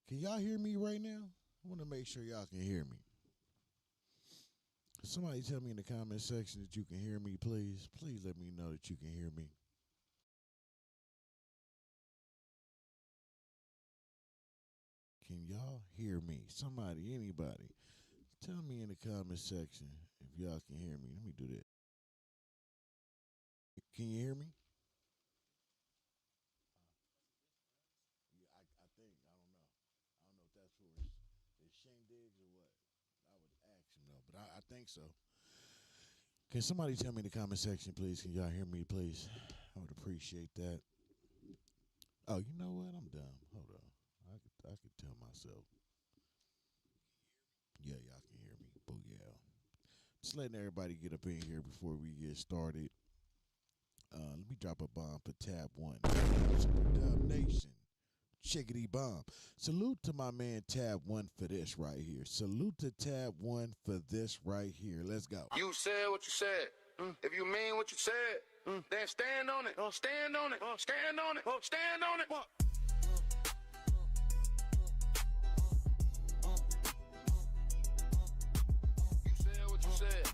Can y'all hear me right now? I want to make sure y'all can hear me. Somebody tell me in the comment section that you can hear me, please. Please let me know that you can hear me. Can y'all hear me? Somebody, anybody, tell me in the comment section if y'all can hear me. Let me do that. Can you hear me? I think, I don't know. I don't know if that's for his shindigs or what. I would ask him though, but I think so. Can somebody tell me in the comment section, please? Can y'all hear me, please? I would appreciate that. Oh, you know what? I'm dumb. Hold on. I could tell myself. Yeah, y'all can hear me. Booyah. Just letting everybody get up in here before we get started. Let me drop a bomb for tab 1. Dub Nation. Chickadee bomb. Salute to my man tab 1 for this right here. Salute to tab 1 for this right here. Let's go. You said what you said. If you mean what you said, then stand on it. Stand on it. Stand on it. Stand on it. You said what you said.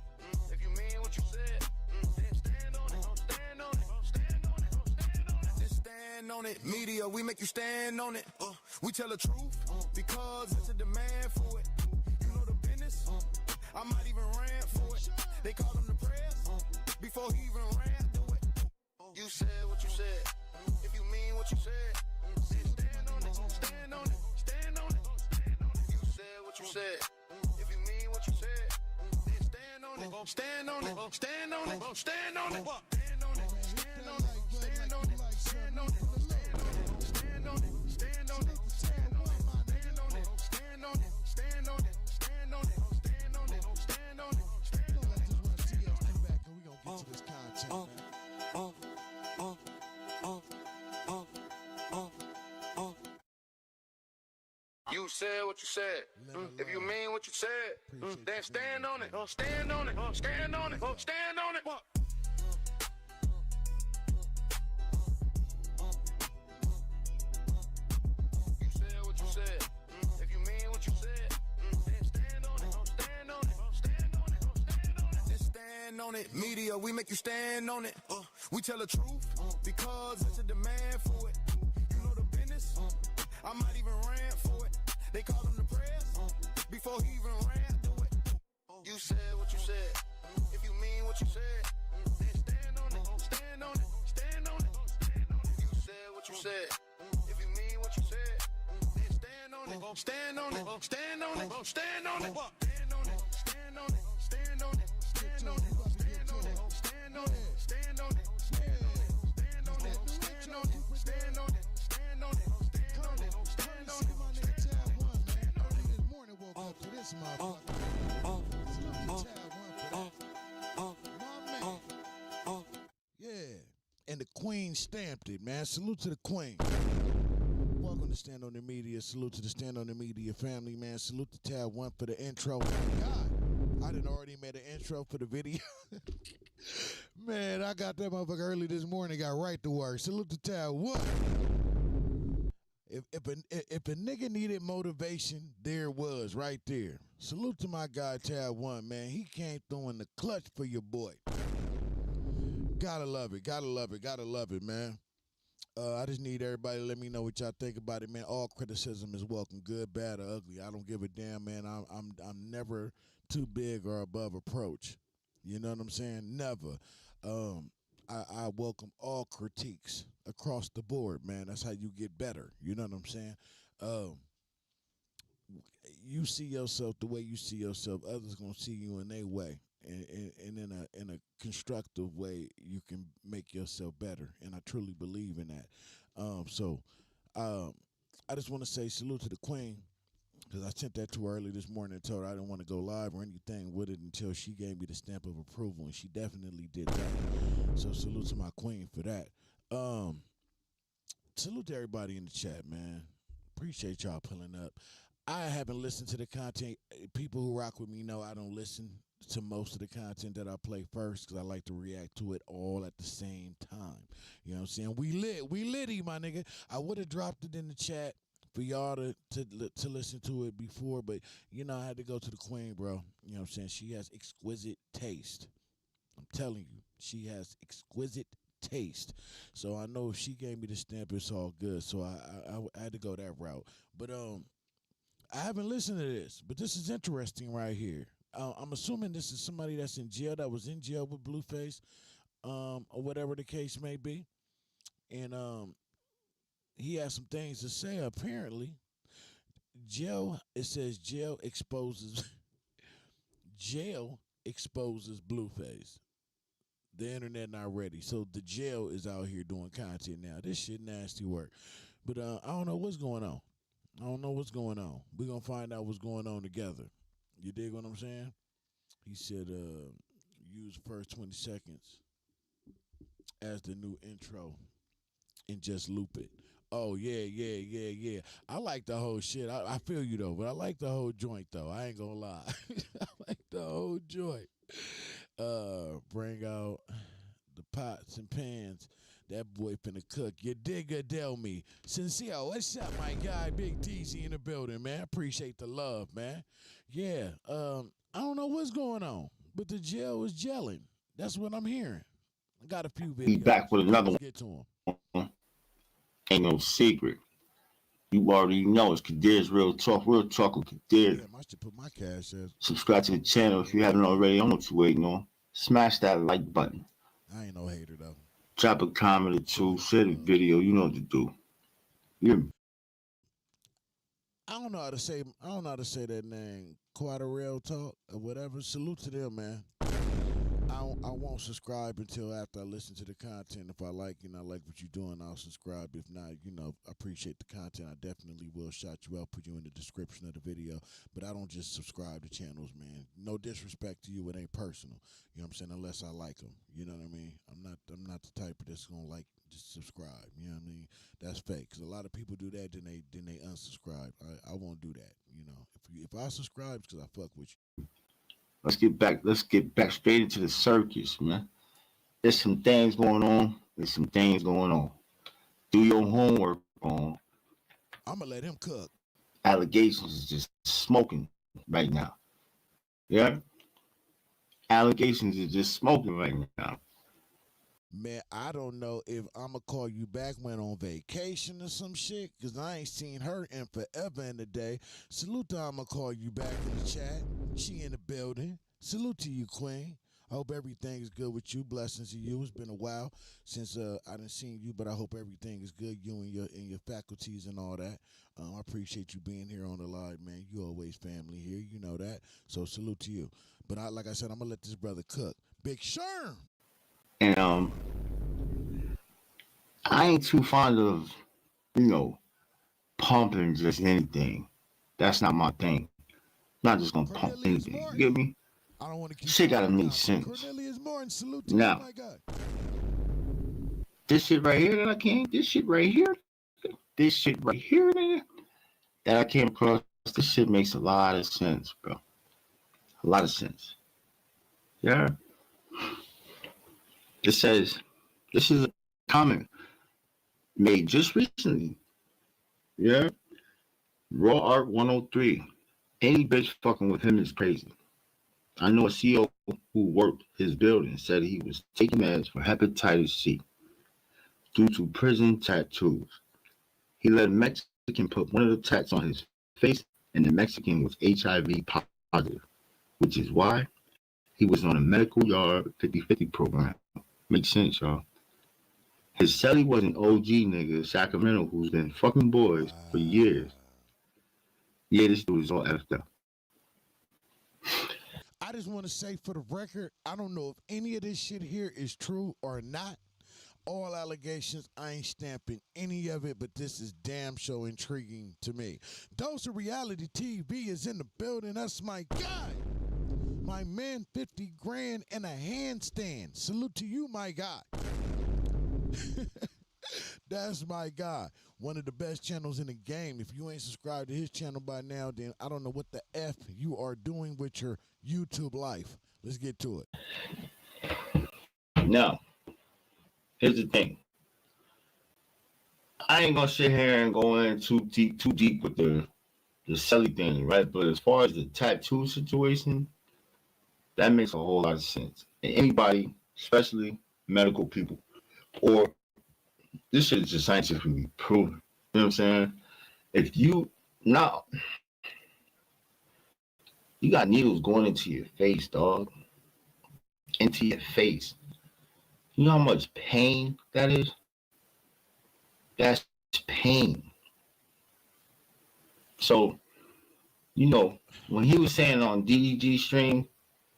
If you mean what you said, then stand on it. Stand on it. Stand on it. Stand on it. Just stand on it. Media, we make you stand on it. We tell the truth because it's a demand for it. You know the business. I might even rant for it. They call him the press before he even ran through it. You said what you said. If you mean what you said, then stand on it. Stand on it. Stand on it. You said what you said. If you mean what you said, then stand on it. Stand on it. Stand on it. Stand on it. Stand on it. Stand on it. Stand on it. Stand on it. Stand on it. Stand on it. Stand on it. Stand on it. Stand on it. Stand on it. Stand on it. Stand on it. Stand on it. Stand on it. Stand on it. Let this one TS come back and we gonna get to this content, man. You said what you said. If you mean what you said, then stand on it. Stand on it. Stand on it. Stand on it. You said what you said. If you mean what you said, then stand on it. Stand on it. Stand on it. Stand on it. Just stand on it. Media, we make you stand on it. We tell the truth because it's a demand for it. You know the business. I might even rant for it. They call him the press before he even ran through it. You said what you said. If what you said, then stand on it, stand on it, stand on it, stand on it. If you said what you said, if you mean what you said, then stand on it, stand on it, stand on it, stand on it, stand on it, stand on it, stand on it, stand on it, stand on it, stand on it, stand on it, stand on it, stand on it, stand on it, stand on it, stand on it, stand on it, stand on it. This morning woke up to this motherfucker. Yeah, and the Queen stamped it, man. Salute to the Queen. Welcome to Stand on the Media. Salute to the Stand on the Media family, man. Salute to Tab 1 for the intro. My God, I done already made an intro for the video. Man, I got that motherfucker early this morning. Got right to work. Salute to Tab 1. If a nigga needed motivation, there it was right there. Salute to my guy Tab 1, man. He came through in the clutch for your boy. Gotta love it, gotta love it, gotta love it, man. I just need everybody to let me know what y'all think about it, man. All criticism is welcome, good, bad, or ugly. I don't give a damn, man. I'm never too big or above approach. You know what I'm saying? Never. I welcome all critiques across the board, man. That's how you get better. You know what I'm saying? You see yourself the way you see yourself. Others gonna see you in their way, and in a constructive way, you can make yourself better. And I truly believe in that. I just want to say salute to the Queen, because I sent that to her early this morning and told her I didn't want to go live or anything with it until she gave me the stamp of approval, and she definitely did that. So salute to my Queen for that. Salute to everybody in the chat, man. Appreciate y'all pulling up. I haven't listened to the content. People who rock with me know I don't listen to most of the content that I play first, because I like to react to it all at the same time. You know what I'm saying? We litty, my nigga. I would have dropped it in the chat for y'all to listen to it before, but you know I had to go to the Queen, bro. You know what I'm saying? She has exquisite taste. I'm telling you, she has exquisite taste. So I know if she gave me the stamp, it's all good. So I had to go that route. But I haven't listened to this, but this is interesting right here. I'm assuming this is somebody that's in jail, that was in jail with Blueface, or whatever the case may be. And he has some things to say, apparently. It says jail exposes Blueface. The internet not ready. So the jail is out here doing content now. This shit nasty work. But I don't know what's going on. We're going to find out what's going on together. You dig what I'm saying? He said use first 20 seconds as the new intro and just loop it. Oh, yeah. I like the whole shit. I feel you, though, but I like the whole joint, though. I ain't going to lie. I like the whole joint. Bring out the pots and pans. That boy finna cook. You dig Adele me. Sincere, what's up, my guy? Big DZ in the building, man. Appreciate the love, man. Yeah, I don't know what's going on, but the jail is gelling. That's what I'm hearing. I got a few videos. Be back with another one. Get to him. Ain't no secret. You already know it's Kadir's Real Talk with Kadir. Damn, I should put my cash as. Subscribe to the channel if you haven't already. I don't know what you're waiting on. Smash that like button. I ain't no hater, though. Drop a comment or two. Share the video. You know what to do. Yeah. I don't know how to say that name. Quite a Real Talk or whatever. Salute to them, man. I won't subscribe until after I listen to the content. If I like what you're doing, I'll subscribe. If not, I appreciate the content. I definitely will shout you out, put you in the description of the video. But I don't just subscribe to channels, man. No disrespect to you, it ain't personal. You know what I'm saying? Unless I like them. You know what I mean? I'm not the type of that's gonna just subscribe. You know what I mean? That's fake. Cause a lot of people do that, then they unsubscribe. I won't do that. If I subscribe, it's because I fuck with you. Let's get back straight into the circus, man. There's some things going on. Do your homework on. I'm going to let him cook. Allegations is just smoking right now. Yeah? Allegations is just smoking right now. Man, I don't know if I'm going to call you back when on vacation or some shit, because I ain't seen her in forever in the day. Salute to I'm going to call you back in the chat. She in the building. Salute to you, Queen. Hope everything is good with you. Blessings to you. It's been a while since I done seen you, but I hope everything is good. You and your faculties and all that. I appreciate you being here on the live, man. You always family here. You know that. So salute to you. But like I said, I'm gonna let this brother cook. Big Sherm. And I ain't too fond of, you know, pumping just anything. That's not my thing. I'm not just gonna pump Cornelius anything. You Morton. get me? I don't want to keep Shit calling gotta him make Compton. sense. Cornelius Morton. Salute to you, Now, my God. this shit right here that I came, this shit right here, nigga, that I came across, this shit makes a lot of sense, bro. A lot of sense. Yeah. It says, this is a comment made just recently. Yeah. Raw Art 103. Any bitch fucking with him is crazy. I know a CEO who worked his building said he was taking meds for hepatitis C due to prison tattoos. He let a Mexican put one of the tats on his face, and the Mexican was HIV positive, which is why he was on a medical yard 50/50 program. Makes sense, y'all. His celly was an OG nigga, Sacramento, who's been fucking boys for years. Yeah, this dude is all effed up. I just want to say for the record, I don't know if any of this shit here is true or not. All allegations, I ain't stamping any of it, but this is damn so intriguing to me. Dose of Reality TV is in the building. That's my guy. My man, 50 grand and a handstand. Salute to you, my guy. That's my guy. One of the best channels in the game. If you ain't subscribed to his channel by now, then I don't know what the F you are doing with your YouTube life. Let's get to it. Now, here's the thing. I ain't gonna sit here and go in too deep with the celly thing, right? But as far as the tattoo situation, that makes a whole lot of sense. And anybody, especially medical people, or this shit is just scientifically proven. You know what I'm saying? If you now you got needles going into your face, dog. Into your face. You know how much pain that is? That's pain. So, you know, when he was saying on DDG stream,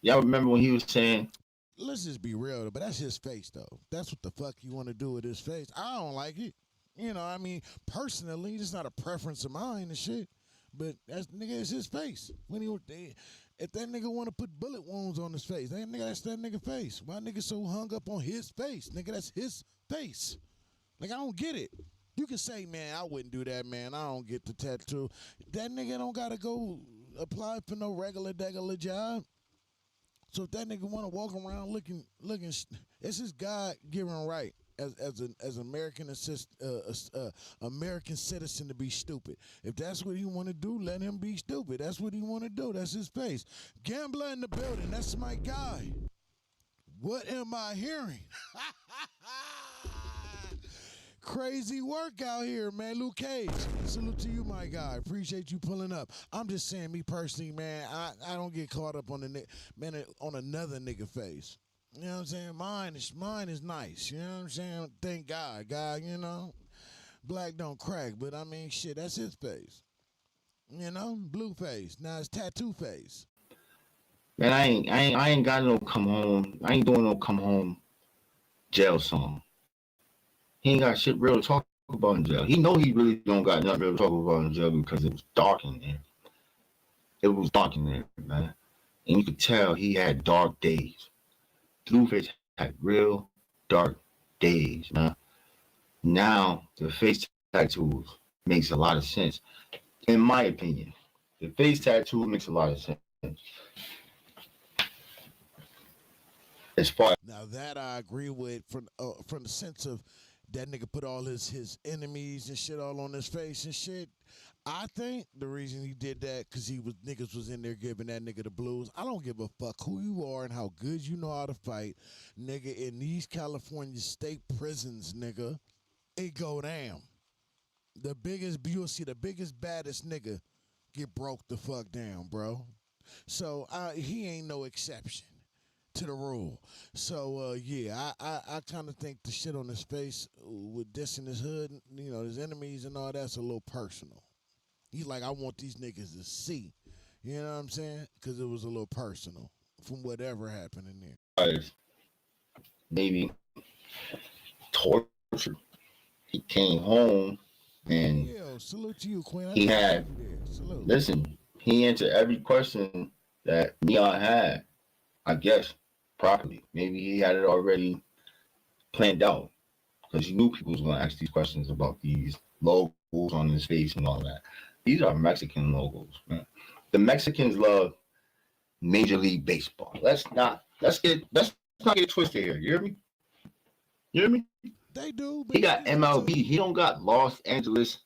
y'all remember when he was saying, let's just be real, but that's his face, though. That's what the fuck you want to do with his face. I don't like it. You know, I mean, personally, it's not a preference of mine and shit. But that's nigga, it's his face. When if that nigga want to put bullet wounds on his face, that's that nigga face. Why nigga so hung up on his face? Nigga, that's his face. Like, I don't get it. You can say, man, I wouldn't do that, man. I don't get the tattoo. That nigga don't gotta go apply for no regular job. So if that nigga want to walk around looking, it's his God-given right as an American American citizen to be stupid. If that's what he want to do, let him be stupid. That's what he want to do. That's his face. Gambler in the building. That's my guy. What am I hearing? Crazy work out here, man. Luke Cage, salute to you, my guy. Appreciate you pulling up. I'm just saying, me personally, man, I don't get caught up on on another nigga face. You know what I'm saying? Mine is nice. You know what I'm saying? Thank God, you know, black don't crack, but I mean, shit, that's his face. You know, Blueface. Now it's tattoo face. man, I ain't got no come home. I ain't doing no come home jail song. He ain't got shit real to talk about in jail. He know he really don't got nothing real to talk about in jail because it was dark in there. It was dark in there, man. And you could tell he had dark days. Blueface had real dark days, man. Now the face tattoos makes a lot of sense. In my opinion. The face tattoo makes a lot of sense. As far Now that I agree with from the sense of that nigga put all his enemies and shit all on his face and shit. I think the reason he did that because niggas was in there giving that nigga the blues. I don't give a fuck who you are and how good you know how to fight, nigga. In these California state prisons, nigga, it go down. You'll see the biggest baddest nigga get broke the fuck down, bro. So he ain't no exception. to the rule. So yeah, I kind of think the shit on his face with dissing his hood, his enemies and all that's a little personal. He's like, I want these niggas to see, you know what I'm saying? Because it was a little personal from whatever happened in there. Guys, maybe torture. He came home and Yo, salute to you, Queen. he had Salute. listen. He answered every question that Neon had. I guess properly. Maybe he had it already planned out because he knew people was going to ask these questions about these logos on his face and all that. These are Mexican logos, man. The Mexicans love Major League Baseball. Let's not get it twisted here. You hear me? You hear me? They do. He got MLB. He don't got Los Angeles,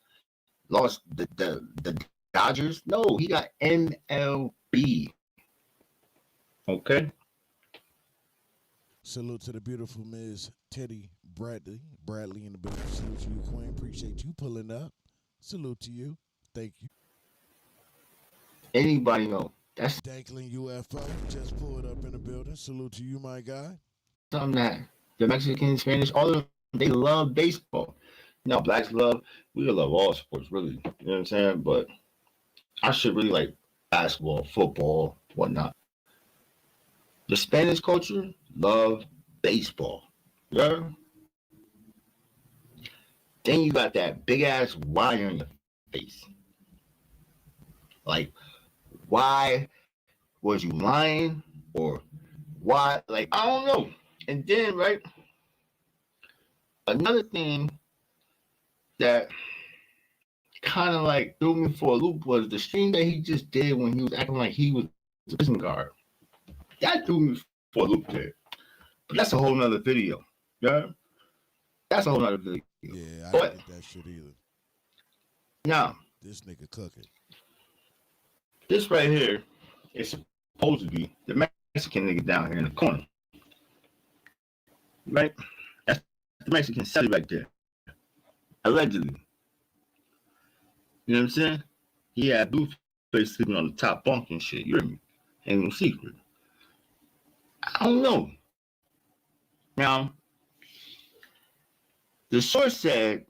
the Dodgers. No, he got MLB. Okay. Salute to the beautiful Ms. Teddy Bradley. Bradley in the building. Salute to you, Queen. Appreciate you pulling up. Salute to you. Thank you. Anybody know? That's Dankling UFO just pulled up in the building. Salute to you, my guy. something that the Mexicans, Spanish, all of them, they love baseball. Now, blacks we love all sports, really. You know what I'm saying? But I should really like basketball, football, whatnot. The Spanish culture love baseball. Yeah. Then you got that big ass wire on your face. Like, why was you lying? Or why? Like, I don't know. And then, right, another thing that kind of like threw me for a loop was the stream that he just did when he was acting like he was a prison guard. That threw me for a loop there. But that's a whole nother video. Yeah? That's a whole nother video. Yeah, I But didn't get that shit either. now, This nigga cooking. this right here is supposed to be the Mexican nigga down here in the corner. Right? That's the Mexican celly right there. Allegedly. You know what I'm saying? He had Blueface sleeping on the top bunk and shit. You hear me? Ain't no secret. I don't know. Now, the source said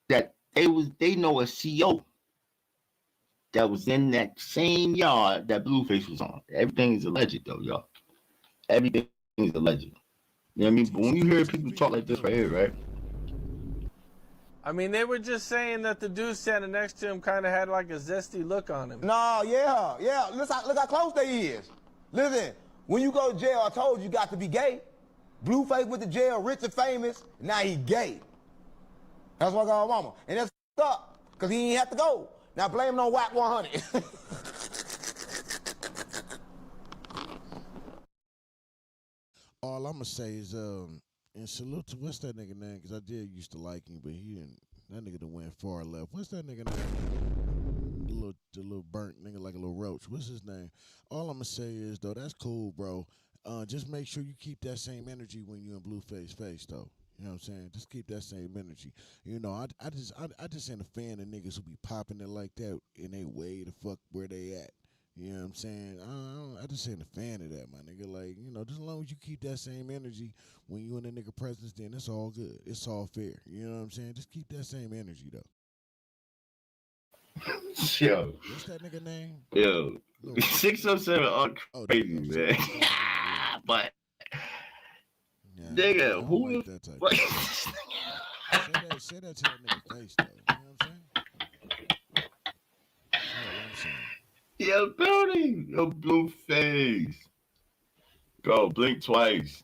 that they know a CO that was in that same yard that Blueface was on. Everything is alleged though, y'all. Everything is alleged. You know what I mean? But when you hear people talk like this right here, right? I mean, they were just saying that the dude standing next to him kind of had like a zesty look on him. No, yeah. Look how close they is. Listen, when you go to jail, I told you got to be gay. Blueface went to jail, rich and famous, now he gay. That's what I got mama. And that's up, because he ain't have to go. Now blame it on WACK100. All I'm gonna say is, and salute to what's that nigga name? Because I did used to like him, but he didn't. That nigga done went far left. What's that nigga name? The little burnt nigga like a little roach. What's his name? All I'm gonna say is though, that's cool, bro. Just make sure you keep that same energy when you in Blueface face though. You know what I'm saying? Just keep that same energy. You know, I just ain't a fan of niggas who be popping it like that and they way the fuck where they at. You know what I'm saying? I just ain't a fan of that, my nigga. Like, just as long as you keep that same energy when you in a nigga presence, then it's all good. It's all fair. You know what I'm saying? Just keep that same energy, though. Yo. What's that nigga name? Yo. 607 are crazy, man. But, yeah, nigga, who like that type say that to that nigga face, though. You know what I'm saying? That's all I'm saying. Yo, building. Yo, Blueface. Bro, blink twice.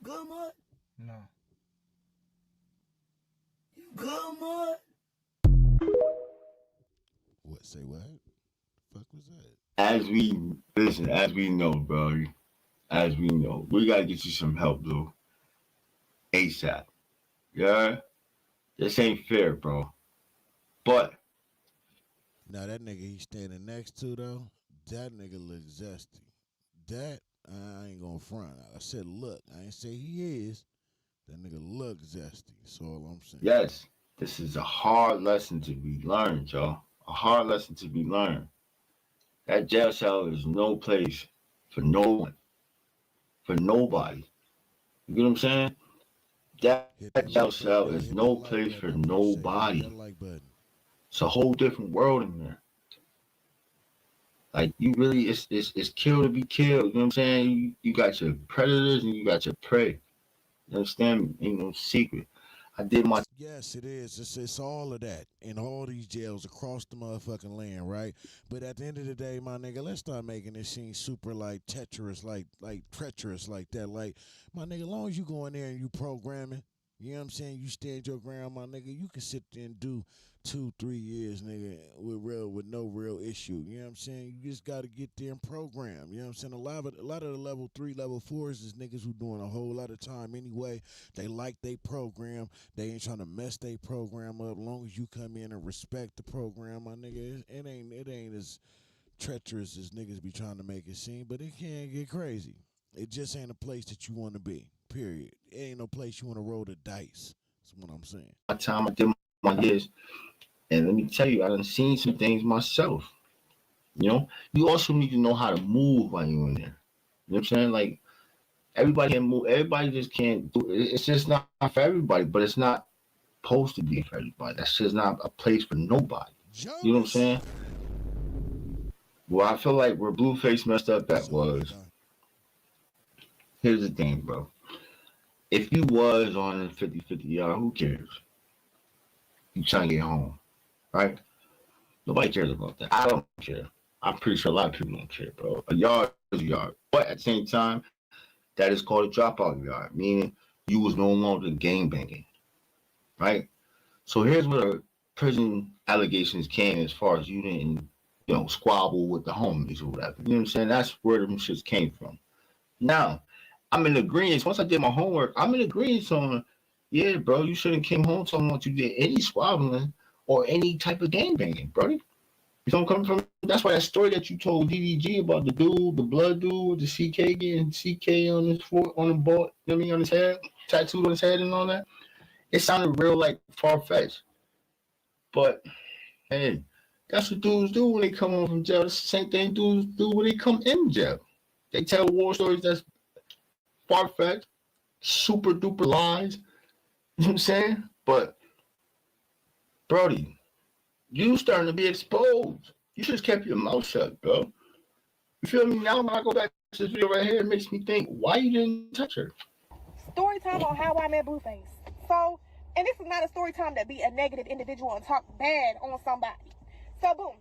Good, mud? No. You good, mud? What? Say what? The fuck was that? As we know, bro. As we know, we gotta get you some help, Blue. ASAP. Yeah? This ain't fair, bro. But Now that nigga he's standing next to though, that nigga look zesty. That I ain't gonna front. I said look. I ain't say he is. That nigga look zesty. That's all I'm saying. yes, this is a hard lesson to be learned, y'all. A hard lesson to be learned. That jail cell is no place for no one, for nobody. You get what I'm saying? That Hit jail that like cell button, is man. Hit no that place like for button. I appreciate it. Hit nobody. that like button. It's a whole different world in there. Like you really, it's kill to be killed. You know what I'm saying? You got your predators and you got your prey. You understand me? Ain't no secret. I did my Yes, it is. It's all of that in all these jails across the motherfucking land, right? But at the end of the day, my nigga, let's start making this scene super like treacherous, like treacherous, like that. Like my nigga, as long as you go in there and you programming, you know what I'm saying? You stand your ground, my nigga. You can sit there and do 2-3 years, nigga, with no real issue. You know what I'm saying? You just got to get there and program. You know what I'm saying? A lot of the level 3, level 4s is niggas who doing a whole lot of time anyway. They like they program. They ain't trying to mess their program up. Long as you come in and respect the program, my nigga, it ain't as treacherous as niggas be trying to make it seem. But it can get crazy. It just ain't a place that you want to be. Period. It ain't no place you want to roll the dice. That's what I'm saying. time. I did my years, and let me tell you, I done seen some things myself. You know, you also need to know how to move while you're in there. You know what I'm saying? Like everybody can move. Everybody just can't do it. It's just not for everybody. But it's not supposed to be for everybody. That's just not a place for nobody. You know what I'm Jonas. saying? Well, I feel like where Blueface messed up at What's up, big was guy? here's the thing, bro. If you was on a 50-50 yard, who cares? You trying to get home, right? Nobody cares about that. I don't care. I'm pretty sure a lot of people don't care, bro. A yard is a yard. But at the same time, that is called a dropout yard, meaning you was no longer gang banging, right? So here's where the prison allegations came as far as you didn't, squabble with the homies or whatever. You know what I'm saying? That's where them shits came from. Now, I'm in agreement. Once I did my homework, I'm in agreement on, yeah, bro, you shouldn't came home talking about you did any squabbling or any type of gang banging, bro. You don't come from. That's why that story that you told DDG about the dude, the blood dude, with the CK getting CK on his foot, on the ball, you know what I mean, on his head, tattooed on his head and all that. It sounded real like far fetched, but hey, that's what dudes do when they come home from jail. It's the same thing dudes do when they come in jail. They tell war stories that's far fetched, super duper lies. You know what I'm saying? But Brody, you starting to be exposed. You should have kept your mouth shut, bro. You feel me? Now when I go back to this video right here, it makes me think why you didn't touch her. Story time on how I met Blueface. So, and this is not a story time to be a negative individual and talk bad on somebody. So, boom.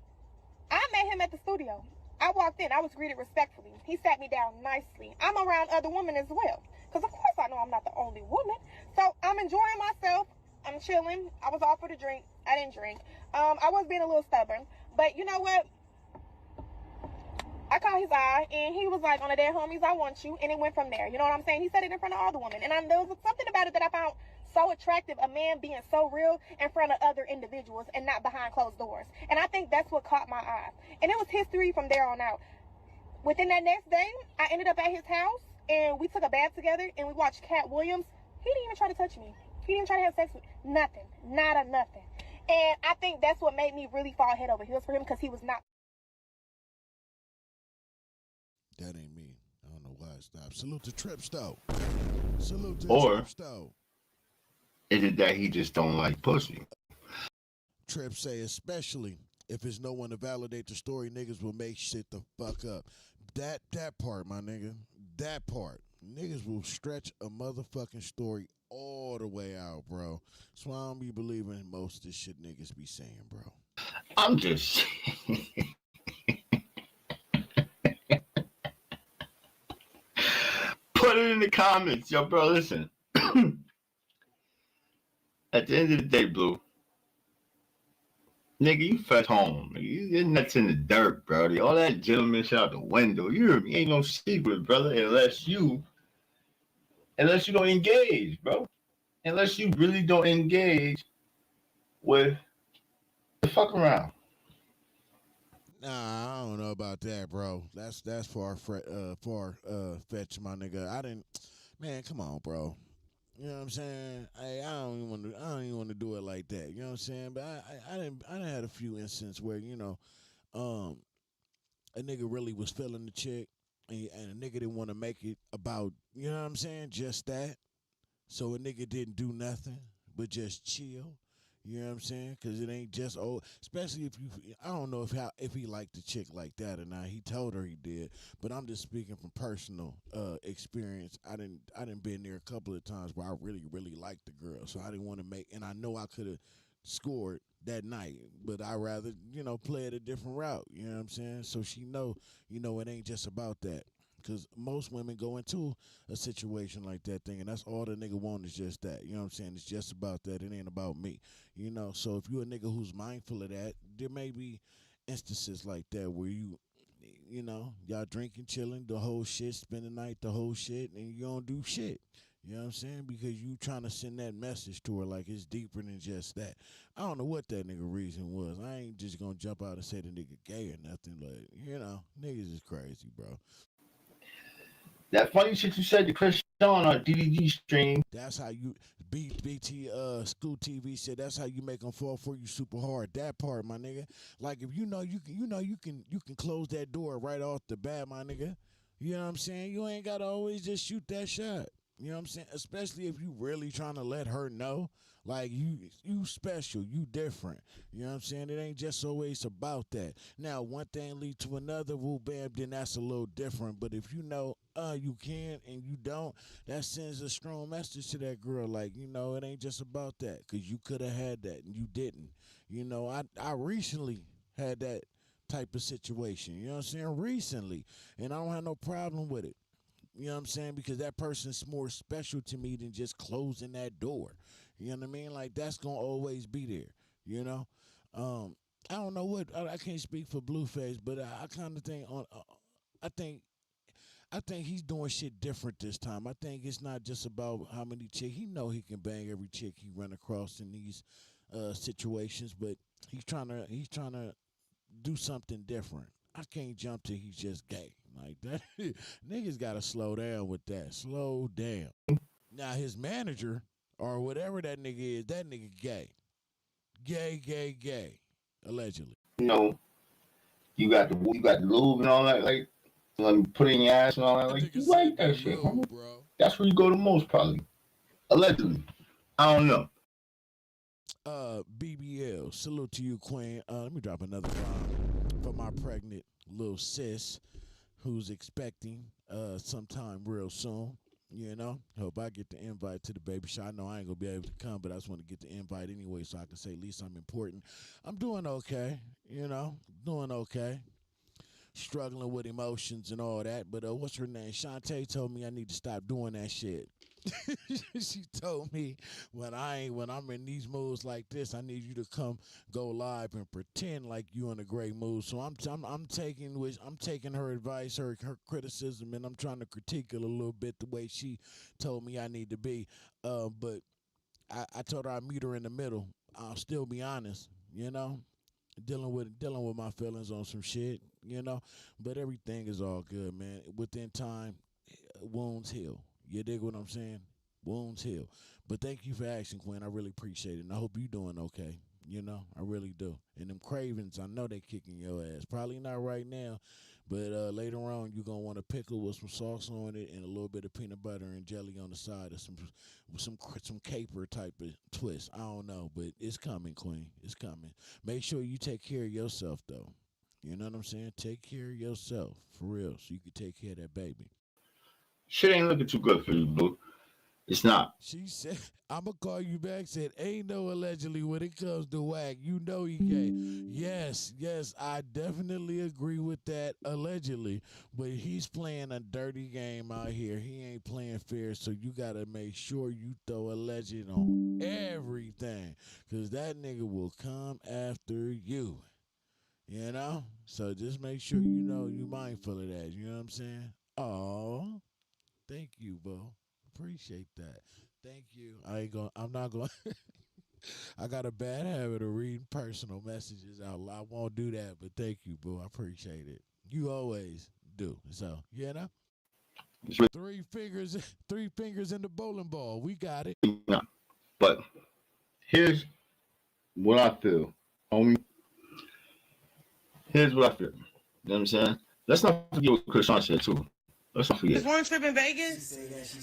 I met him at the studio. I walked in. I was greeted respectfully. He sat me down nicely. I'm around other women as well. Because, of course, I know I'm not the only woman. So, I'm enjoying myself. I'm chilling. I was offered a drink. I didn't drink. I was being a little stubborn. But you know what? I caught his eye, and he was like, on a dead homies, I want you. And it went from there. You know what I'm saying? He said it in front of all the women. And there was something about it that I found so attractive, a man being so real in front of other individuals and not behind closed doors. And I think that's what caught my eye. And it was history from there on out. Within that next day, I ended up at his house, and we took a bath together, and we watched Cat Williams. He didn't even try to touch me. He didn't try to have sex with me. Nothing. Not a nothing. And I think that's what made me really fall head over heels for him, because he was not. That ain't me. I don't know why it stopped. Salute to Trips though. Salute to Or Trips though. is it that he just don't like pussy? Trips say especially if there's no one to validate the story, niggas will make shit the fuck up. That part, my nigga. That part. Niggas will stretch a motherfucking story all the way out, bro. That's why I don't be believing most of this shit niggas be saying, bro. I'm just put it in the comments, yo, bro. Listen, at the end of the day, Blue, nigga, you fetch home. Nigga. Your nuts in the dirt, bro. All that gentleman shit out the window. You hear me? Ain't no secret, brother, unless you don't engage, bro. Unless you really don't engage with the fuck around. Nah, I don't know about that, bro. That's far fetched, my nigga. I didn't, man. Come on, bro. You know what I'm saying? I don't even want to. I don't even want to do it like that. You know what I'm saying? But I didn't had a few instances where a nigga really was feeling the chick. and a nigga didn't want to make it about, you know what I'm saying, just that. So a nigga didn't do nothing but just chill. You know what I'm saying? Because it ain't just especially if you. I don't know if he liked the chick like that or not. He told her he did, but I'm just speaking from personal experience. I didn't been there a couple of times where I really liked the girl, so I didn't want to make. And I know I could have scored that night, but I rather play it a different route. You know what I'm saying? So she know, it ain't just about that. Because most women go into a situation like that thing, and that's all the nigga want is just that. You know what I'm saying? It's just about that. It ain't about me. So if you're a nigga who's mindful of that, there may be instances like that where y'all drinking, chilling, the whole shit, spend the night, the whole shit, and you don't do shit. You know what I'm saying? Because you trying to send that message to her like it's deeper than just that. I don't know what that nigga reason was. I ain't just gonna jump out and say the nigga gay or nothing. Like, niggas is crazy, bro. That funny shit you said to Chris Sean on DDG stream. That's how you BT School TV said. That's how you make them fall for you super hard. That part, my nigga. Like if you can close that door right off the bat, my nigga. You know what I'm saying? You ain't gotta always just shoot that shot. You know what I'm saying? Especially if you really trying to let her know, like you special, you different. You know what I'm saying? It ain't just always about that. Now, one thing lead to another, woo bam, then that's a little different. But if you know, you can and you don't, that sends a strong message to that girl. Like, it ain't just about that. Cause you could have had that and you didn't. I recently had that type of situation. You know what I'm saying? Recently. And I don't have no problem with it. You know what I'm saying? Because that person's more special to me than just closing that door. You know what I mean? Like that's gonna always be there. You know, I don't know what I can't speak for Blueface, but I kind of think I think I think he's doing shit different this time. I think it's not just about how many chicks. He know he can bang every chick he run across in these situations, but he's trying to do something different. I can't jump to he's just gay like that. Niggas gotta slow down with that. Slow down. Now his manager or whatever that nigga gay, gay, allegedly. You know, you got the lube and all that, like putting your ass and all that. That Like nigga you said like the that shit, low, homie. bro. That's where you go the most, probably. Allegedly, I don't know. BBL, salute to you, Queen. Let me drop another bomb for my pregnant little sis who's expecting sometime real soon. Hope I get the invite to the baby shower. I know I ain't gonna be able to come, but I just want to get the invite anyway, so I can say at least I'm important. I'm doing okay, doing okay. Struggling with emotions and all that, but what's her name? Shantae told me I need to stop doing that shit. She told me when I'm in these moods like this, I need you to come go live and pretend like you in a great mood. So I'm taking her advice, her criticism, and I'm trying to critique it a little bit the way she told me I need to be. But I told her I meet her in the middle. I'll still be honest, dealing with my feelings on some shit, but everything is all good, man. Within time, wounds heal. You dig what I'm saying? Wounds heal. But thank you for asking, Quinn. I really appreciate it. And I hope you doing okay. I really do. And them cravings, I know they kicking your ass. Probably not right now, but later on you're gonna want a pickle with some sauce on it and a little bit of peanut butter and jelly on the side or some caper type of twist. I don't know, but it's coming, Queen. It's coming. Make sure you take care of yourself though. You know what I'm saying? Take care of yourself for real, so you can take care of that baby. Shit ain't looking too good for you, boo. It's not. She said, "I'ma call you back." Said, "Ain't no allegedly when it comes to whack. You know he gay." Yes, I definitely agree with that. Allegedly, but he's playing a dirty game out here. He ain't playing fair. So you gotta make sure you throw a legend on everything, cause that nigga will come after you. So just make sure you mindful of that. You know what I'm saying? Oh, thank you, bro. Appreciate that. Thank you. I'm not going I got a bad habit of reading personal messages out loud. I won't do that, but thank you, boo. I appreciate it. You always do. So, three fingers in the bowling ball. We got it. Not. But here's what I feel, homie. Here's what I feel. You know what I'm saying? Let's not forget what Chris Sean said too. Let's not forget. This one trip in Vegas,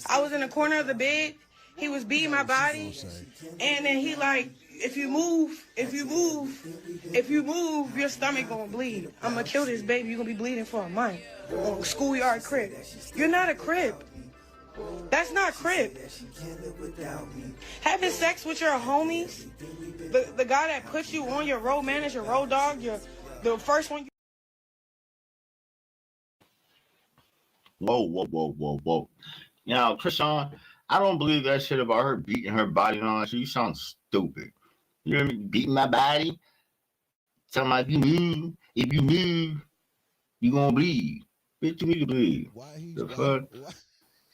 I was in the corner of the bed. He was beating my body, and then he like, if you move, your stomach gonna bleed. I'm gonna kill this baby. You're gonna be bleeding for a month. On schoolyard crib. You're not a crib. That's not crib. Having sex with your homies, the guy that puts you on your road manager, road dog, the first one. Whoa. Now, Krishan, I don't believe that shit about her beating her body and all that shit. You sound stupid. You hear me? Beating my body? Talking about if you move, you gonna bleed. Bitch, you need to bleed. The fuck?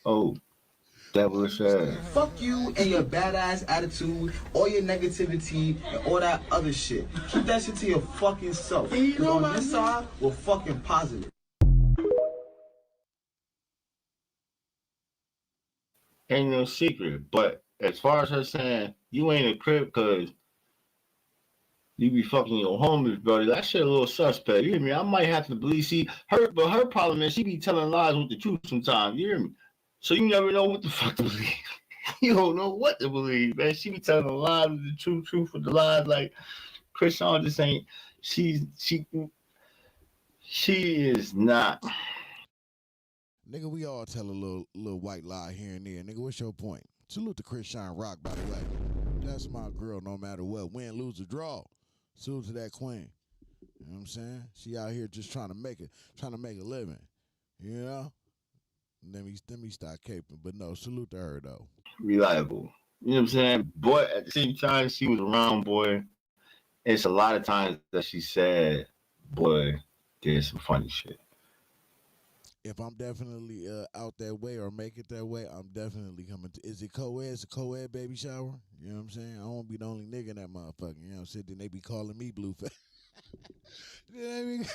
Oh, that was sad. Fuck you and your badass attitude, all your negativity, and all that other shit. Keep that shit to your fucking self. Because on this side, we're fucking positive. Ain't no secret. But as far as her saying, you ain't a crib because you be fucking your homies, brother, that shit a little suspect. You hear me? I might have to believe. See, her problem is she be telling lies with the truth sometimes. You hear me? So you never know what the fuck to believe. You don't know what to believe, man. She be telling the lies with the truth with the lies. Like, Krishan just ain't. She is not. Nigga, we all tell a little white lie here and there. Nigga, what's your point? Salute to Krishan Rock, by the way. That's my girl no matter what. Win, lose, or draw. Salute to that queen. You know what I'm saying? She out here just trying to make a living. You know? Let me stop caping. But no, salute to her though. Reliable. You know what I'm saying? But at the same time, she was around, boy. It's a lot of times that she said, boy, did some funny shit. If I'm definitely out that way or make it that way, I'm definitely coming to. Is it co-ed? It's a co-ed baby shower. You know what I'm saying? I won't be the only nigga in that motherfucker. You know what I'm saying? Then they be calling me Blueface. then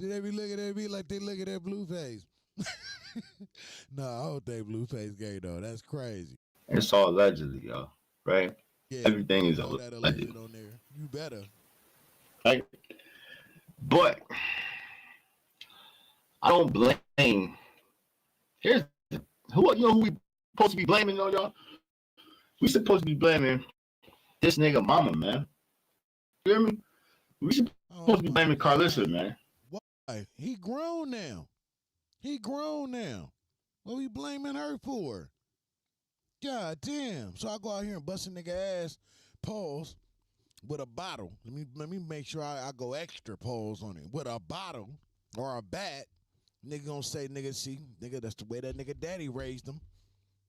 they be looking at me like they looking at Blueface. No, I don't think Blueface gay though. That's crazy. It's all allegedly, y'all. Right? Yeah, everything is all that alleged on there. You better. Right? But I don't blame. Here's who we supposed to be blaming, though, y'all. We supposed to be blaming this nigga mama, man. You hear me? We supposed to be blaming Carlissa, man. Why? He grown now. What we blaming her for? God damn. So I go out here and bust a nigga ass, pause, with a bottle. Let me make sure I go extra pause on it. With a bottle or a bat. Nigga gonna say, nigga, see, nigga, that's the way that nigga daddy raised him.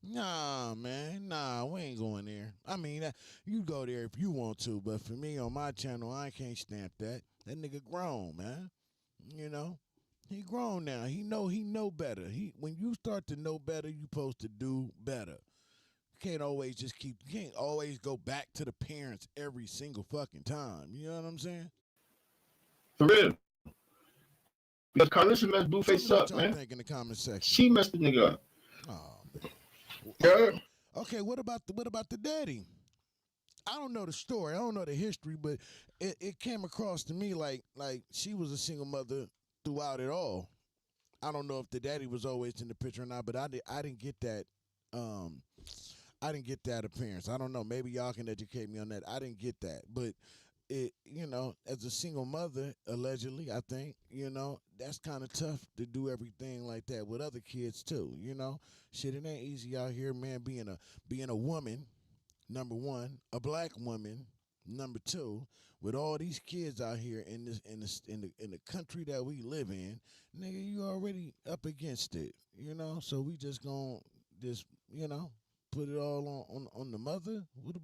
Nah, man, we ain't going there. I mean, you go there if you want to, but for me on my channel, I can't stamp that. That nigga grown, man. You know, he grown now. He know better. When you start to know better, you supposed to do better. You can't always go back to the parents every single fucking time. You know what I'm saying? For real. Because Carlissa messed Blueface up, man. Think in the comment section. She messed the nigga up. Oh, man. Yeah. Okay, what about the daddy? I don't know the story. I don't know the history, but it came across to me like she was a single mother throughout it all. I don't know if the daddy was always in the picture or not, but I didn't get that. I didn't get that appearance. I don't know. Maybe y'all can educate me on that. I didn't get that, but. It, you know, as a single mother, allegedly, I think, you know, that's kind of tough to do everything like that with other kids too. You know, shit, it ain't easy out here, man. Being a woman, number one, a black woman, number two, with all these kids out here in the country that we live in, nigga, you already up against it. You know, so we just gonna you know, put it all on the mother. What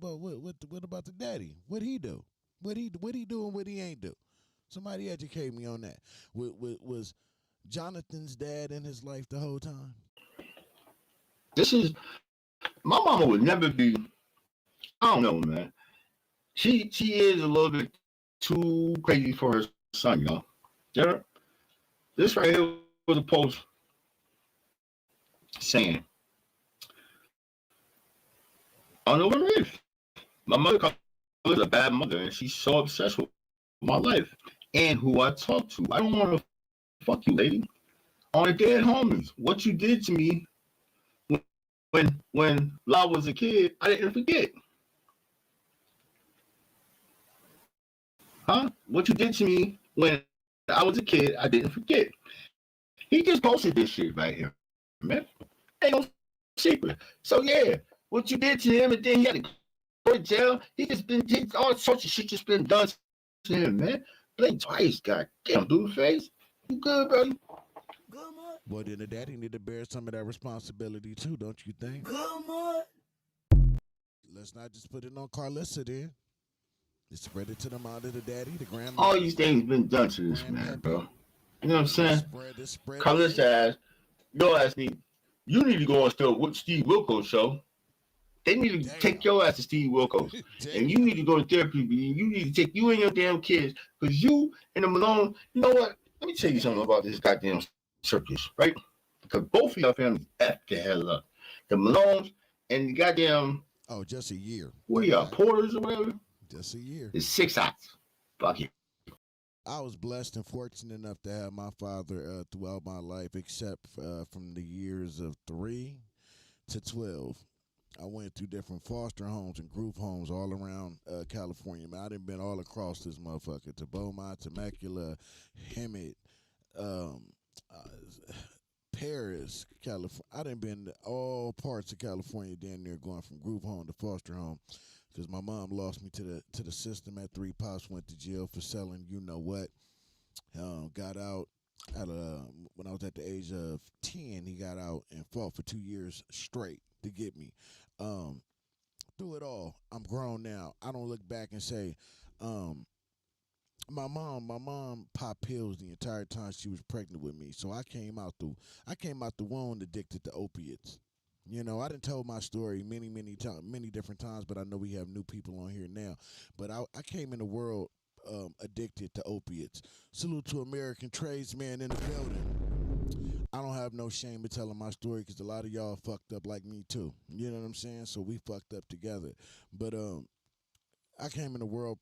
about the daddy? What he do? What he do and what he ain't do? Somebody educate me on that. Was Jonathan's dad in his life the whole time? My mama would never be. I don't know, man. She is a little bit too crazy for her son, you know. Yeah. This right here was a post saying, I don't know what it is. My mother was a bad mother, and she's so obsessed with my life and who I talk to. I don't want to fuck you, lady. On the dead homies. What you did to me when La was a kid, I didn't forget. Huh? What you did to me when I was a kid, I didn't forget. He just posted this shit right here, man. Ain't no secret. So yeah, what you did to him, and then he had to go to jail. All sorts of shit just been done to him, man. Blink twice, goddamn, Blueface. You good, buddy? Good, man. Well, then the daddy need to bear some of that responsibility too, don't you think? Good, man. Let's not just put it on Carlissa then. Let's spread it to the mom of the daddy, the grandma, All these things been done to this man, grandpappy. bro. You know what I'm saying? Spread it. Carlos ass, your ass you need to go on still with Steve Wilkos show. They need to take your ass to Steve Wilkos. And you need to go to therapy. You need to take you and your damn kids. Because you and the Malone, you know what? Let me tell you something about this goddamn circus, right? Because both of y'all families F the hell up. The Malones and the goddamn, Oh, just a year. what are y'all, Porters or whatever? Just a year. It's 6 hots. Fuck it. I was blessed and fortunate enough to have my father throughout my life, except from the years of 3 to 12. I went through different foster homes and group homes all around California. Man, I done been all across this motherfucker, to Beaumont, Temecula, Hemet, um, uh, Paris, California. I done been to all parts of California, damn near going from group home to foster home. Because my mom lost me to the system at 3. Pops went to jail for selling you know what. Got out at when I was at the age of 10. He got out and fought for 2 years straight to get me. Um, Through it all, I'm grown now. I don't look back and say, my mom popped pills the entire time she was pregnant with me. So I came out the womb addicted to opiates. You know, I done told my story many times, many different times, but I know we have new people on here now. But I came in the world addicted to opiates. Salute to American tradesman in the building. I don't have no shame in telling my story because a lot of y'all fucked up like me too. You know what I'm saying? So we fucked up together. But I came in the world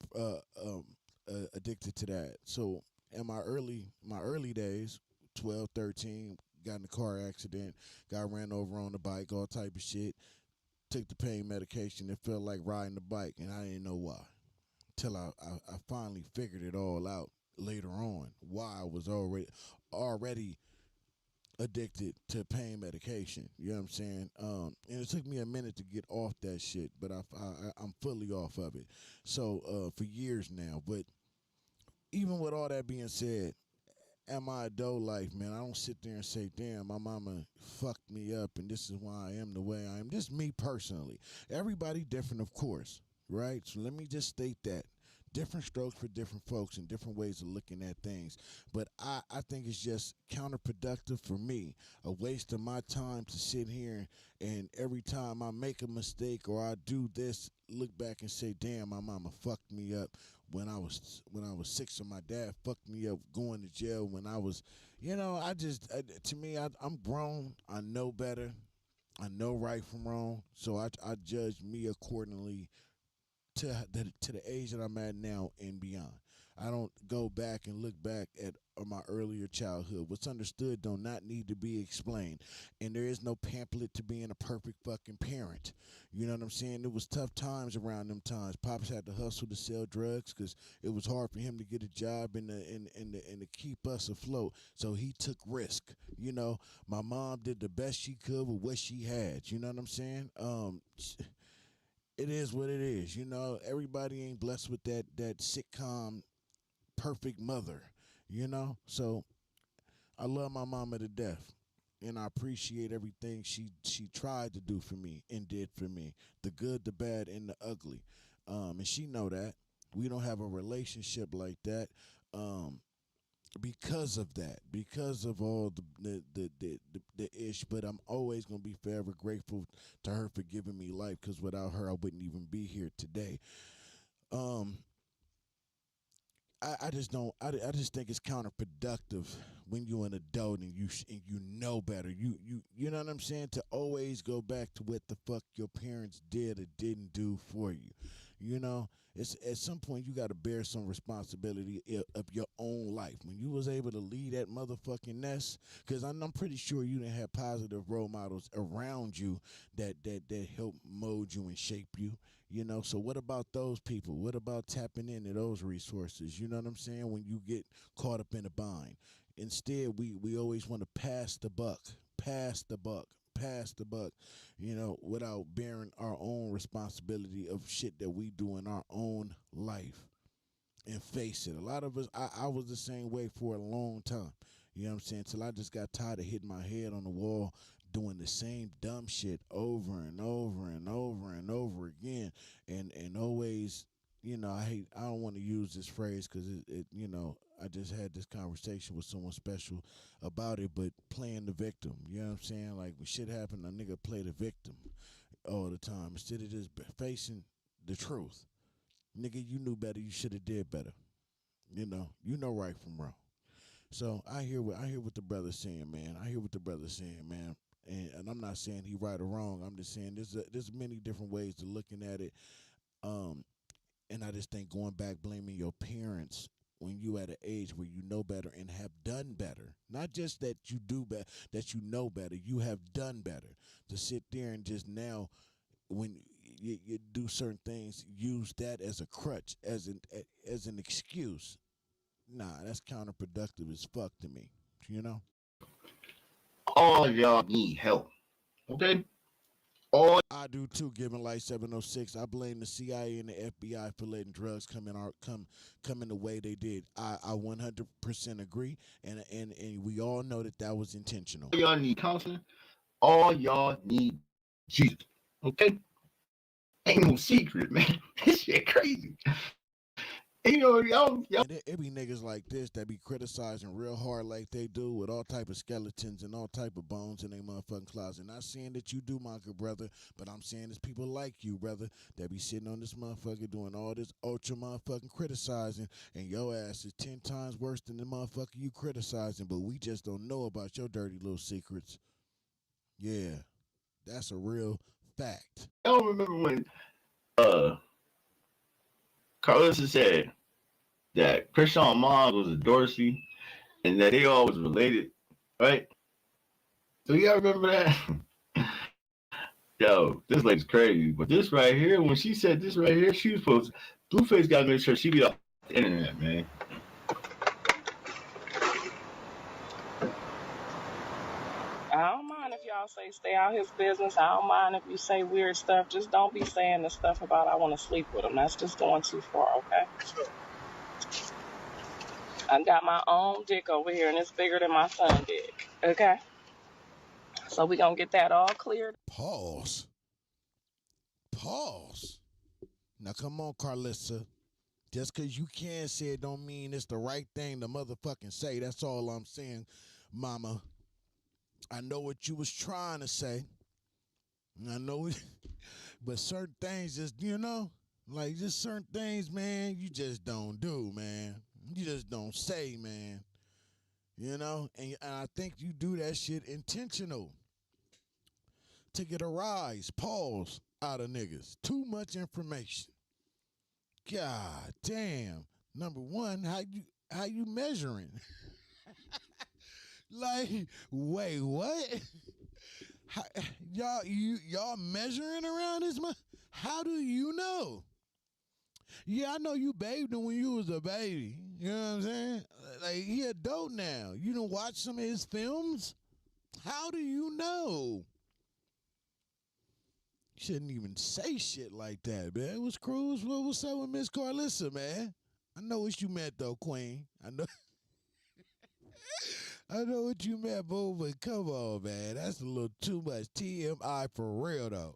addicted to that. So in my early days, 12, 13, got in a car accident, got ran over on the bike, all type of shit. Took the pain medication. It felt like riding the bike, and I didn't know why. Till I finally figured it all out later on. Why I was already addicted to pain medication. You know what I'm saying? And it took me a minute to get off that shit, but I'm fully off of it. So for years now. But even with all that being said, at my adult life, man, I don't sit there and say, damn, my mama fucked me up and this is why I am the way I am. Just me personally. Everybody different, of course, right? So let me just state that. Different strokes for different folks and different ways of looking at things. But I think it's just counterproductive for me, a waste of my time to sit here and every time I make a mistake or I do this, look back and say, damn, my mama fucked me up when I was 6, or my dad fucked me up going to jail when I was, to me, I'm grown. I know better. I know right from wrong. So I judge me accordingly to the age that I'm at now and beyond. I don't go back and look back at my earlier childhood. What's understood do not need to be explained. And there is no pamphlet to being a perfect fucking parent. You know what I'm saying? It was tough times around them times. Pops had to hustle to sell drugs because it was hard for him to get a job and to keep us afloat. So he took risk. You know, my mom did the best she could with what she had. You know what I'm saying? It is what it is. You know, everybody ain't blessed with that sitcom perfect mother, you know? So I love my mama to death. And I appreciate everything she tried to do for me and did for me. The good, the bad, and the ugly. And she know that. We don't have a relationship like that. Because of that, because of all the ish, but I'm always gonna be forever grateful to her for giving me life. Because without her, I wouldn't even be here today. Um, I just don't. I just think it's counterproductive when you're an adult and you know better. You know what I'm saying? To always go back to what the fuck your parents did or didn't do for you. You know, it's at some point you got to bear some responsibility of your own life. When you was able to leave that motherfucking nest, because I'm pretty sure you didn't have positive role models around you that help mold you and shape you. You know, so what about those people? What about tapping into those resources? You know what I'm saying? When you get caught up in a bind, instead we always want to pass the buck, pass the buck, pass the buck, you know, without bearing our own responsibility of shit that we do in our own life and face it. A lot of us, I was the same way for a long time. You know what I'm saying? Till I just got tired of hitting my head on the wall doing the same dumb shit over and over and over and over again, and always, you know, I don't want to use this phrase because it you know, I just had this conversation with someone special about it, but playing the victim, you know what I'm saying? Like when shit happened, a nigga play the victim all the time instead of just facing the truth. Nigga, you knew better. You should have did better. You know right from wrong. So I hear what the brother's saying, man. I hear what the brother's saying, man. And I'm not saying he right or wrong. I'm just saying there's many different ways to looking at it. Um, and I just think going back blaming your parents when you at an age where you know better and have done better, not just that you do better, that you know better, you have done better. To sit there and just now, when you do certain things, use that as a crutch, as an excuse. Nah, that's counterproductive as fuck to me. You know. All y'all need help. Okay? All I do too. Given Light 706, I blame the CIA and the FBI for letting drugs come in the way they did. I 100% agree, and we all know that was intentional. y'all need counseling. All y'all need Jesus. Okay? Ain't no secret, man. This shit crazy. And, y'all And it be niggas like this that be criticizing real hard like they do with all type of skeletons and all type of bones in their motherfucking closet. Not saying that you do, my good brother, but I'm saying there's people like you, brother, that be sitting on this motherfucker doing all this ultra motherfucking criticizing, and your ass is 10 times worse than the motherfucker you criticizing, but we just don't know about your dirty little secrets. Yeah, that's a real fact. y'all remember when uh Carlos said that Krishan mom was a Dorsey and that they all was related, right? So y'all remember that? Yo, this lady's crazy. But this right here, when she said this right here, she was supposed Blueface got to make sure she be off the internet, man. I don't mind if y'all say stay out his business. I don't mind if you say weird stuff. Just don't be saying the stuff about I want to sleep with him. That's just going too far, okay? I got my own dick over here, and it's bigger than my son dick, okay? So we gonna get that all cleared. Pause. Pause. Now come on, Carlissa. Just because you can say it don't mean it's the right thing to motherfucking say. That's all I'm saying, mama. I know what you was trying to say. I know it. But certain things just, like just certain things, man, you just don't do, man. You just don't say, man. And I think you do that shit intentional to get a rise, pause out of niggas. Too much information. God damn. Number one, how you measuring? Like, wait, what? How, y'all measuring around this month? How do you know? Yeah, I know you bathed him when you was a baby. You know what I'm saying? Like, he adult now. You done watch some of his films? How do you know? Shouldn't even say shit like that, man. What's Cruz? What's up with Miss Carlissa, man? I know what you meant though, Queen. I know I know what you meant, boo, but come on, man. That's a little too much TMI for real though.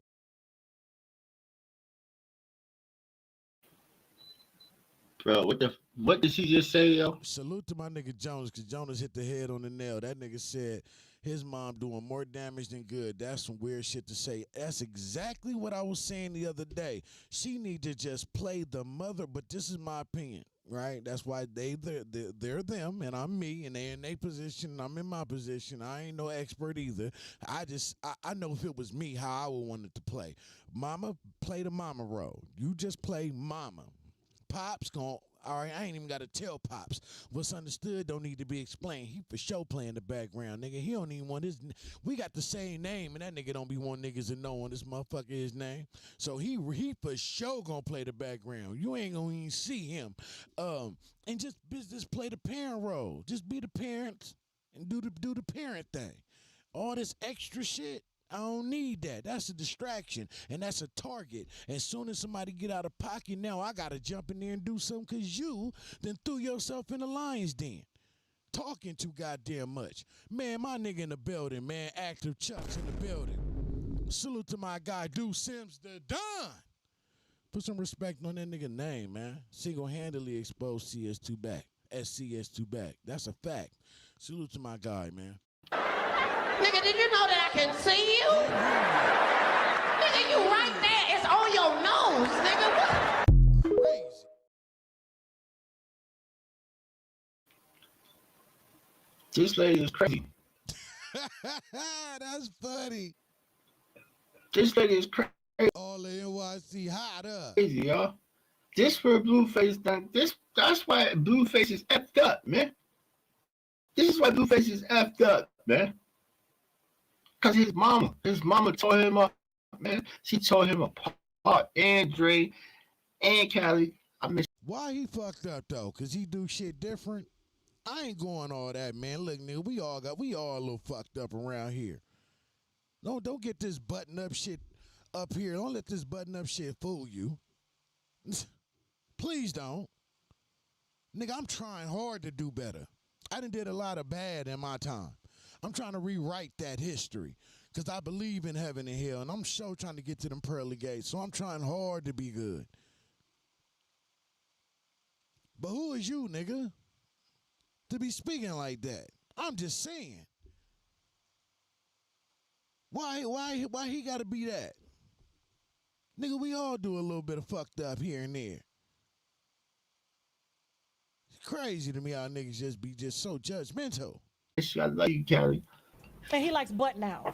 Bro, what did she just say, yo? Salute to my nigga Jonas, because Jonas hit the head on the nail. That nigga said his mom doing more damage than good. That's some weird shit to say. That's exactly what I was saying the other day. She need to just play the mother, but this is my opinion. right? That's why they're them and I'm me, and they in their position and I'm in my position. I ain't no expert either. I know if it was me how I would want it to play. Mama, play the mama role. You just play mama. Pops gon' all right, I ain't even gotta tell Pops. What's understood don't need to be explained. He for sure playing the background, nigga. He don't even want his. We got the same name, and that nigga don't be wanting niggas to know on this motherfucker his name. So he for sure gonna play the background. You ain't gonna even see him. And just play the parent role. Just be the parents and do the parent thing. All this extra shit. I don't need that. That's a distraction, and that's a target. As soon as somebody get out of pocket, now I got to jump in there and do something because you then threw yourself in the lion's den. Talking too goddamn much. Man, my nigga in the building, man. Active Chuck's in the building. Salute to my guy, Dude Sims the Don. Put some respect on that nigga name, man. Single-handedly exposed CS2 back. SCS2 back. That's a fact. Salute to my guy, man. Nigga, did you know that I can see you? Nigga, you right there. It's on your nose, nigga. What? Crazy. This lady is crazy. That's funny. This lady is crazy. All the NYC hot up. Crazy, y'all. This for Blueface done. That's why Blueface is effed up, man. This is why Blueface is effed up, man. Cause his mama tore him up, man. She tore him apart. And Dre and Cali. Why he fucked up though? Cause he do shit different. I ain't going all that, man. Look, nigga, we all a little fucked up around here. Don't get this button up shit up here. Don't let this button up shit fool you. Please don't. Nigga, I'm trying hard to do better. I done did a lot of bad in my time. I'm trying to rewrite that history because I believe in heaven and hell, and I'm sure trying to get to them pearly gates, so I'm trying hard to be good. But who is you, nigga, to be speaking like that? I'm just saying. Why he gotta be that? Nigga, we all do a little bit of fucked up here and there. It's crazy to me how niggas just be so judgmental. I love you, Cali. And he likes butt now.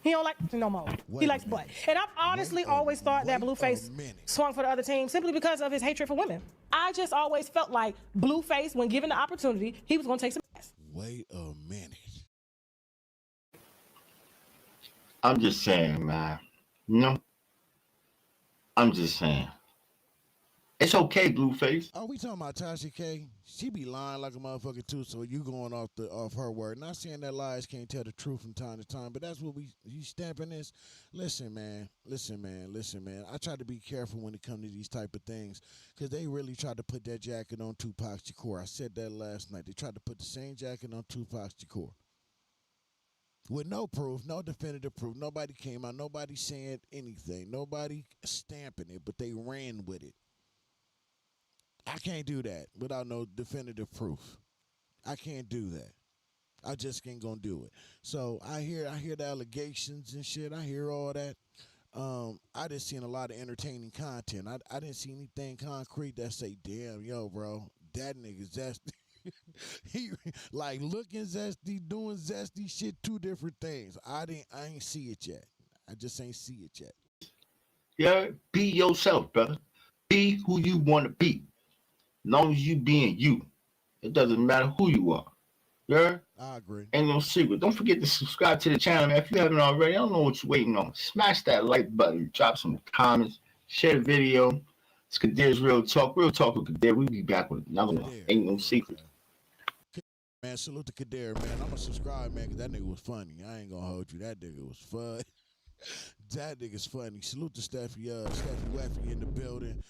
He don't like no more. He likes butt. And I've honestly always thought that Blueface swung for the other team simply because of his hatred for women. I just always felt like Blueface, when given the opportunity, he was going to take some ass. Wait a minute. I'm just saying, man. You know? I'm just saying. It's okay, Blueface. Oh, we talking about Tasha K? She be lying like a motherfucker too, so you going off her word. Not saying that lies can't tell the truth from time to time, but that's what you stamping this. Listen, man. I try to be careful when it comes to these type of things, because they really tried to put that jacket on Tupac Shakur. I said that last night. They tried to put the same jacket on Tupac Shakur. With no proof, no definitive proof. Nobody came out, nobody saying anything, nobody stamping it, but they ran with it. I can't do that without no definitive proof. I can't do that. I just ain't gonna do it. So I hear the allegations and shit. I hear all that. I just seen a lot of entertaining content. I didn't see anything concrete that say, damn, yo, bro, that nigga zesty. He like looking zesty, doing zesty shit, two different things. I ain't see it yet. I just ain't see it yet. Yeah, be yourself, brother. Be who you want to be. As long as you being you, it doesn't matter who you are. Yeah, I agree. Ain't no secret. Don't forget to subscribe to the channel, man. If you haven't already, I don't know what you're waiting on. Smash that like button, drop some comments, share the video. It's Kadir's Real Talk. Real Talk with Kadir. We'll be back with another one. Ain't no secret. Man, salute to Kadir, man. I'm gonna subscribe, man, because that nigga was funny. I ain't gonna hold you. That nigga was fun. That nigga's funny. Salute to Steffi Weffy in the building.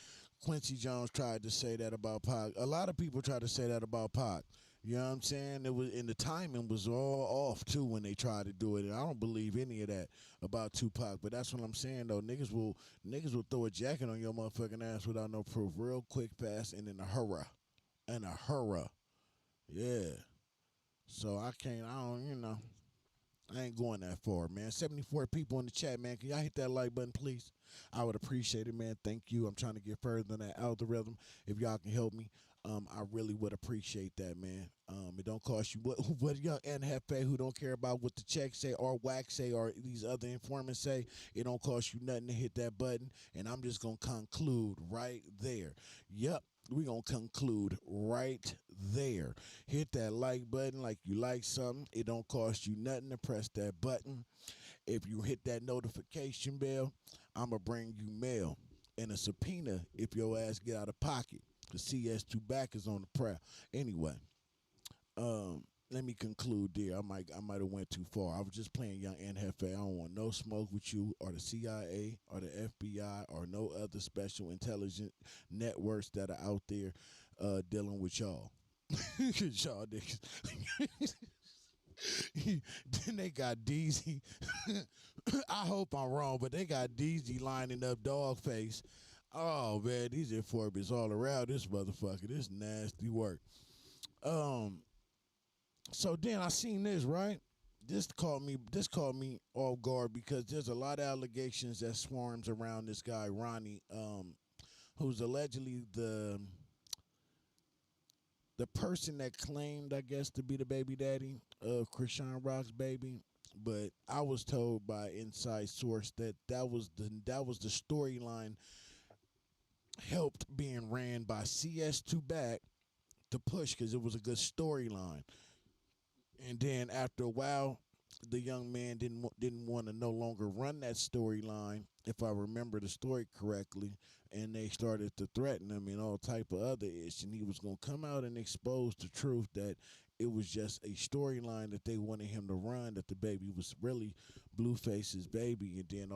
Quincy Jones tried to say that about Pac. A lot of people tried to say that about Pac. You know what I'm saying? It was, and the timing was all off too when they tried to do it. And I don't believe any of that about Tupac. But that's what I'm saying though. Niggas will throw a jacket on your motherfucking ass without no proof, real quick, fast, and in a hurry. Yeah. So I ain't going that far, man. 74 people in the chat, man. Can y'all hit that like button, please? I would appreciate it, man. Thank you. I'm trying to get further than that algorithm. If y'all can help me. I really would appreciate that, man. It don't cost you what young NFA who don't care about what the check say or WACK say or these other informants say. It don't cost you nothing to hit that button, and I'm just gonna conclude right there. Yep. We're going to conclude right there. Hit that like button like you like something. It don't cost you nothing to press that button. If you hit that notification bell, I'm going to bring you mail and a subpoena if your ass get out of pocket. The CS2 back is on the prowl. Anyway, let me conclude there. I might have went too far. I was just playing young NFA. I don't want no smoke with you or the CIA or the FBI or no other special intelligence networks that are out there dealing with y'all. Y'all niggas. Then they got DZ. I hope I'm wrong, but they got DZ lining up Dogface. Oh man, these informants all around this motherfucker. This nasty work. So then I seen this, right? This caught me off guard because there's a lot of allegations that swarms around this guy Ronnie, who's allegedly the person that claimed, I guess, to be the baby daddy of Krishan Rock's baby. But I was told by inside source that was the storyline helped being ran by CS2 back to push because it was a good storyline. And then after a while, the young man didn't want to no longer run that storyline, if I remember the story correctly, and they started to threaten him and all type of other ish, and he was going to come out and expose the truth that it was just a storyline that they wanted him to run, that the baby was really Blueface's baby, and then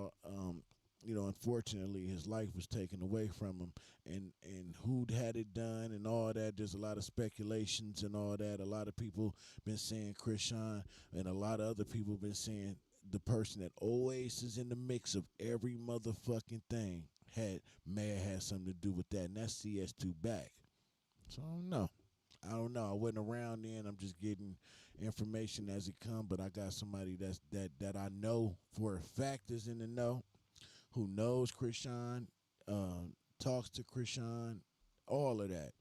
unfortunately his life was taken away from him, and who had it done and all that. There's a lot of speculations and all that. A lot of people been saying Krishan, and a lot of other people been saying the person that always is in the mix of every motherfucking thing may have had something to do with that, and that's CS2 back. So I don't know. I wasn't around then. I'm just getting information as it come, but I got somebody that I know for a fact is in the know, who knows Krishan, talks to Krishan, all of that.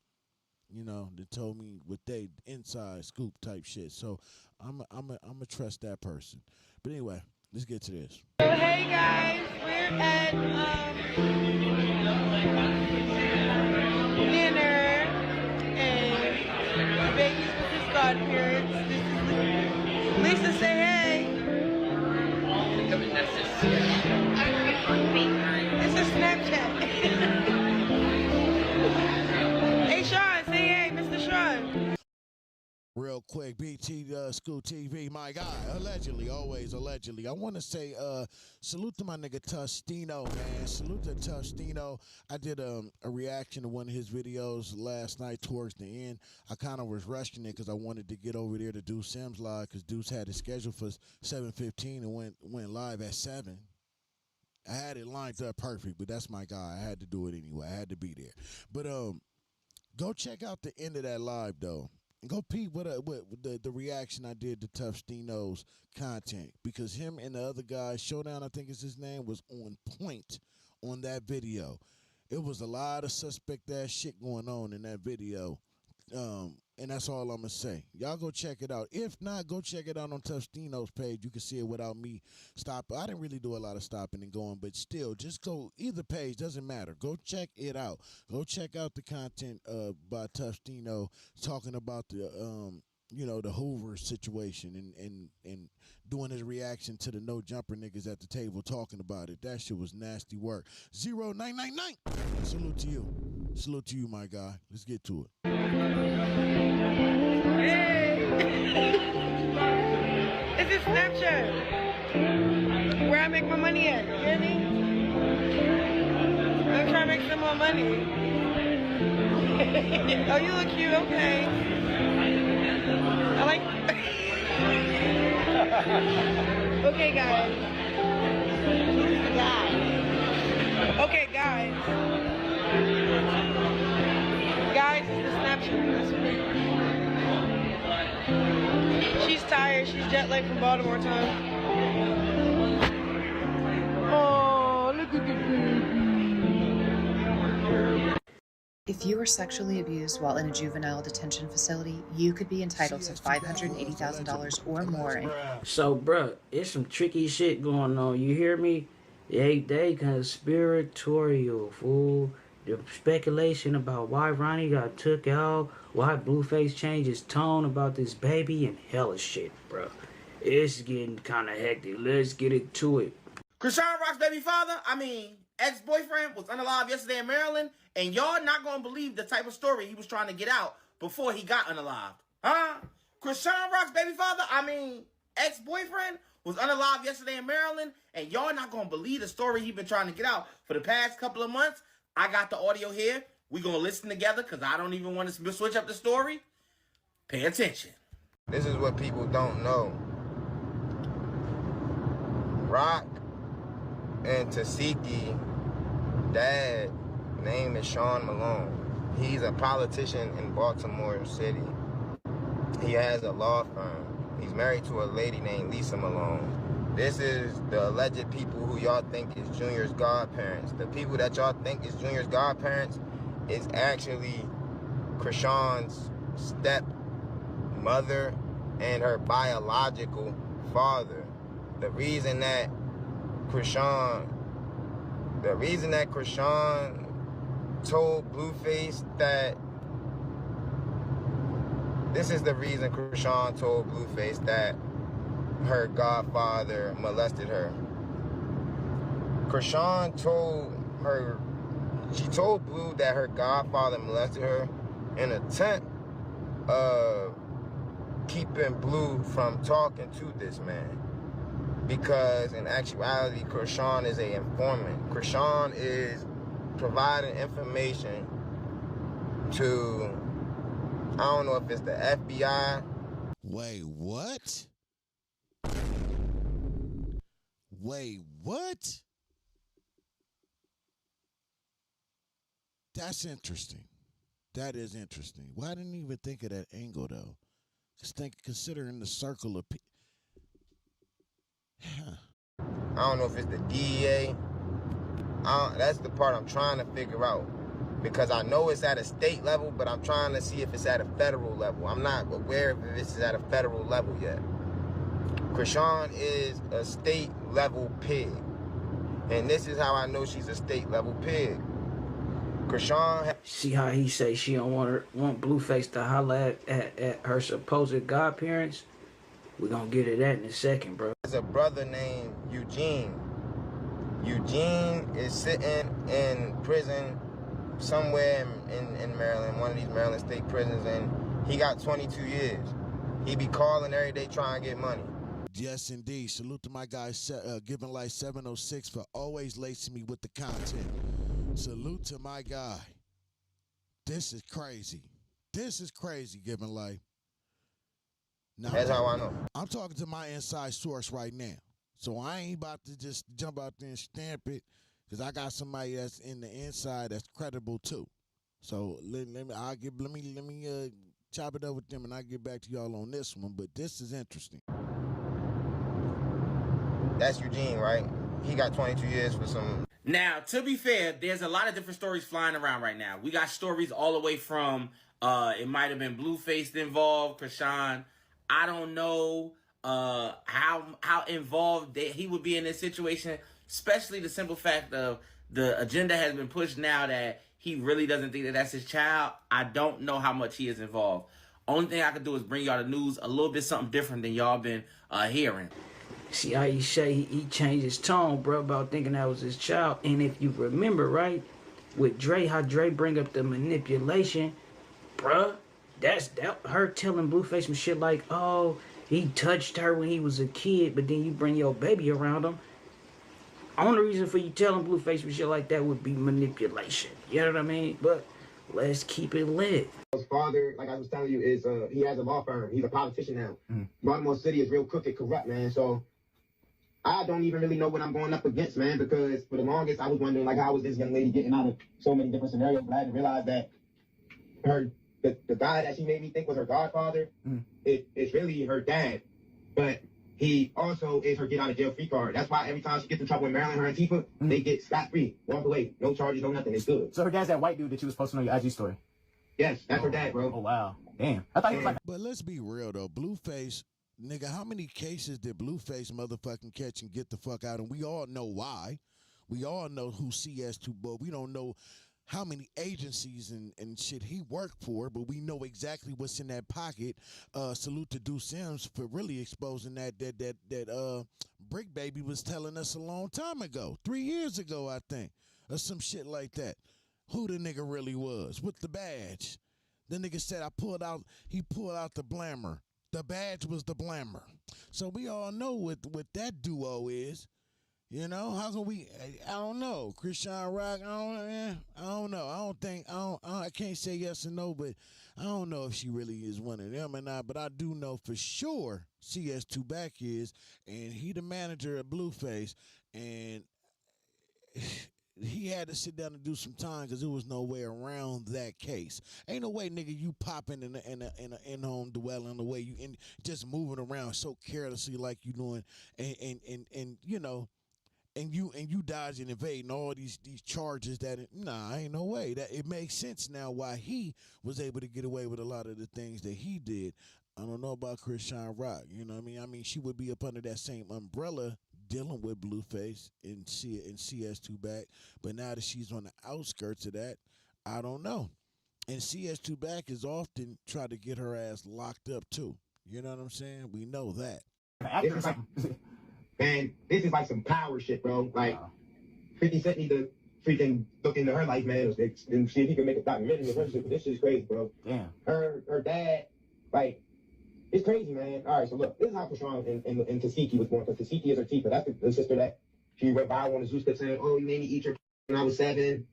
They told me what they inside scoop type shit. So I'm a trust that person. But anyway, let's get to this. So hey guys, we're at dinner, and the baby's with his godparents. This is Lisa. Say hey. This is Snapchat. Hey Sean, say hey, Mr. Sean. Real quick, BT School TV, my guy, allegedly, always allegedly. I want to say salute to my nigga Tustino, man. Salute to Tustino. I did a reaction to one of his videos last night towards the end. I kind of was rushing it because I wanted to get over there to do Sims Live because Deuce had it scheduled for 7:15 and went live at 7. I had it lined up perfect, but that's my guy. I had to do it anyway. I had to be there. But go check out the end of that live, though. Go peep what the reaction I did to Tustino's content, because him and the other guy, Showdown, I think is his name, was on point on that video. It was a lot of suspect ass shit going on in that video. And that's all I'm going to say. Y'all go check it out. If not, go check it out on Tustino's page. You can see it without me stopping. I didn't really do a lot of stopping and going, but still, just go either page. Doesn't matter. Go check it out. Go check out the content by Tustino talking about the the Hoover situation and doing his reaction to the no jumper niggas at the table talking about it. That shit was nasty work. 0999. Salute to you. Salute to you, my guy. Let's get to it. Hey. This is Snapchat. Where I make my money at, you hear me? I'm trying to make some more money. Oh, you look cute, okay. I like... Okay, guys. Okay, guys. Guys, it's the Snapchat. She's tired. She's jet lagged from Baltimore time. Oh, look at the baby. If you were sexually abused while in a juvenile detention facility, you could be entitled to $580,000 or more. So, bruh, it's some tricky shit going on. You hear me? They conspiratorial, fool. The speculation about why Ronnie got took out, why Blueface changed his tone about this baby, and hella shit, bruh. It's getting kind of hectic. Let's get into it. Krishan Rock's baby father, ex-boyfriend, was unalive yesterday in Maryland, and y'all not gonna believe the type of story he was trying to get out before he got unalived. Huh? Krishan Rock's baby father, ex-boyfriend, was unalive yesterday in Maryland, and y'all not gonna believe the story he been trying to get out for the past couple of months. I got the audio here. We gonna listen together, because I don't even want to switch up the story. Pay attention. This is what people don't know. Rock and Tasiki dad name is Sean Malone. He's a politician in Baltimore City. He has a law firm. He's married to a lady named Lisa Malone. This is the alleged people who y'all think is Junior's godparents. The people that y'all think is Junior's godparents is actually Krishan's stepmother and her biological father. The reason that Krishan told Blueface that this is the reason Krishan told Blueface that her godfather molested her. Krishan told Blue that her godfather molested her in an attempt of keeping Blue from talking to this man. Because in actuality, Krishan is an informant. Krishan is providing information to, I don't know if it's the FBI. Wait, what? Wait, what? That's interesting. That is interesting. Well, I didn't even think of that angle, though. Considering the circle of people. I don't know if it's the DEA. That's the part I'm trying to figure out. Because I know it's at a state level, but I'm trying to see if it's at a federal level. I'm not aware if this is at a federal level yet. Krishan is a state level pig. And this is how I know she's a state level pig. Krishan... See how he say she don't want Blueface to holler at her supposed godparents? We're gonna get to that in a second, bro. There's a brother named Eugene. Eugene is sitting in prison somewhere in Maryland, one of these Maryland state prisons, and he got 22 years. He be calling every day trying to get money. Yes, indeed. Salute to my guy, Giving Life 706, for always lacing me with the content. Salute to my guy. This is crazy. This is crazy, Giving Life. Now, that's how I know. I'm talking to my inside source right now. So I ain't about to just jump out there and stamp it, because I got somebody that's in the inside that's credible too. So let me chop it up with them, and I'll get back to y'all on this one. But this is interesting. That's Eugene, right? He got 22 years for some... Now, to be fair, there's a lot of different stories flying around right now. We got stories all the way from, it might have been Blueface involved, Krishan. I don't know how involved he would be in this situation, especially the simple fact of the agenda has been pushed now that he really doesn't think that that's his child. I don't know how much he is involved. Only thing I can do is bring y'all the news a little bit something different than y'all been hearing. See how he say he changed his tone, bro, about thinking that was his child. And if you remember, right, with Dre, how Dre bring up the manipulation, bruh, that's her telling Blueface some shit like, oh, he touched her when he was a kid, but then you bring your baby around him. Only reason for you telling Blueface some shit like that would be manipulation. You know what I mean? But let's keep it lit. His father, like I was telling you, is he has a law firm. He's a politician now. Baltimore City is real crooked, corrupt, man. So I don't even really know what I'm going up against, man, because for the longest I was wondering, like, how was this young lady getting out of so many different scenarios? But I had to realize that the guy that she made me think was her godfather, it's really her dad. But he also is her get out of jail free card. That's why every time she gets in trouble in Maryland, her and Tifa, they get scot free, walk away, no charges, no nothing. It's good. So her dad's that white dude that you was posting on your IG story. Yes, that's her dad, bro. Oh wow, damn. I thought he was like. But let's be real though, Blueface, nigga, how many cases did Blueface motherfucking catch and get the fuck out? And we all know why. We all know who CS2, but we don't know how many agencies and shit he worked for, but we know exactly what's in that pocket. Salute to Do Sims for really exposing that Brick Baby was telling us a long time ago, 3 years ago, I think, or some shit like that. Who the nigga really was with the badge. The nigga said he pulled out the blammer. The badge was the blammer. So we all know what that duo is. You know, how can we? I don't know. Krishan Rock. I don't know. I can't say yes or no, but I don't know if she really is one of them or not. But I do know for sure CS2 Back is, and he the manager at Blueface, and he had to sit down and do some time because there was no way around that case. Ain't no way, nigga, you popping in a in-home dwelling the way you just moving around so carelessly like you doing, and you know. And you dodging and evading all these charges ain't no way. That it makes sense now why he was able to get away with a lot of the things that he did. I don't know about Krishan Rock, you know what I mean? I mean, she would be up under that same umbrella dealing with Blueface and CS2 Back, but now that she's on the outskirts of that, I don't know. And CS2 Back is often trying to get her ass locked up too. You know what I'm saying? We know that. And this is like some power shit, bro. Like, 50 Cent need to freaking look into her life, man, and see if he can make a documentary of her shit. But this shit's crazy, bro. Damn. Her dad, like, it's crazy, man. All right, so look, this is how Krishan and Tasiki was born. Because Tasiki is her Tifa. That's the sister that she went viral on the Zeus kept saying, oh, you made me eat your when I was 7.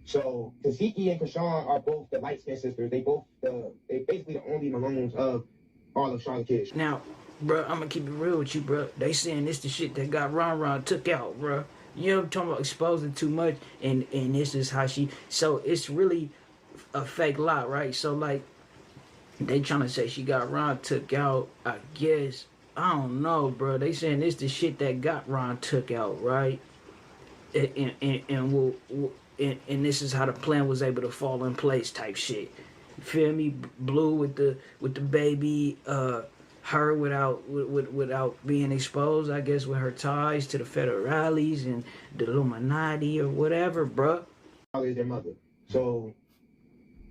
So Tasiki and Krishan are both the light-skinned sisters. They basically the only Malones of all of Sean's kids. Now, bro, I'm gonna keep it real with you, bro. They saying this the shit that got Ron took out, bro. You know, I'm talking about exposing too much, and this is how she. So it's really a fake lie, right? So like, they trying to say she got Ron took out. I guess I don't know, bro. They saying this the shit that got Ron took out, right? And this is how the plan was able to fall in place, type shit. You feel me? Blue with the baby. Her without being exposed, I guess, with her ties to the federales and the Illuminati or whatever, bruh. Is their mother. So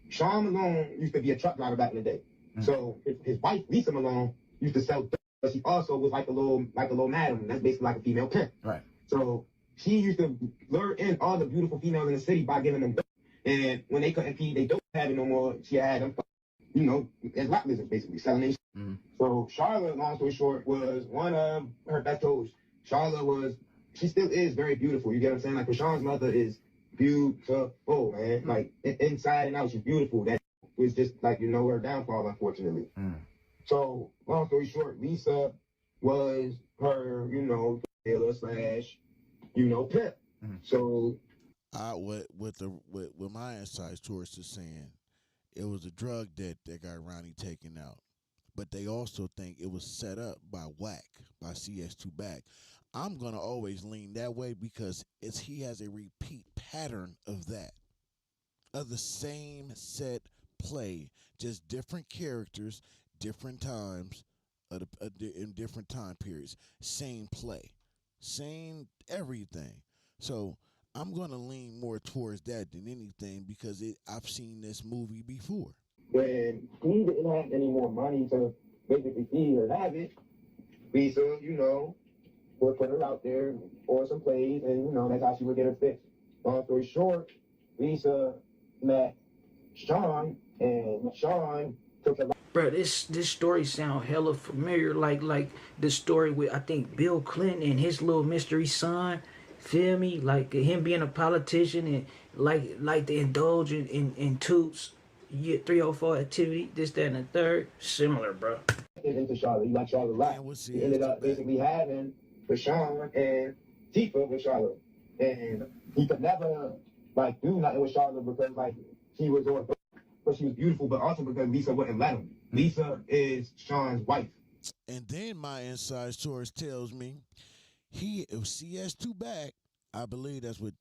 Sean Malone used to be a truck driver back in the day. So his wife Lisa Malone used to sell, but she also was like a little madam. That's basically like a female pimp. Right. So she used to lure in all the beautiful females in the city by giving them dope. And when they couldn't feed they don't have it no more, she had them, you know, as rap lizards basically selling their. So Charlotte, long story short, was one of her best hoes. Charlotte she still is very beautiful. You get what I'm saying? Like, Krishan's mother is beautiful, man. Like, inside and out, she's beautiful. That was just, like, you know, her downfall, unfortunately. So, long story short, Lisa was her, you know, dealer slash, you know, pimp. So, with my insights towards the saying, it was a drug that got Ronnie taken out. But they also think it was set up by WACK, by CS2 Back. I'm going to always lean that way because he has a repeat pattern of that. Of the same set play, just different characters, different times, in different time periods. Same play, same everything. So I'm going to lean more towards that than anything because I've seen this movie before. When he didn't have any more money to basically feed her habit, Lisa, you know, would put her out there for some plays, and, you know, that's how she would get her fix. Long story short, Lisa met Sean, and Sean took her. Bro, this story sound hella familiar, like the story with, I think, Bill Clinton and his little mystery son. Feel me? Like him being a politician and like to indulge in Toots. 304 activity, this, that, and the third. Similar, bro. Into Charlotte. He liked Charlotte a lot. He ended up basically having Krishan and Tifa with Charlotte. And he could never, like, do nothing with Charlotte because, like, she was beautiful, but also because Lisa wouldn't let him. Lisa is Sean's wife. And then my inside source tells me if CS2 back, I believe that's what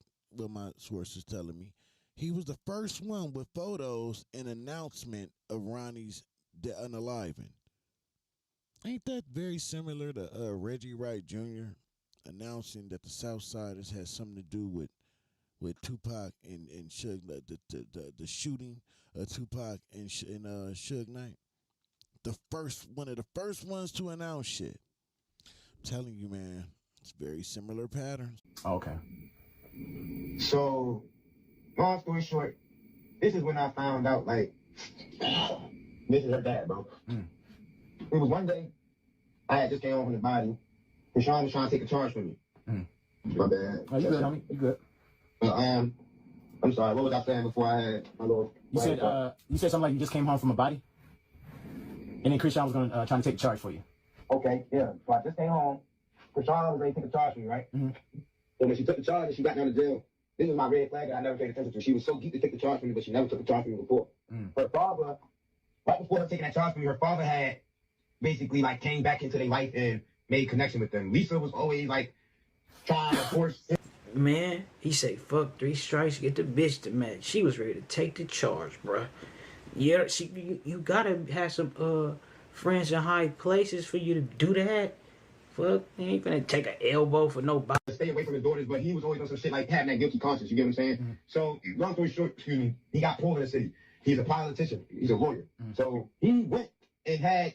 my source is telling me. He was the first one with photos and announcement of Ronnie's unaliving. Ain't that very similar to Reggie Wright Jr. announcing that the Southsiders had something to do with Tupac and Suge, the shooting of Tupac and Suge Knight? One of the first ones to announce shit. I'm telling you, man, it's very similar patterns. Okay. So, long story short, this is when I found out, like, this is her dad, bro. It was one day, I had just came home from the body. Krishan was trying to take a charge from me. My bad. Oh, you good, homie? You good? I'm sorry, what was I saying before I had my little... You said something like you just came home from a body? And then Krishan was going to try to take charge for you. Okay, yeah. So I just came home. Krishan was ready to take a charge for me, right? So when she took the charge and she got down to jail, this was my red flag that I never paid attention to. She was so geeked to take the charge for me, but she never took the charge for me before. Her father, right before her taking that charge for me, her father had basically like came back into their life and made connection with them. Lisa was always like trying to force. Man, he say fuck 3 strikes, get the bitch to match. She was ready to take the charge, bruh. Yeah, you gotta have some friends in high places for you to do that. Fuck, you ain't gonna take an elbow for nobody. Stay away from his daughters, but he was always on some shit like having that guilty conscience. You get what I'm saying? So, long story short, he got pulled in the city. He's a politician. He's a lawyer. So he went and had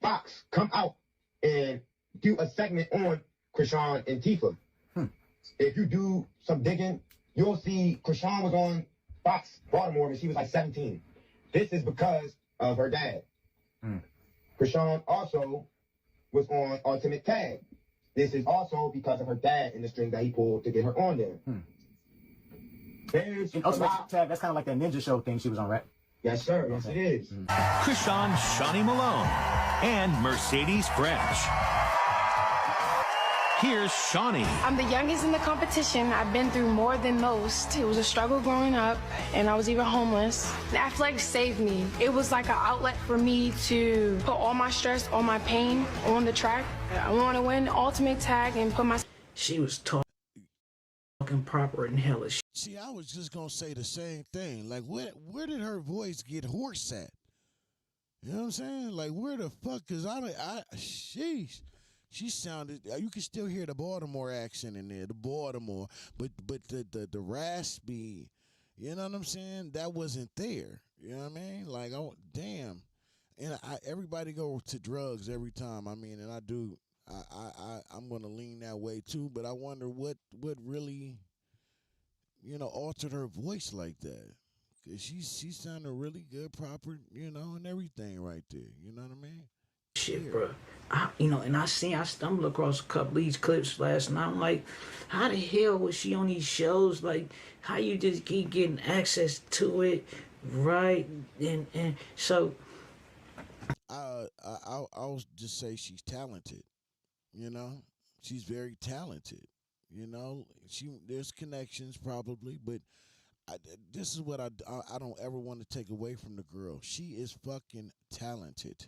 Fox come out and do a segment on Krishan and Tifa. If you do some digging, you'll see Krishan was on Fox Baltimore when she was like 17. This is because of her dad. Krishan also was on Ultimate Tag. This is also because of her dad and the string that he pulled to get her on there. And Ultimate Tag, that's kind of like that Ninja Show thing she was on, right? Yes, sir. Yes, it is. Krishan Shawnee Malone and Mercedes French. Here's Shawnee. I'm the youngest in the competition. I've been through more than most. It was a struggle growing up, and I was even homeless. Athletics saved me. It was like an outlet for me to put all my stress, all my pain on the track. I want to win Ultimate Tag and put my... She was talking proper and hellish. See, I was just gonna say the same thing. Like, where did her voice get hoarse at? You know what I'm saying? Like, where the fuck? Cause sheesh. She sounded. You can still hear the Baltimore accent in there, the Baltimore, but the raspy. You know what I'm saying? That wasn't there. You know what I mean? Like, oh damn. And everybody go to drugs every time. I mean, and I do. I'm gonna lean that way too. But I wonder what really, altered her voice like that. Cause she sounded really good, proper, and everything right there. You know what I mean? Shit, bro. And I stumbled across a couple of these clips last night. I'm like, how the hell was she on these shows? Like, how you just keep getting access to it, right? And so, I'll just say she's talented. She's very talented. There's connections probably, but this is what I don't ever want to take away from the girl. She is fucking talented.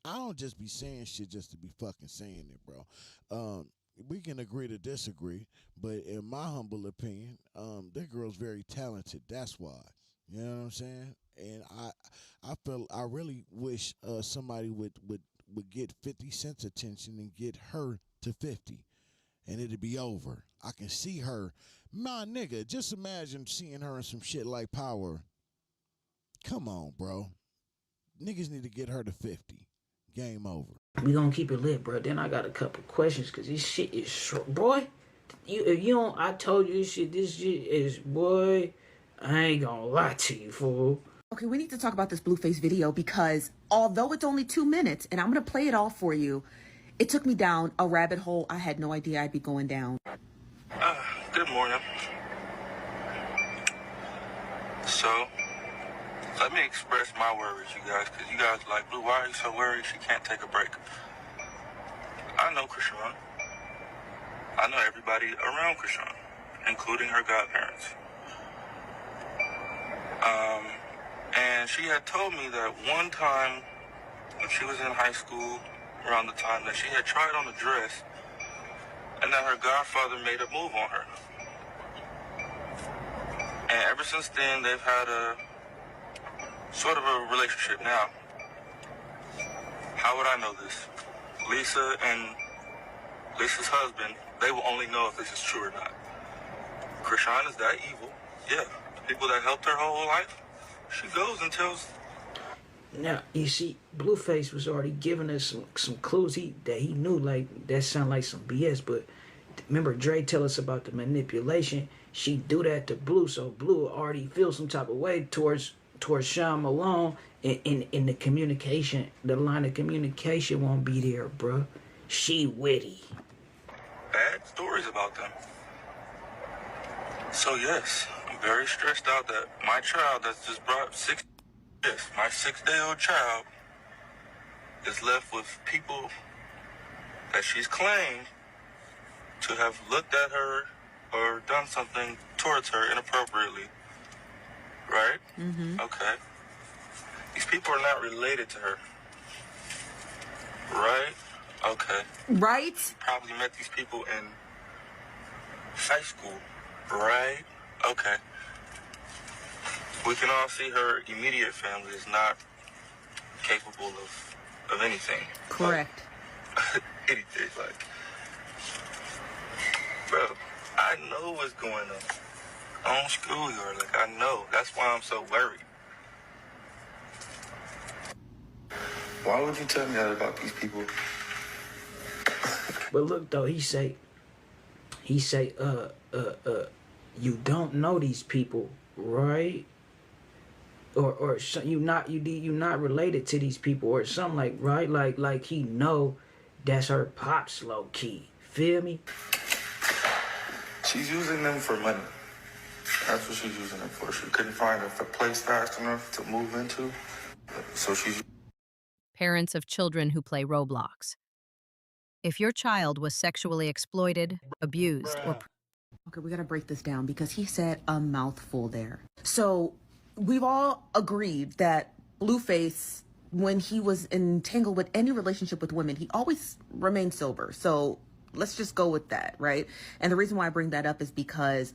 I don't just be saying shit just to be fucking saying it, bro. We can agree to disagree, but in my humble opinion, that girl's very talented. That's why. You know what I'm saying? And I really wish somebody would get 50 Cent's attention and get her to 50, and it'd be over. I can see her. My nigga, just imagine seeing her in some shit like Power. Come on, bro. Niggas need to get her to 50. Game over. We gonna keep it lit, bro. Then I got a couple questions, cause this shit is short, boy. If you don't, I told you this shit is, boy. I ain't gonna lie to you, fool. Okay, we need to talk about this Blueface video because although it's only 2 minutes, and I'm gonna play it all for you, it took me down a rabbit hole I had no idea I'd be going down. Good morning. So, let me express my worries, you guys, because you guys are like, Blue, why are you so worried she can't take a break? I know Krishan. I know everybody around Krishan, including her godparents. And she had told me that one time when she was in high school, around the time that she had tried on a dress and that her godfather made a move on her. And ever since then, they've had a sort of a relationship. Now, how would I know this? Lisa and Lisa's husband, they will only know if this is true or not. Krishan is that evil. Yeah, the people that helped her whole life, she goes and tells. Now, you see, Blueface was already giving us some clues that he knew, like, that sound like some BS, but remember Dre tell us about the manipulation. She do that to Blue, so Blue already feels some type of way towards Sean Malone, and in the communication, the line of communication won't be there, bruh. She witty. Bad stories about them. So yes, I'm very stressed out that my child that's just brought my 6-day-old child is left with people that she's claimed to have looked at her or done something towards her inappropriately. Right? Mm-hmm. Okay. These people are not related to her. Right? Okay. Right? Probably met these people in high school. Right? Okay. We can all see her immediate family is not capable of anything. Correct. Anything, like, bro, I know what's going on schoolyard. Like, I know. That's why I'm so worried. Why would you tell me that about these people? But look though, he say, you don't know these people, right? Or you not related to these people or something, like, right? Like he know that's her pops low key. Feel me? She's using them for money. That's what she's using them for. She couldn't find a place fast enough to move into, so she's. Parents of children who play Roblox. If your child was sexually exploited, abused, or... Okay, we gotta break this down because he said a mouthful there. So we've all agreed that Blueface, when he was entangled with any relationship with women, he always remained sober. So let's just go with that, right? And the reason why I bring that up is because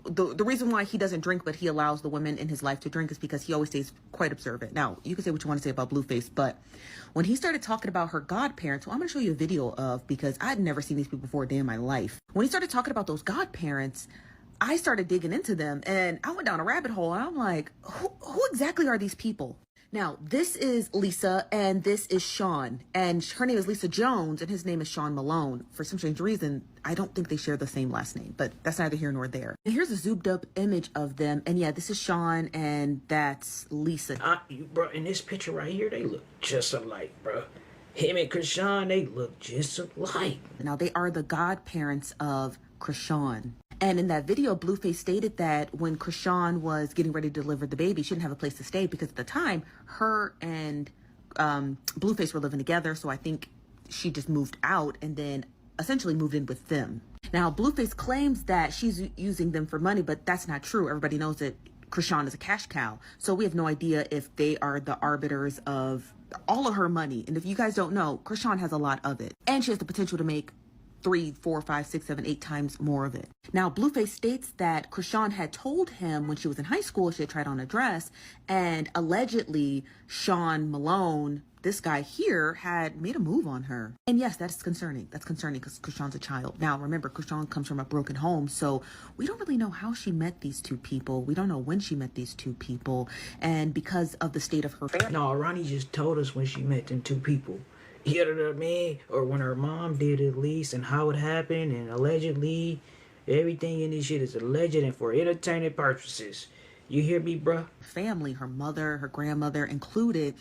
the reason why he doesn't drink, but he allows the women in his life to drink, is because he always stays quite observant. Now, you can say what you want to say about Blueface, but when he started talking about her godparents, who I'm going to show you a video of because I'd never seen these people before a day in my life. When he started talking about those godparents, I started digging into them and I went down a rabbit hole and I'm like, who exactly are these people? Now, this is Lisa and this is Sean, and her name is Lisa Jones and his name is Sean Malone. For some strange reason, I don't think they share the same last name, but that's neither here nor there. And here's a zoomed up image of them, and yeah, this is Sean and that's Lisa. Bro, in this picture right here, they look just alike, bro. Him and Krishan, they look just alike. Now, they are the godparents of Krishan. And in that video, Blueface stated that when Krishan was getting ready to deliver the baby, she didn't have a place to stay because at the time, her and Blueface were living together. So I think she just moved out and then essentially moved in with them. Now, Blueface claims that she's using them for money, but that's not true. Everybody knows that Krishan is a cash cow. So we have no idea if they are the arbiters of all of her money. And if you guys don't know, Krishan has a lot of it. And she has the potential to make 3, 4, 5, 6, 7, 8 times more of it. Now, Blueface states that Krishan had told him when she was in high school she had tried on a dress, and allegedly Sean Malone, this guy here, had made a move on her. And yes, that's concerning. That's concerning because Krishan's a child. Now, remember, Krishan comes from a broken home, so we don't really know how she met these two people. We don't know when she met these two people, and because of the state of her family. No, Ronnie just told us when she met them two people. You know what I mean? Or when her mom did, at least, and how it happened, and allegedly, everything in this shit is alleged and for entertainment purposes. You hear me, bruh? Family, her mother, her grandmother included,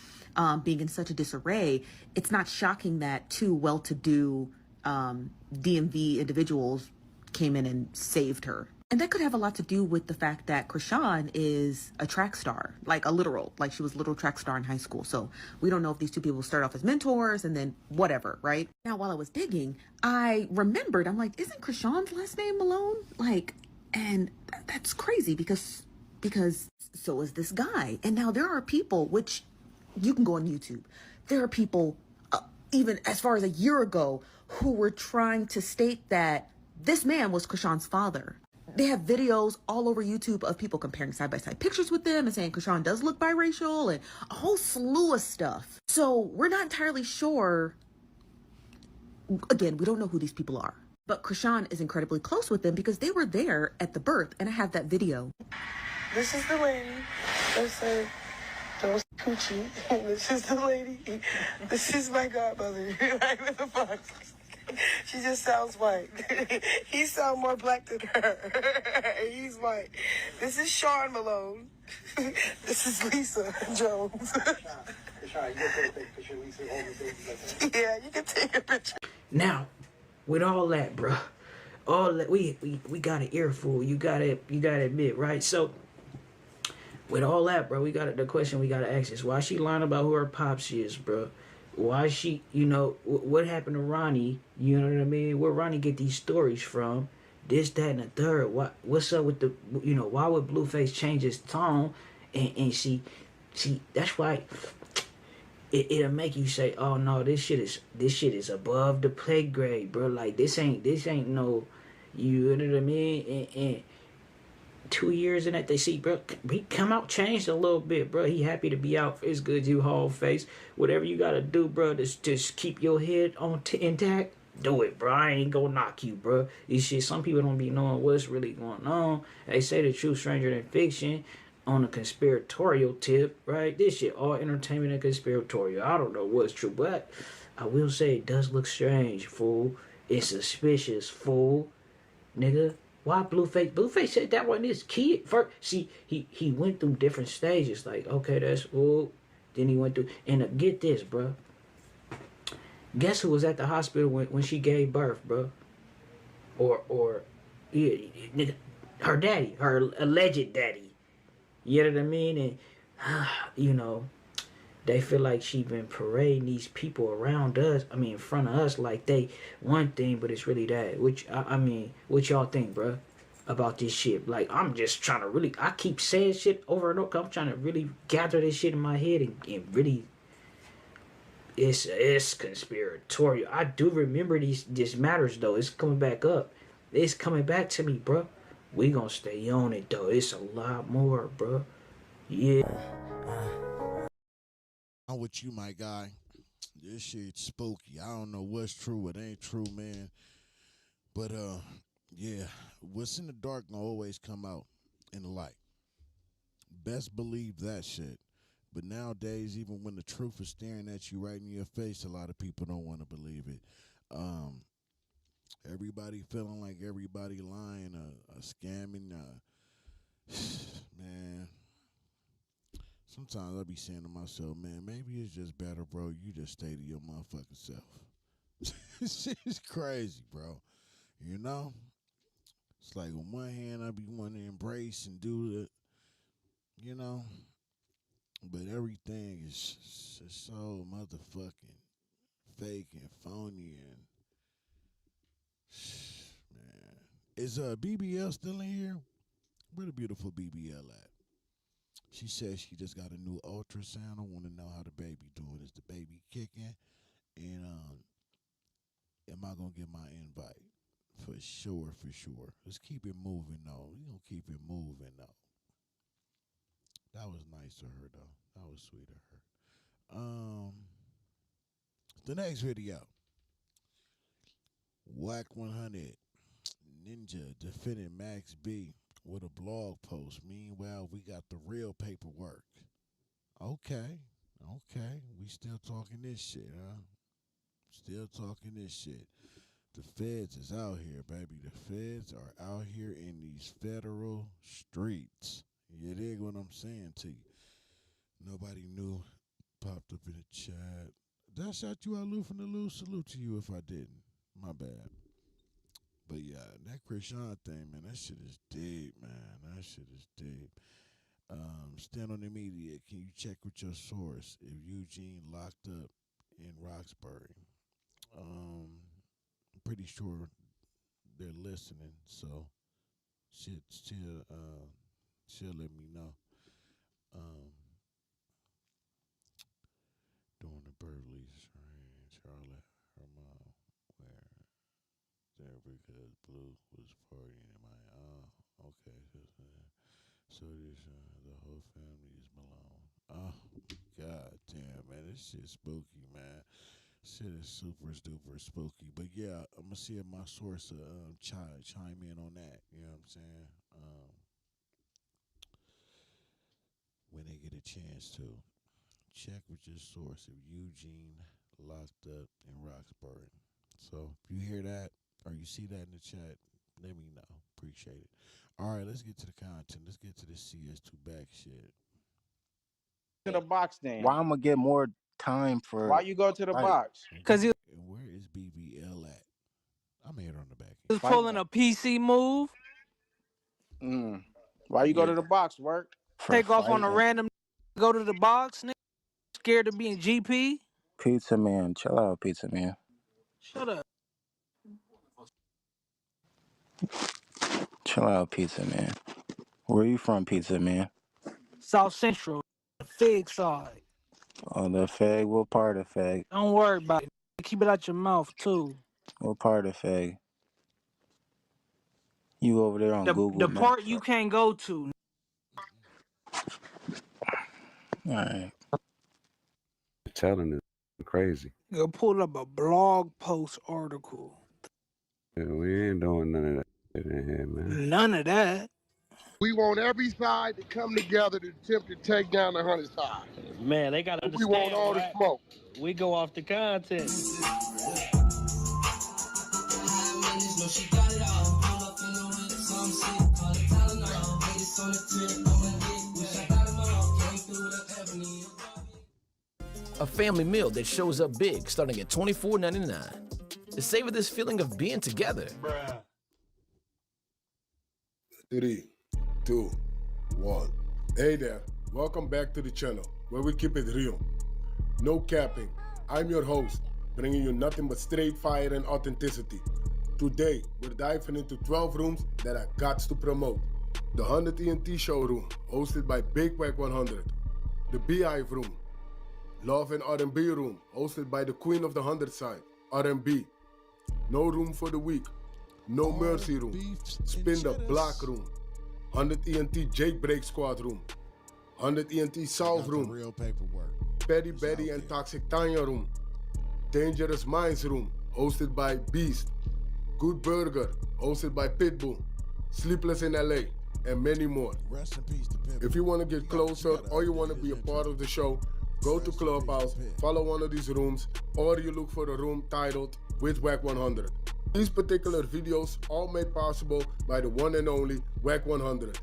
being in such a disarray, it's not shocking that two well-to-do DMV individuals came in and saved her. And that could have a lot to do with the fact that Krishan is a track star, like she was a little track star in high school. So we don't know if these two people start off as mentors and then whatever, right? Now, while I was digging, I remembered, I'm like, isn't Krishan's last name Malone? And that's crazy because so is this guy. And now there are people, which you can go on YouTube. There are people even as far as a year ago, who were trying to state that this man was Krishan's father. They have videos all over YouTube of people comparing side-by-side pictures with them and saying Krishan does look biracial and a whole slew of stuff. So we're not entirely sure. Again, we don't know who these people are. But Krishan is incredibly close with them because they were there at the birth, and I have that video. This is the lady that said, "Don't coochie." This is the lady. This is my godmother. Like, what the fuck? She just sounds white. He sounds more black than her. He's white. This is Sean Malone. This is Lisa Jones. Yeah, you can take a picture. Now, with all that, bro, all that we got an earful. You gotta admit, right? So, with all that, bro, the question we gotta ask is why she lying about who her pops is, bro. Why she, what happened to Ronnie? You know what I mean? Where Ronnie get these stories from? This, that, and the third. What's up with the, why would Blueface change his tone? And see, that's why it'll make you say, oh no, this shit is above the pay grade, bro. Like this ain't no, you know what I mean? And 2 years in that, they see, bro, he come out changed a little bit, bro. He happy to be out. It's good you Hall face. Whatever you gotta do, bro, just keep your head on intact. Do it, bro. I ain't gonna knock you, bro. This shit, some people don't be knowing what's really going on. They say the truth stranger than fiction on a conspiratorial tip, right? This shit all entertainment and conspiratorial. I don't know what's true, but I will say it does look strange, fool. It's suspicious, fool. Nigga. Why Blueface? Blueface said that wasn't his kid. First, see, he went through different stages. Like, okay, that's cool. Then he went through, and get this, bro. Guess who was at the hospital when she gave birth, bro? Yeah, her daddy, her alleged daddy. You know what I mean? And they feel like she been parading these people around us. I mean, in front of us, like they one thing, but it's really that. Which I mean, what y'all think, bro, about this shit? Like, I'm just trying to really. I keep saying shit over and over. I'm trying to really gather this shit in my head and really. It's conspiratorial. I do remember this matters though. It's coming back up. It's coming back to me, bro. We gonna stay on it though. It's a lot more, bro. Yeah. I'm with you, my guy. This shit's spooky. I don't know what's true, what ain't true, man. But yeah, what's in the dark gonna always come out in the light. Best believe that shit. But nowadays, even when the truth is staring at you right in your face, a lot of people don't want to believe it. Everybody feeling like everybody lying, scamming. Man, sometimes I be saying to myself, man, maybe it's just better, bro. You just stay to your motherfucking self. This shit is crazy, bro. You know? It's like on one hand, I be wanting to embrace and do the, but everything is just so motherfucking fake and phony and, man. Is BBL still in here? Where the beautiful BBL at? She says she just got a new ultrasound. I want to know how the baby doing. Is the baby kicking? And am I gonna get my invite? For sure, for sure. Let's keep it moving though. We gonna keep it moving though. That was nice of her though. That was sweet of her. The next video. WACK100 Ninja defended Max B with a blog post. Meanwhile, we got the real paperwork. Okay. We still talking this shit, huh? Still talking this shit. The feds is out here, baby. The feds are out here in these federal streets. You dig what I'm saying to you? Nobody knew. Popped up in the chat. Did I shout you out, Lou from the Lou? Salute to you if I didn't. My bad. But yeah, that Krishan thing, man, that shit is deep, man. That shit is deep. Stand on the media. Can you check with your source if Eugene locked up in Roxbury? I'm pretty sure they're listening, so she'll let me know. Doing the Burley's range. Charlotte, her mom, where there because Blue was partying in my okay. So this the whole family is Malone. Oh god damn man, this shit spooky man. Shit is super duper spooky. But yeah, I'm gonna see if my source chime in on that. You know what I'm saying? When they get a chance to. Check with your source if Eugene locked up in Roxbury. So if you hear that or you see that in the chat, let me know. Appreciate it. All right, let's get to the content. Let's get to the CS2 back shit. To the box then. Why I'm gonna get more time for? Why you go to the box? Because he And where is BBL at? I'm here on the back. was pulling a PC move. Why you go to the box, work? Take off on a random. Go to the box, nigga. Scared of being GP. Pizza man, chill out, pizza man. Shut up. Chill out, pizza man. Where you from, pizza man? South Central, the Fig side. Oh, the Fag. What part of Fag? Don't worry about it. Keep it out your mouth too. What part of Fag? You over there on Google The Maps. part you can't go to. All right. Telling it crazy. You pull up a blog post article. Yeah, we ain't doing none of that shit in here, man. None of that. We want every side to come together to attempt to take down the 100 side. Man, they gotta understand. We want all the smoke. We go off the content. A family meal that shows up big, starting at $24.99. To savor this feeling of being together. 3, 2, 1. Hey there, welcome back to the channel, where we keep it real. No capping. I'm your host, bringing you nothing but straight fire and authenticity. Today, we're diving into 12 rooms that I got to promote. The 100 ENT showroom, hosted by Big WACK100. The Beehive room. Love and R&B room, hosted by the queen of the 100 side, R&B. No room for the weak. No mercy room. Spin the block room. 100 ENT Jailbreak Squad room. 100 ENT Solve room. Real paperwork. Betty Betty and Toxic Tanya room. Dangerous Minds room, hosted by Beast. Good Burger, hosted by Pitbull. Sleepless in LA, and many more. Rest in peace to Pitbull. If you want to get closer or you want to be a part of the show, go to Clubhouse, follow one of these rooms, or you look for a room titled with WACK100. These particular videos all made possible by the one and only WACK100.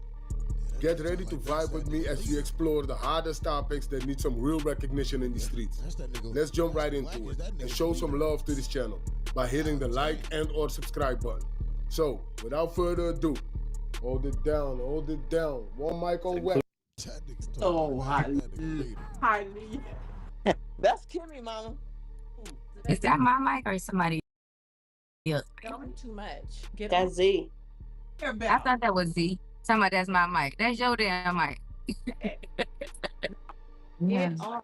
Get ready to vibe with me as we explore the hardest topics that need some real recognition in the streets. Let's jump right into it and show some love to this channel by hitting the like and or subscribe button. So, without further ado, hold it down, One mic on WACK. Oh, highly. That's Kimmy, mama. Is that my mic or somebody else? Too much. That's Z. I thought that was Z. Somebody, that's my mic. That's your damn mic. Yeah. Oh,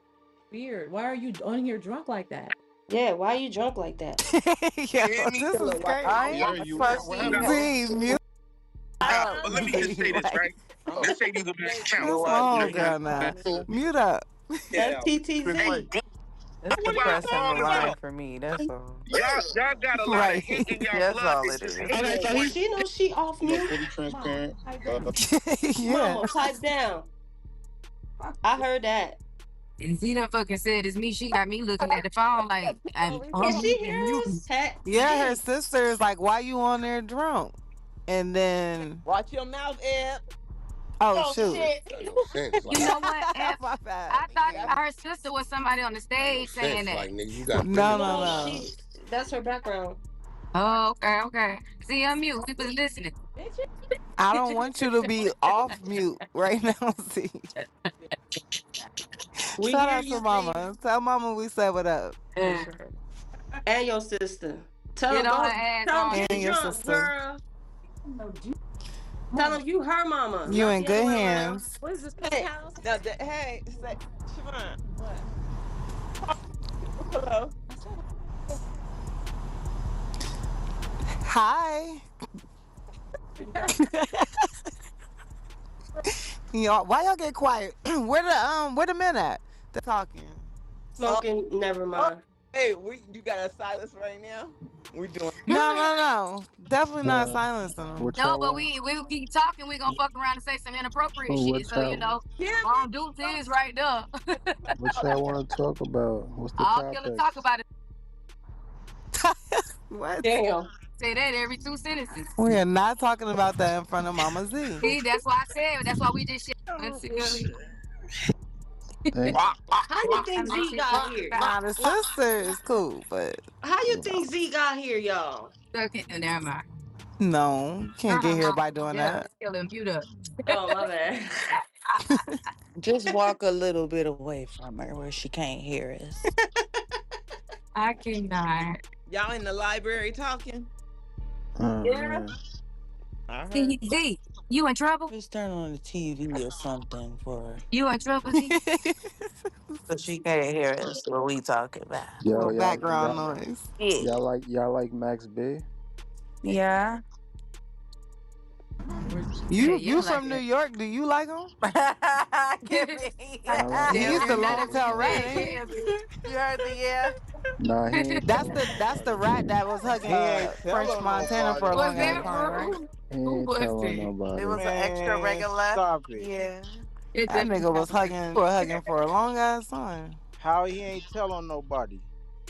weird. Why are you on here drunk like that? Yeah, why are you drunk like that? Yeah, this is great. I am mute. But let me just say this, right? Let's say these are the count. Oh, God, now. Mute up. That's TTZ. It's depressing the line for me, that's all. Y'all got a lot of hate in y'all That's blood. all it is. Okay, so she knows she off mute. Fully transparent. Yeah. Mama, pipe down. I heard that. And Z done fucking said it's me. She got me looking at the phone like, Can she hear us? Yeah, her sister is like, why you on there drunk? And then... Watch your mouth, Eb. Oh, shoot. You know what? I thought her sister was somebody on the stage saying that. Like, nigga, you got no. That's her background. Oh, okay. See, unmute. We was listening. I don't want you to be off mute right now, see. Shout out to Mama. Tell Mama we said what up. And your sister. Tell Get her, on her ass and your sister. Girl. Tell them you her mama. You in good hands. What is this house? Now, hey, say, Siobhan. What? Hello. Hi. Why y'all get quiet? Where the men at? They're talking. Smoking. Never mind. Hey, you got a silence right now? We doing No. Definitely not silencing them. What No, y'all but want? we keep talking. We gonna fuck around and say some inappropriate Oh, shit. what So you y'all? know, wrong dudes is right there. What y'all want to talk about? What's the All killer topic? talk about it. What? Damn. Say that every 2 sentences. We are not talking about that in front of Mama Z. See, that's why I said. That's why we just shit until. Thank. How you think Z got here? Nah, the sister is cool, but How you think Z got here, y'all? Okay, never mind. no, can't get here by doing Yeah, that. kill him. Mute up. Oh, my bad. Just walk a little bit away from her where she can't hear us. I cannot. Y'all in the library talking? Oh Yeah. man. I heard. Z, you in trouble? Just turn on the TV or something for her. You in trouble, Z? So she can't hear us what we talking about. Yo, Little y'all, background y'all, noise. Yeah. y'all like Max B? Yeah. Yeah, You like from New that. York? Do you like him? Give me. I like. He Damn used near to none long of what tail you rat, said. ain't Yeah, he? You heard the yeah. Nah, he ain't That's telling the nobody. rat that was hugging He ain't French telling Montana for a nobody. was long ass that Nah, time, right? he who ain't was telling that? It nobody. was an extra Man, regular. stop it. Yeah. It That doesn't nigga was matter. hugging for a long ass time. How he ain't telling nobody?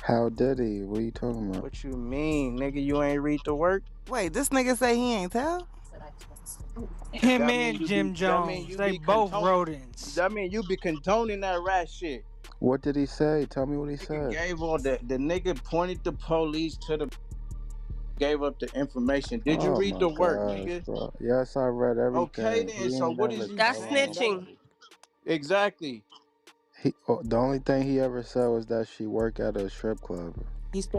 How did he? What are you talking about? What you mean, nigga? You ain't read the work? Wait, this nigga say he ain't tell? Him That mean and you be. Jim That mean Jones, you they be both condone. rodents. That mean you be condoning that rat shit. What did he say? Tell me what he Nigga said. gave all the nigga pointed the police to the gave up the information. Did you Oh read my the work, gosh, nigga? bro. Yes, I read Okay everything. then. He So ain't what never is you That's tell on saying? That snitching. nobody. exactly. The only thing he ever said was that she worked at a strip club.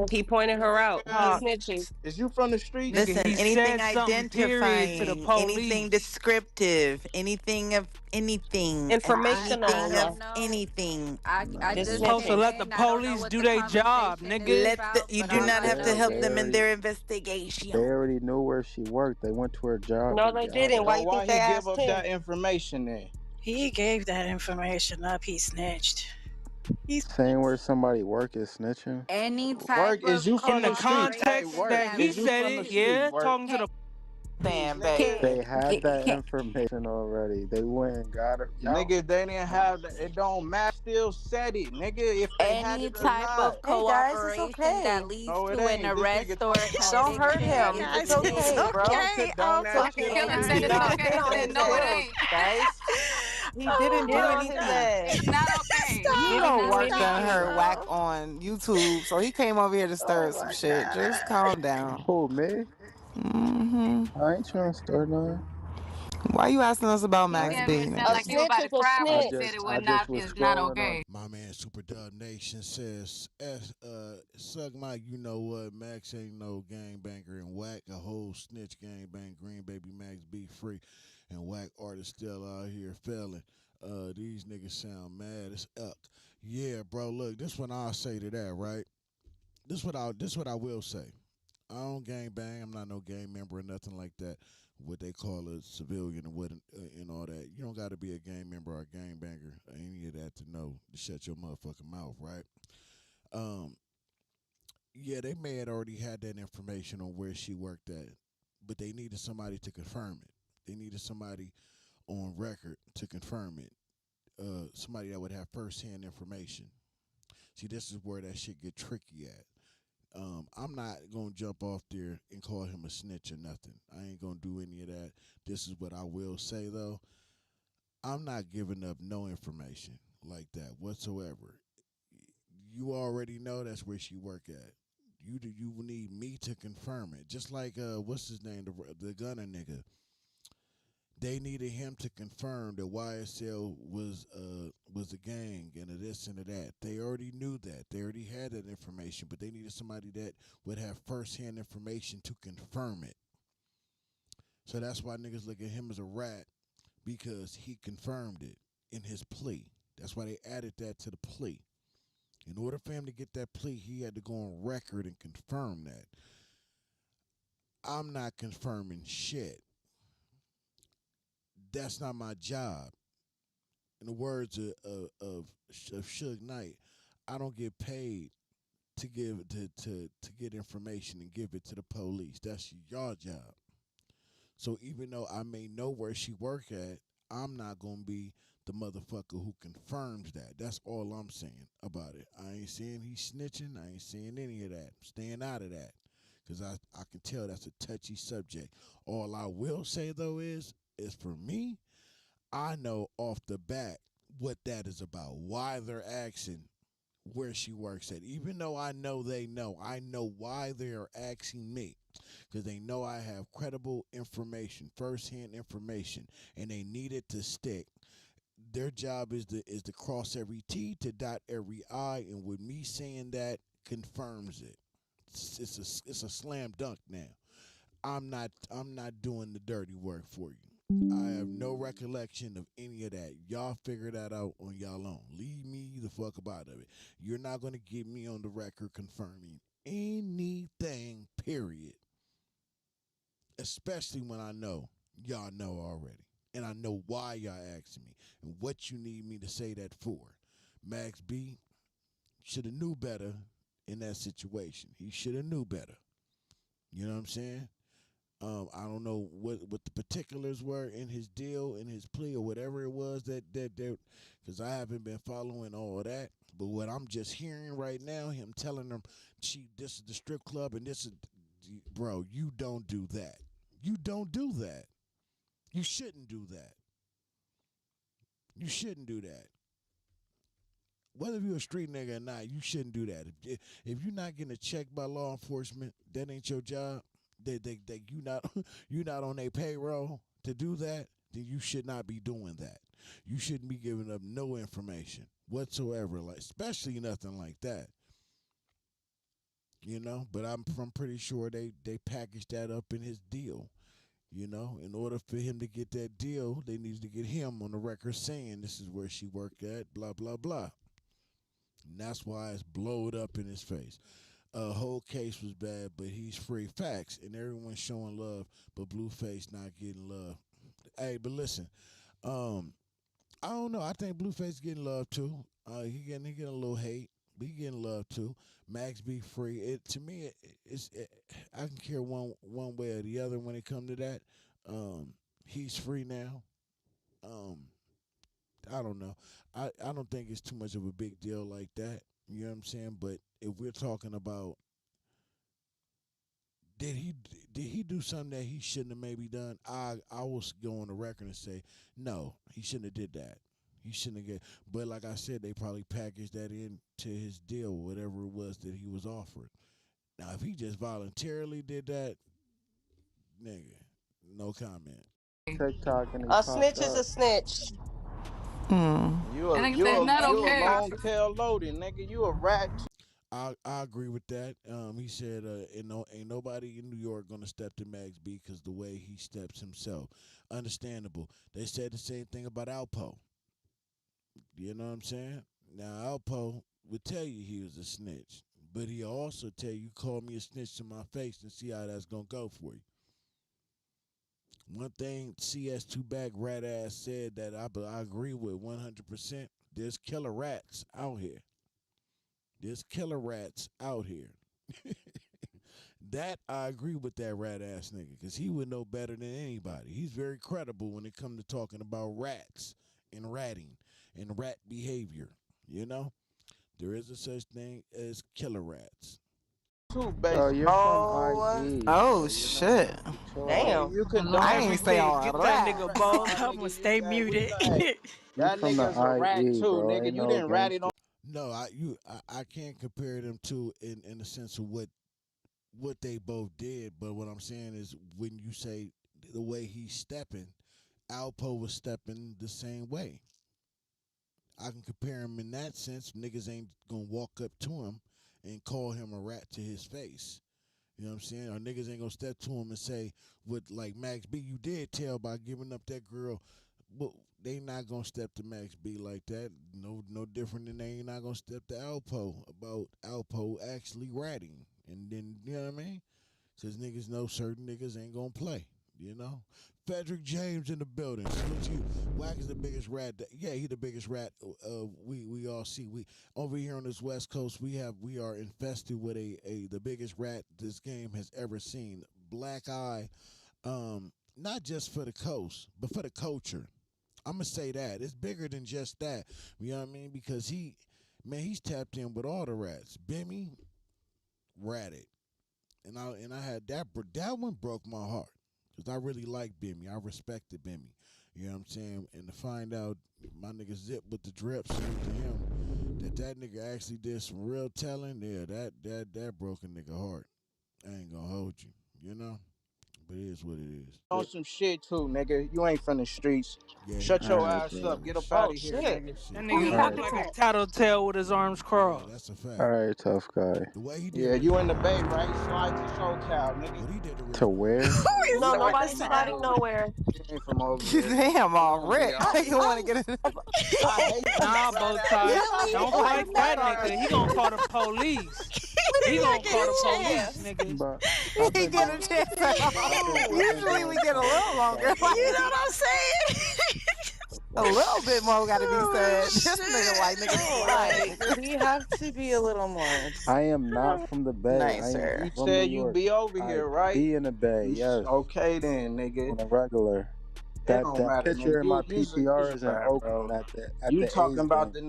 He pointed her out. He's Nigga, snitching. is you from the streets? Nigga, Listen, he anything said something period to the identifying, anything police. descriptive, anything of anything, and Informational, anything yeah. of anything. I It's just Nah. Supposed to snitching. let the came. I don't know police what do the their job, conversation is nigga. about, You but do all not I have to know help They them in already their they investigation. already knew where she worked. They went to her job No, they didn't. together. Why So you think why they he give asked up him? that information then? He gave that information up. He snitched. He's Saying where somebody work is snitching. any type Work, is of you In from the the streets? Hey, cooperation context work, that that he is you leads said from the it, to streets? yeah, Work, talking to can't the please, Saying, nigga. babe. They had that information already. They went and got her. Y'all. Nigga, they didn't have the, it don't matter. Still said it, nigga, if they had any it or type not. of Hey guys, it's cooperation that okay. leads No, it to an ain't. This nigga arrest or a Don't hurt conviction that him. is It's nigga do. okay, snitching. bro. Don't okay. condone It's that Fucking shit. okay. killer Please said He's it's stop. not okay. been I on said his no, it pills, ain't. guys. He didn't It do don't. any of that. It's not okay. He You It's know, didn't not do work done okay. her anything, whack bro. on YouTube, so he came over here to stir Oh some my shit. Just god. calm down. Who, me? Hmm. I ain't trying to start none. Why you asking us about You Max gave me B, it sound A nigga? like you were snitch about to is a cry when I you snitch. said just it I would just not. was It's not scrolling on. okay. My man Super Dub Nation says, suck my, you know what, Max ain't no gangbanger and whack a whole snitch gangbang, Green Baby Max be free, and whack artists still out here failing. These niggas sound mad as up. Yeah, bro, look, this one I'll say to that, right? This what I will say. I don't gang bang. I'm not no gang member or nothing like that. What they call a civilian and what and all that. You don't got to be a gang member or a gang banger or any of that to know to shut your motherfucking mouth, right? Um, yeah, they may have already had that information on where she worked at, but they needed somebody to confirm it. They needed somebody on record to confirm it. Somebody that would have firsthand information. See, this is where that shit get tricky at. I'm not gonna jump off there and call him a snitch or nothing. I ain't gonna do any of that. This is what I will say though. I'm not giving up no information like that whatsoever. You already know that's where she work at. You need me to confirm it. Just like what's his name, the gunner nigga. They needed him to confirm that YSL was a gang and a this and a that. They already knew that. They already had that information, but they needed somebody that would have firsthand information to confirm it. So that's why niggas look at him as a rat because he confirmed it in his plea. That's why they added that to the plea. In order for him to get that plea, he had to go on record and confirm that. I'm not confirming shit. That's not my job. In the words of Suge Knight, I don't get paid to give to get information and give it to the police. That's your job. So even though I may know where she work at, I'm not gonna be the motherfucker who confirms that. That's all I'm saying about it. I ain't saying he's snitching. I ain't saying any of that. I'm staying out of that. Cause I can tell that's a touchy subject. All I will say though is for me, I know off the bat what that is about. Why they're asking where she works at. Even though I know they know, I know why they are asking me. Because they know I have credible information, firsthand information, and they need it to stick. Their job is to cross every T, to dot every I, and with me saying that confirms it. It's a slam dunk now. I'm not doing the dirty work for you. I have no recollection of any of that. Y'all figure that out on y'all own. Leave me the fuck up out of it. You're not gonna get me on the record confirming anything, period. Especially when I know y'all know already. And I know why y'all asking me and what you need me to say that for. Max B should have knew better in that situation. He should have knew better. You know what I'm saying? I don't know what the particulars were in his deal, in his plea, or whatever it was that because I haven't been following all of that. But what I'm just hearing right now, him telling them, this is the strip club, and this is, bro, you don't do that. You don't do that. You shouldn't do that. You shouldn't do that. Whether you're a street nigga or not, you shouldn't do that. If you're not getting a check by law enforcement, that ain't your job. They you not you not on their payroll to do that. Then you should not be doing that. You shouldn't be giving up no information whatsoever, like especially nothing like that. You know, but I'm pretty sure they packaged that up in his deal. You know, in order for him to get that deal, they needed to get him on the record saying this is where she worked at, blah blah blah. And that's why it's blowed up in his face. Whole case was bad, but he's free. Facts, and everyone's showing love, but Blueface not getting love. Hey, but listen, I don't know. I think Blueface getting love too. He getting a little hate, but he getting love too. Max be free. To me, I can care one way or the other when it come to that. He's free now. Um, I don't know. I don't think it's too much of a big deal like that. You know what I'm saying? But if we're talking about did he do something that he shouldn't have maybe done, I will go on the record and say no, he shouldn't have did that. He shouldn't have. But like I said, they probably packaged that into his deal, whatever it was that he was offered. Now, if he just voluntarily did that, nigga, no comment. TikTok and he A popped snitch is a up. snitch. You a And nigga you said a not you a okay. long tail loading, nigga. You a rat. I agree with that. He said, ain't nobody in New York gonna step to Max B because the way he steps himself. Understandable. They said the same thing about Alpo. You know what I'm saying? Now Alpo would tell you he was a snitch, but he also tell you, call me a snitch to my face and see how that's gonna go for you. One thing CS2 back rat ass said that I agree with 100%. There's killer rats out here. There's killer rats out here. That I agree with that rat ass nigga because he would know better than anybody. He's very credible when it comes to talking about rats and ratting and rat behavior. You know, there is a such thing as killer rats. Too Bro, basic. you're from Oh, IE, Oh so you're not shit. supposed to be trolling Nigga, damn. like you The condone I Lord. ain't say everything. all Get of that that. nigga. I'm Nah, gonna nigga, stay we muted. know. Hey, you that from the nigga's a rat IE, too, bro. nigga. Ain't You no didn't rat it gangster. on. No, I can't compare them two in the sense of what they both did, but what I'm saying is when you say the way he's stepping, Alpo was stepping the same way. I can compare him in that sense. Niggas ain't gonna walk up to him and call him a rat to his face. You know what I'm saying? Or niggas ain't gonna step to him and say, "What like Max B, you did tell by giving up that girl." But they not gonna step to Max B like that. No different than they ain't not gonna step to Alpo about Alpo actually ratting. And then you know what I mean? Because niggas know certain niggas ain't gonna play. You know? Frederick James in the building. Salute you. Wack is the biggest rat. Yeah, he the biggest rat. We all see. We over here on this West Coast, we are infested with the biggest rat this game has ever seen. Black Eye, not just for the coast, but for the culture. I'm gonna say that it's bigger than just that. You know what I mean? Because he's tapped in with all the rats. Bimmy, ratted, and I had that one broke my heart because I really like Bimmy. I respected Bimmy. You know what I'm saying? And to find out my nigga Zip with the drip, salute to him, that nigga actually did some real telling. Yeah, that broke a nigga heart. I ain't gonna hold you. You know, but it is what it is. On some shit too, nigga. You ain't from the streets. Yeah, he Shut from your the ass up. street. Get up Oh out of here, shit. nigga. That Who nigga you look talking like a to? tattletale with his arms Yeah, crossed. that's a fact. All right, tough guy. The way he did. Yeah, you in the Bay, right? Slide to SoCal, nigga. What he did to To where? Who is No, so nobody's sad? sliding nowhere. You ain't from over here. Damn, You all don't be Rick. out You here. want to get it? I hate these Nah, rat bow ass tie. niggas. Don't Like fight that that. nigga. He gonna call the police. He He did not gonna get call the his police, chance. nigga. But I've He been get a doing. chance. I've been Usually we doing get a time little in longer. South Like You know Philly. what I'm saying? a little bit more got to be Oh said. This nigga like nigga Like, slide. we have to be a little more I am not from the Bay. I am nicer. You from New said you York. be over I here, right? be in the Bay. Yes, Okay then, nigga. on a regular. It That don't that matter, nigga. picture in my You's PTR a is in rat, Oakland bro. at You the talking A's about game.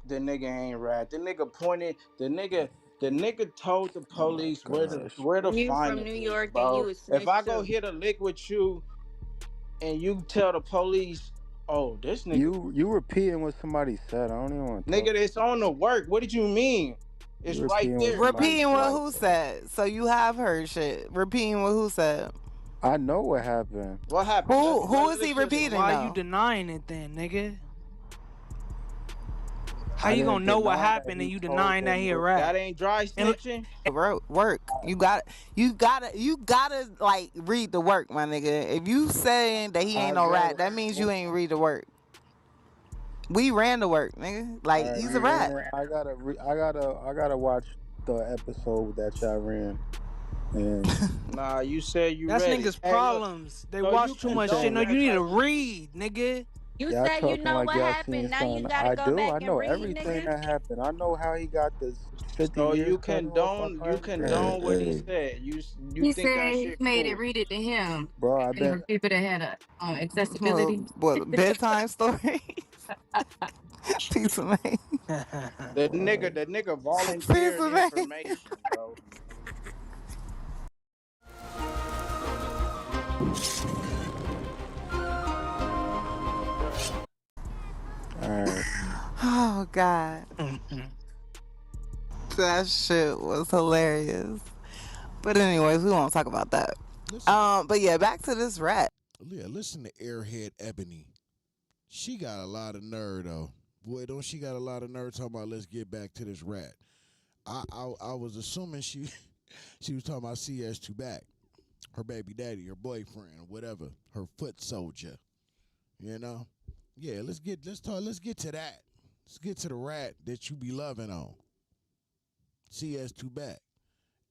the nigga ain't rat. The nigga pointed the nigga told the Oh my police gosh. where to You find from the New bitch, York and you bro. a If snitch I go too. hit a lick with you and you tell the police, oh, this nigga You repeating what somebody said. I don't even want to talk nigga, to it's you. on the work. What did you mean? You It's right repeating what there, somebody like Repeating what said. who said. So you have heard shit. Repeating what who said. I know what happened. what happened? Who is he Let's listen. repeating Why you though? denying it then, nigga? How I you didn't gonna know what deny that happened and he you told denying that them he a what. rat? That ain't dry And snitching. Work. You gotta like read the work, my nigga. If you saying that he I ain't no read rat, it. that means you ain't read the work. We ran the work, nigga. All Like right, he's we a rat. ran it. I gotta watch the episode that y'all ran, and Nah, you said you that's read it. niggas' Hey, look. problems. They So you watch too I'm much shit. condone No, saying you that need to type of read, nigga. You y'all said you talking know like what y'all seen happened. Now you something. gotta I go do. back I and know read, everything nigga. that happened. I know how he got this 50 so years you cut off. I condone know you everything. condone what he said. You He think that said he shit made it cool. read it to him. Bro, I You bet. know, people that had a accessibility. What bedtime story? Piece of me. The nigga Piece volunteered of me. information, bro. All right. Oh God, that shit was hilarious. But anyways, we won't talk about that. Listen, But yeah, back to this rat. yeah, listen to Airhead Ebony. She got a lot of nerve though. Boy, don't she got a lot of nerve talking about let's get back to this rat. I was assuming she she was talking about CS2 back. Her baby daddy, her boyfriend, or whatever, her foot soldier. You know? Yeah, let's get to that. Let's get to the rat that you be loving on. CS2 back.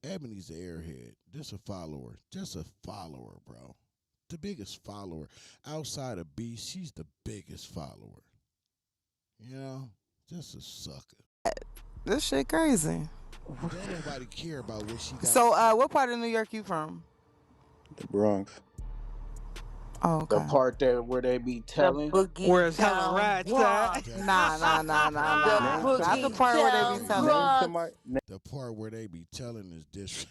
Ebony's the airhead. Just a follower. Just a follower, bro. The biggest follower. Outside of B, she's the biggest follower. You know? Just a sucker. This shit crazy. Don't nobody care about what she got. So, what part of New York you from? The Bronx. Oh, The okay. part that where they be The telling. boogie Where it's hella down rats Bronx. at. Nah. Name The Not the boogie part where they be down telling. name Bronx. somebody. The part where they be telling is this.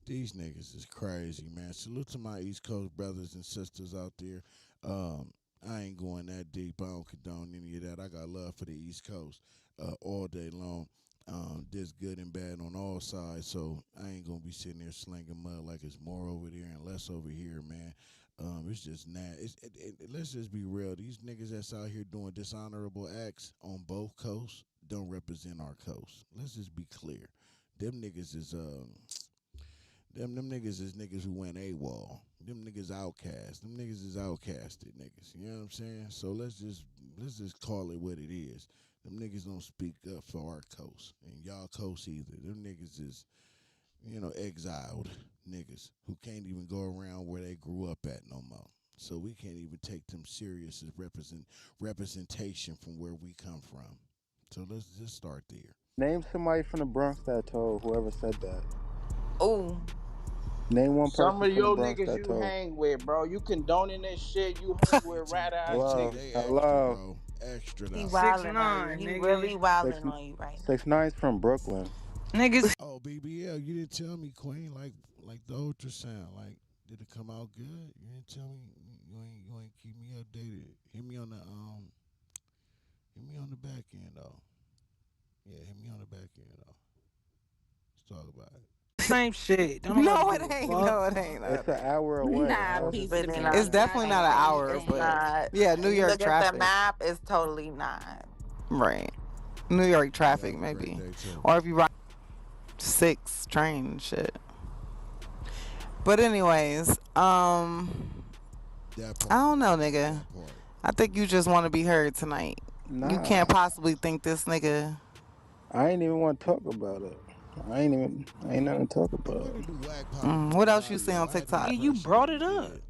These niggas is crazy, man. Salute to my East Coast brothers and sisters out there. I ain't going that deep. I don't condone any of that. I got love for the East Coast all day long. There's good and bad on all sides, so I ain't gonna be sitting there slinging mud like it's more over there and less over here, man. It's just let's just be real. These niggas that's out here doing dishonorable acts on both coasts don't represent our coast. Let's just be clear. Them niggas is them niggas is niggas who went AWOL. Them niggas outcast. Them niggas is outcasted niggas. You know what I'm saying? So let's just call it what it is. Them niggas don't speak up for our coast. And y'all coast either. Them niggas is, exiled niggas who can't even go around where they grew up at no more. So we can't even take them serious as representation from where we come from. So let's just start there. Name somebody from the Bronx that told. Whoever said that. Oh. Name one Some person of from the your Bronx niggas that you told. hang with, bro. You condoning this shit. You hang with rat ass Hello, niggas. They extra, hello. bro. Extra He though. wildin' on you. 6ix9ine, He nigga. really Six wildin' on you right now. 6ix9ine's from Brooklyn. Niggas. Oh, BBL, you didn't tell me, Queen, like the ultrasound. Like, did it come out good? You didn't tell me. You ain't keep me updated. Hit me on the back end though. Yeah, hit me on the back end though. Let's talk about it. Same shit. Don't No, nobody it give a ain't. fuck. No, it ain't. It's an hour away. Nah, How's piece it? of the Really bean. not. It's It's not definitely not an even. hour, It's but not. yeah, New If you York look at the traffic. map, it's totally not. Right. New York Yeah, traffic, have a great maybe. day too. Or if you ride 6 train and shit. But anyways, That I part. don't know, nigga. That part. I think you just want to be heard tonight. You Nah, can't possibly think this nigga. I ain't even want to talk about it. I ain't nothing to talk And about. where did the whack popping from What the else you see audio? on I had the TikTok? Nigga, you impression that brought he it up. did.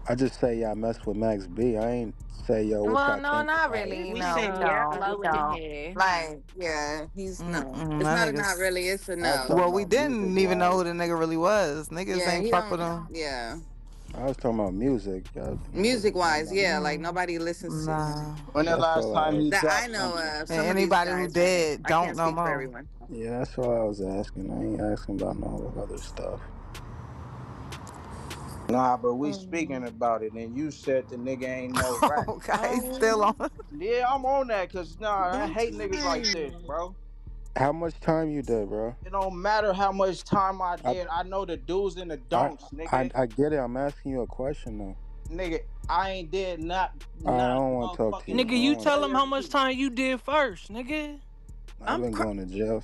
I just say y'all mess with Max B. I ain't say yo what Well, y'all no, think not about it. really. We No, we said yeah, don't. We low in the don't. head. Like, yeah, he's no. It's That not a not nigga's. really. It's a I was no. talking Well, we about music didn't even know who wise. the nigga really was. Niggas Yeah, ain't he fuck don't. with him. Yeah, I was talking about music. Y'all music wasn't talking wise, about yeah. nothing. Like nobody listens to him Nah. When the That's last all I time he asked. that I dropped know something? of. And Some of these anybody who guys, I dead can't don't know speak for more. everyone. Yeah, that's all I was asking. I ain't asking about no other stuff. Nah, but we Um, speaking about it, and you said the nigga ain't no rat. Okay, still on. Yeah, I'm on that, cause nah, I that's hate niggas like this, right. bro. How much time you did, bro? It don't matter how much time I I did. I know the do's and the I don'ts, I, nigga. I get it. I'm asking you a question though. Nigga, I ain't did I not don't want to talk to motherfucking you. I Nigga, don't you want. tell him how much AFC. time you did first, nigga. I've I'm been pr- going to jail.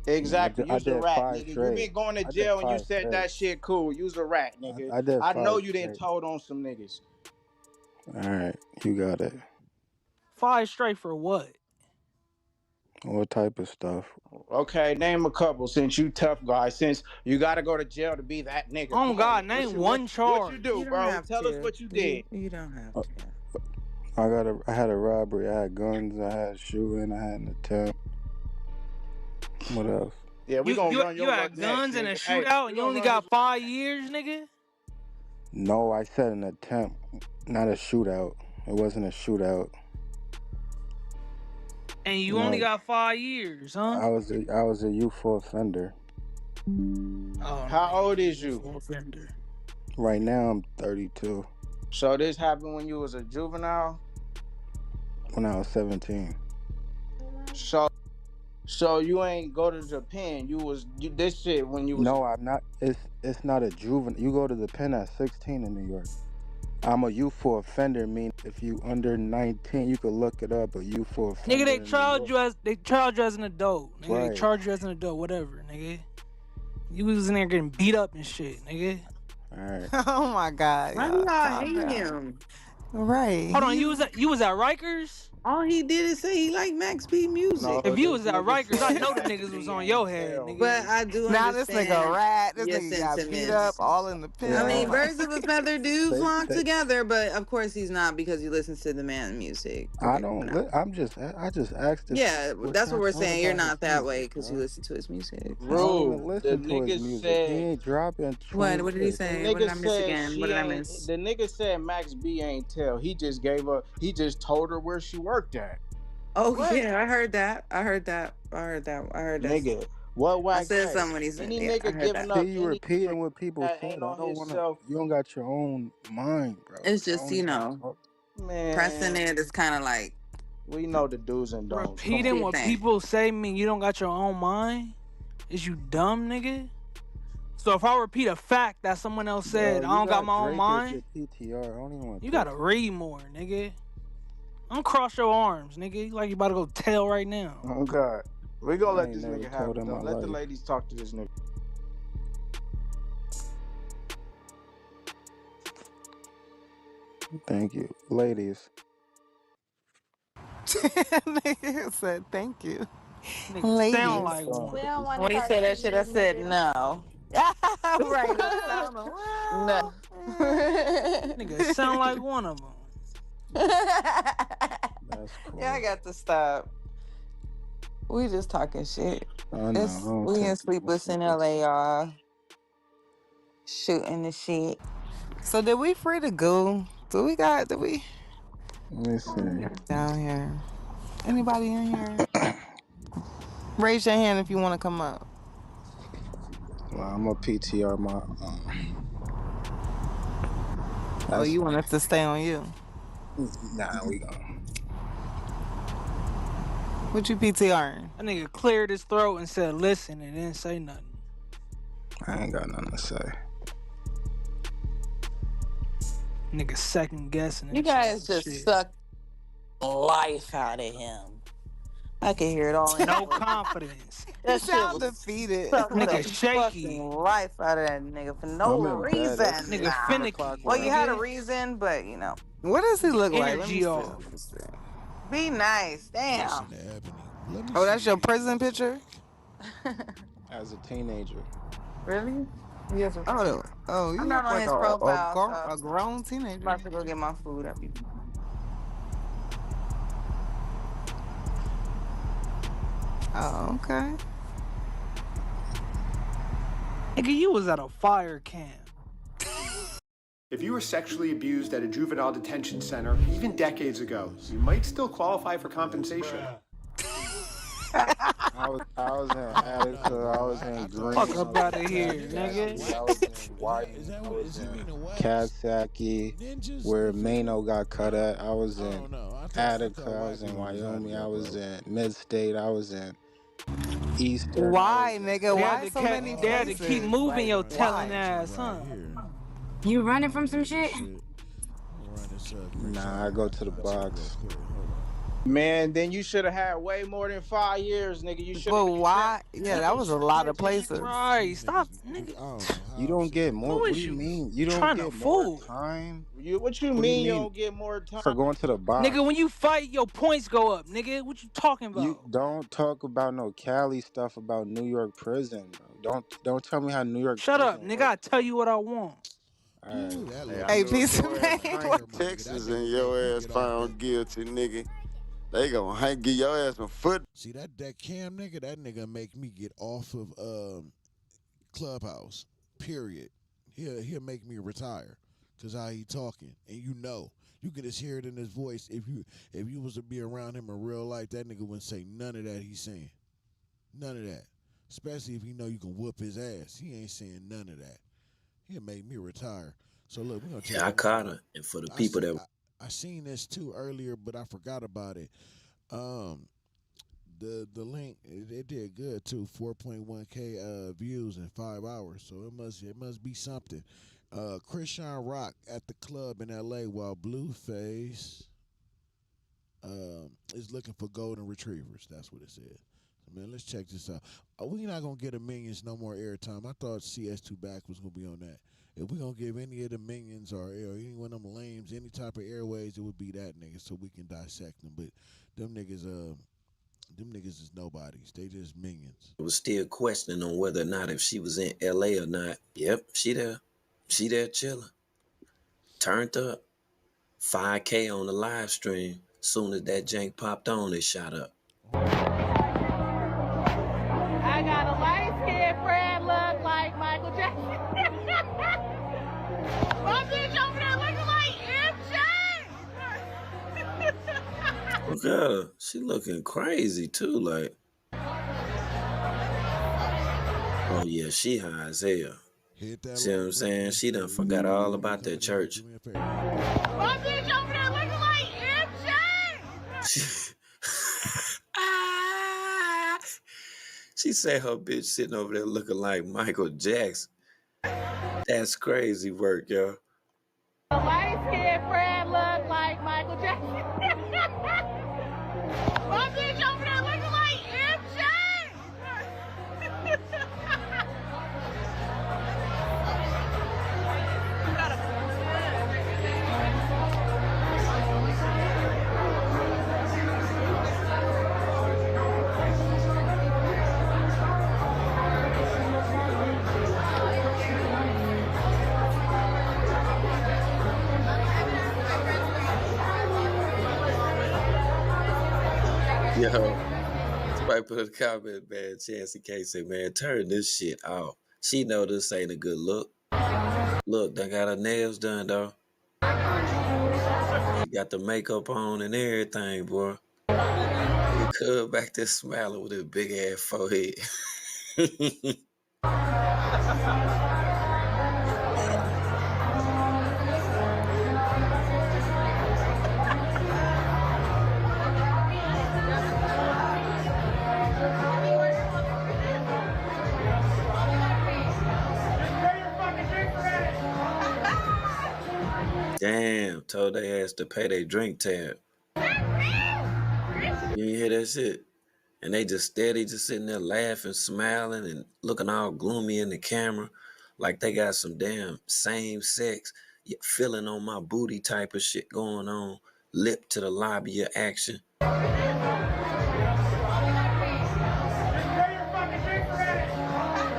Exactly. I You's a did rat, 5 nigga. You straight. been going to I did jail and you 5 said straight. that shit cool. You's a rat, nigga. I did I know 5 you didn't straight. told on some niggas. All right, you got it. 5 straight for what? What type of stuff? Okay, name a couple since you tough guy. Since you gotta go to jail to be that nigga. Oh Come on, God, nigga. name one What you you do, charge. don't bro? have Tell us to. what you did. You don't have Uh, to. I had a robbery. I had guns. I had shooting. I had an attempt. What else? Yeah, we You gonna you run you your luck had next, guns and a nigga. Hey, shootout, we and you gonna only run his got luck 5 years, nigga. No, I said an attempt, not a shootout. It wasn't a shootout. And you only No, got 5 years, huh? I was a youthful offender. Oh no, How you old a is you? youthful offender. Right now I'm 32. So this happened when you was a juvenile? When I was 17. So so you ain't go to the pen. This shit when you was No, I'm not. It's not a juvenile. You go to the pen at 16 in New York. I'm a youthful offender. Mean if you under 19, you could look it up. A youthful Nigga, offender in New York. they tried you as an adult. Nigga, they Right. charged you as an adult, whatever, nigga. You was in there getting beat up and shit, nigga. All right. Oh my God, Why do y'all. y'all Calm hate down. him? Right. Hold on, you was at Rikers? All he did is say he liked Max B no. music. If you This was at nigga Rikers, I said know the Max niggas was B on ain't your head, tell But nigga. I do Now this nigga a understand rat. This your nigga got beat up sentiments. all in the pen. I Well, mean, Like, birds of a feather do they, flock they, together, but of course he's not because he listens to the man music. I Okay, don't. no. I just asked if Yeah, what that's y'all what we're thought saying. You're about his not that way music, because you bro. listen to his music. I don't So even Rule. The listen to his nigga music. He said ain't dropping what did he 26. the say? What did nigga I miss said again? What she did I ain't miss? the nigga said Max B ain't tell. He just gave her he just told her where she worked at. Oh What? yeah, I heard that. I heard that. I heard that. I heard that. Nigga, what I whack said say? something when he said, Any yeah, I nigga heard giving that. See up you any repeating information what people that said. ain't I on don't wanna. himself, You don't got your own mind, bro. It's I just, don't even you talk. pressing man. it is kind of like, We know the do's and don'ts. Come what do on. Repeating you what think? people say mean you don't got your own mind? Is you dumb, nigga? So if I repeat a fact that someone else Bro, said, I you don't got got my own Drake as mind, your PTR. I don't even want you to talk gotta to read more, nigga. Uncross your arms, nigga. Like you about to go tell right now. Oh God. We you. gonna I let ain't this never nigga have told it in though. my Let the life. ladies talk to this nigga. Thank you. Ladies. nigga said thank you. Nigga sound Ladies. like one. We don't want to When you talk said to that shit, I you, said nigga. no. Right, don't sound a No. Nigga sound like one of them. That's cool. Yeah, I got to stop. We just talking shit. I know. I don't We in take Sleepless in LA, y'all. Shooting the shit. So did we free to go? Did we? Let me see. Down here. Anybody in here? Raise your hand if you want to come up. Well, I'm a PTR my. Oh, you want us to stay on you? Nah, we gonna. What you PTRing? That nigga cleared his throat and said, listen, and didn't say nothing. I ain't got nothing to say. Nigga second guessing. You guys just suck life out of him. I can hear it all. No confidence. That shit was defeated. Nigga the shaky. fucking life out of that nigga for no I'm in bed. reason. It's Nigga 10 finicky. o'clock Well, where you I'm had a at. reason, but you know. What does he look like? Let me Energy see. off. Let me see. Be nice. Damn. Listen to Ebony. Let me Oh, that's see your what prison he looks picture? like. As a teenager. Really? Yes. Oh, you I'm look not on like his profile, a grown I'm teenager. about to go get my food. I'll be Oh, okay. Nigga, you was at a fire camp. If you were sexually abused at a juvenile detention center, even decades ago, you might still qualify for compensation. I was in Attica. I was in Green. Fuck up out of here, I nigga. was in White. I was in Katsaki, where Mano got cut at. I was in Attica. I was in Wyoming. I was in Mid-State. I was in Eastern. Why, nigga? Why so many They had to places? keep moving your Like, telling why? ass, huh? You running from some shit? Nah, I go to the box. Man, then you should have had way more than 5 years, nigga. You should. But why? Yeah, that was a lot of places. Right, stop, nigga. You don't get more. What do you mean? You don't get more time? What you mean you don't get more time? For going to the box. Nigga, when you fight, your points go up, nigga. What you talking about? You don't talk about no Cali stuff about New York prison, bro. Don't tell me how New York. Shut up, nigga. I tell you what I want. Hey, peace of Texas and your ass found guilty, nigga. They gonna give your ass a foot. See that Cam nigga, that nigga make me get off of Clubhouse. Period. He'll make me retire. Cause how he talking. And you can just hear it in his voice. If you was to be around him in real life, that nigga wouldn't say none of that he's saying. None of that. Especially if you know you can whoop his ass. He ain't saying none of that. He'll make me retire. So look, we're gonna take I caught her. And for the people that I seen this too earlier, but I forgot about it. The link it did good too, 4.1K views in 5 hours. So it must be something. Krishan Rock at the club in LA while Blueface is looking for golden retrievers. That's what it said. Man, let's check this out. We not gonna get a Minions no more airtime. I thought CS2 Back was gonna be on that. If we gonna give any of the Minions or any one of them lames any type of airways, it would be that nigga, so we can dissect them. But them niggas is nobodies. They just minions. was still questioning on whether or not if she was in LA or not. Yep, she there. She there chilling. Turned up. 5K on the live stream. Soon as that jank popped on, it shot up. I got a light-skinned friend look like Michael Jackson. My bitch over there looking like MJ. Look at her. She looking crazy too, like. Oh yeah, she high as hell. See what I'm saying? She done forgot all about that church. My bitch over there looking like MJ. She said her bitch sitting over there looking like Michael Jackson. That's crazy work, yo. A light-skinned friend look like Michael Jackson. My bitch over there looking like MJ. Yo, somebody put in the comment, man, Chancey K say, man, turn this shit off. She know this ain't a good look. Look, they got her nails done, though. She got the makeup on and everything, boy. He could back there smiling with his big ass forehead. Damn, told they ass to pay their drink tab. You ain't hear that shit? And they just steady, just sitting there laughing, smiling, and looking all gloomy in the camera, like they got some damn same sex, feeling on my booty type of shit going on, lip to the lobby of action.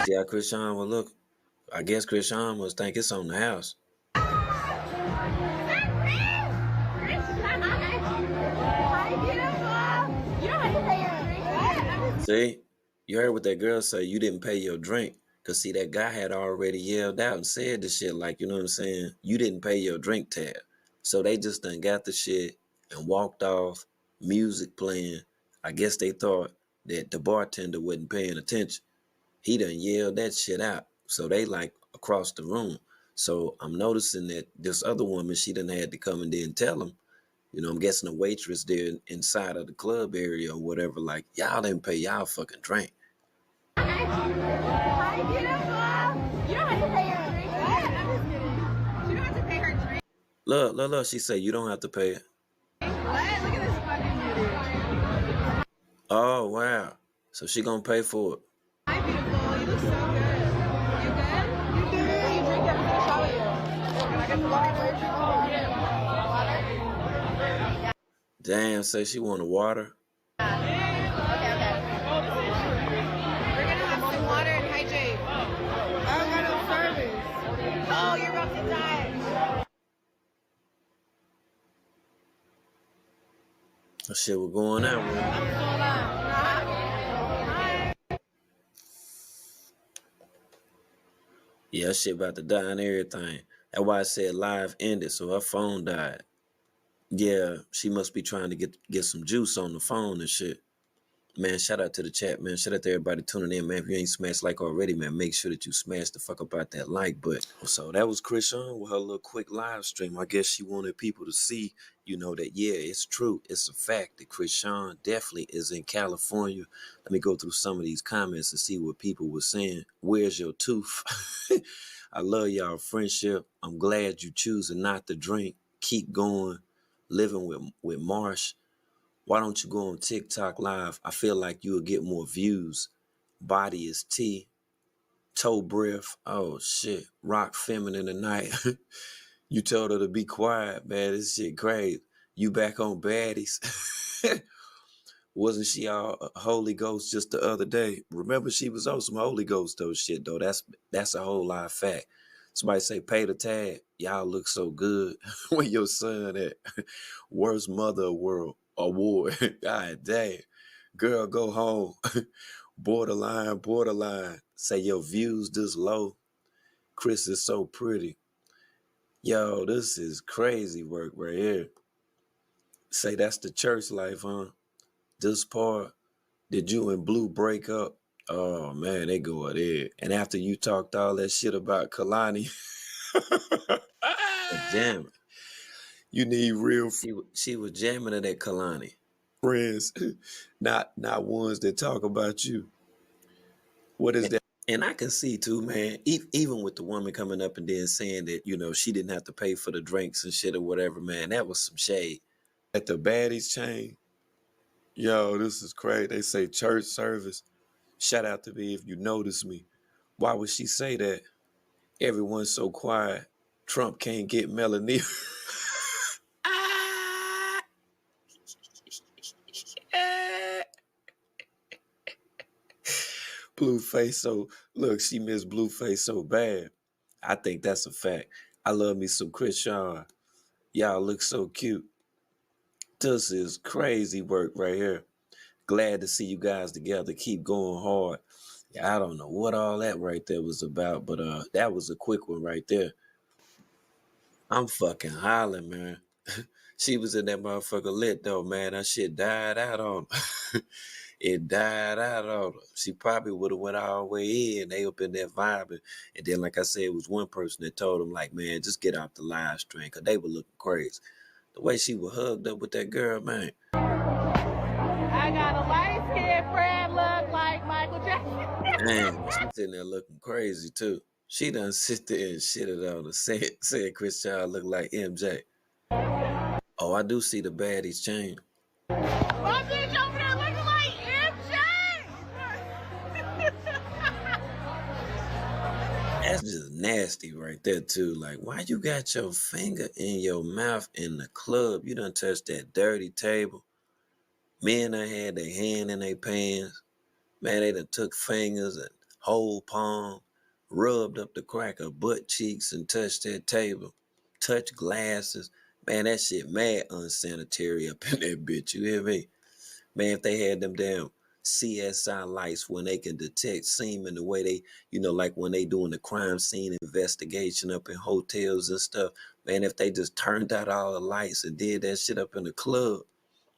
See how Krishan will look? I guess Krishan must think it's on the house. See, you heard what that girl say, you didn't pay your drink. Cause see, that guy had already yelled out and said the shit like, you know what I'm saying? You didn't pay your drink tab. So they just done got the shit and walked off, music playing. I guess they thought that the bartender wasn't paying attention. He done yelled that shit out. So they like across the room. So I'm noticing that this other woman, she done had to come and then tell him. You know, I'm guessing the waitress there inside of the club area or whatever, like, y'all didn't pay y'all fucking drink. Hi, beautiful. You don't have to pay your drink. I'm just kidding. She don't have to pay her drink. Look, she said you don't have to pay it. What? Look at this fucking beauty. Oh, wow. So she gonna pay for it. Hi, beautiful. You look so good. You good? You good? You drink everything I show you. Can I get the water? Damn, say she want water. Okay. We're gonna have some water and hydrate. I don't got no service. Oh, you're about to die. That shit was going out, yeah, that shit about to die and everything. That's why I said live ended, so her phone died. Yeah, she must be trying to get some juice on the phone and shit. Man, shout out to the chat, man. Shout out to everybody tuning in, man. If you ain't smashed like already, man, make sure that you smash the fuck up out that like button. So that was Krishan with her little quick live stream. I guess she wanted people to see, you know, that, yeah, it's true. It's a fact that Krishan definitely is in California. Let me go through some of these comments and see what people were saying. Where's your tooth? I love y'all friendship. I'm glad you choosing not to drink. Keep going. Living with Marsh. Why don't you go on TikTok live? I feel like you'll get more views. Body is T. Toe breath. Oh shit. Rock feminine tonight. You told her to be quiet, man. This shit crazy. You back on baddies. Wasn't she all Holy Ghost just the other day? Remember, she was on some Holy Ghost though shit though. That's a whole lot of fact. Somebody say pay the tag. Y'all look so good. When your son at worst mother world award. God damn. Girl, go home. Borderline. Say your views this low. Chris is so pretty. Yo, this is crazy work right here. Say that's the church life, huh? This part. Did you and Blue break up? Oh man, they go there. And after you talked all that shit about Kalani, jamming. You need real. She was jamming at that Kalani. Friends, not ones that talk about you. What is that? And I can see too, man. Even with the woman coming up and then saying that, you know, she didn't have to pay for the drinks and shit or whatever, man. That was some shade. At the baddies chain. Yo, this is crazy. They say church service. Shout out to me if you notice me. Why would she say that? Everyone's so quiet. Trump can't get Melanie. Blueface, so look, she missed Blueface so bad. I think that's a fact. I love me some Krishan. Y'all look so cute. This is crazy work right here. Glad to see you guys together. Keep going hard. Yeah, I don't know what all that right there was about, but that was a quick one right there. I'm fucking hollering, man. She was in that motherfucker lit though, man. That shit died out on her. It died out on her. She probably would have went all the way in. They up in there vibing. And then, like I said, it was one person that told them, like, man, just get off the live stream, because they were looking crazy. The way she was hugged up with that girl, man. I got a light-skinned friend look like Michael Jackson. Man, she's sitting there looking crazy, too. She done sit there and shitted on her. Said Chris Child look like MJ. Oh, I do see the baddies change. My bitch over there looking like MJ. That's just nasty right there, too. Like, why you got your finger in your mouth in the club? You done touched that dirty table. Men done had their hand in their pants. Man, they done took fingers and whole palm, rubbed up the crack of butt cheeks and touched that table. Touched glasses. Man, that shit mad unsanitary up in that bitch. You hear me? Man, if they had them damn CSI lights when they can detect semen the way they, you know, like when they doing the crime scene investigation up in hotels and stuff. Man, if they just turned out all the lights and did that shit up in the club,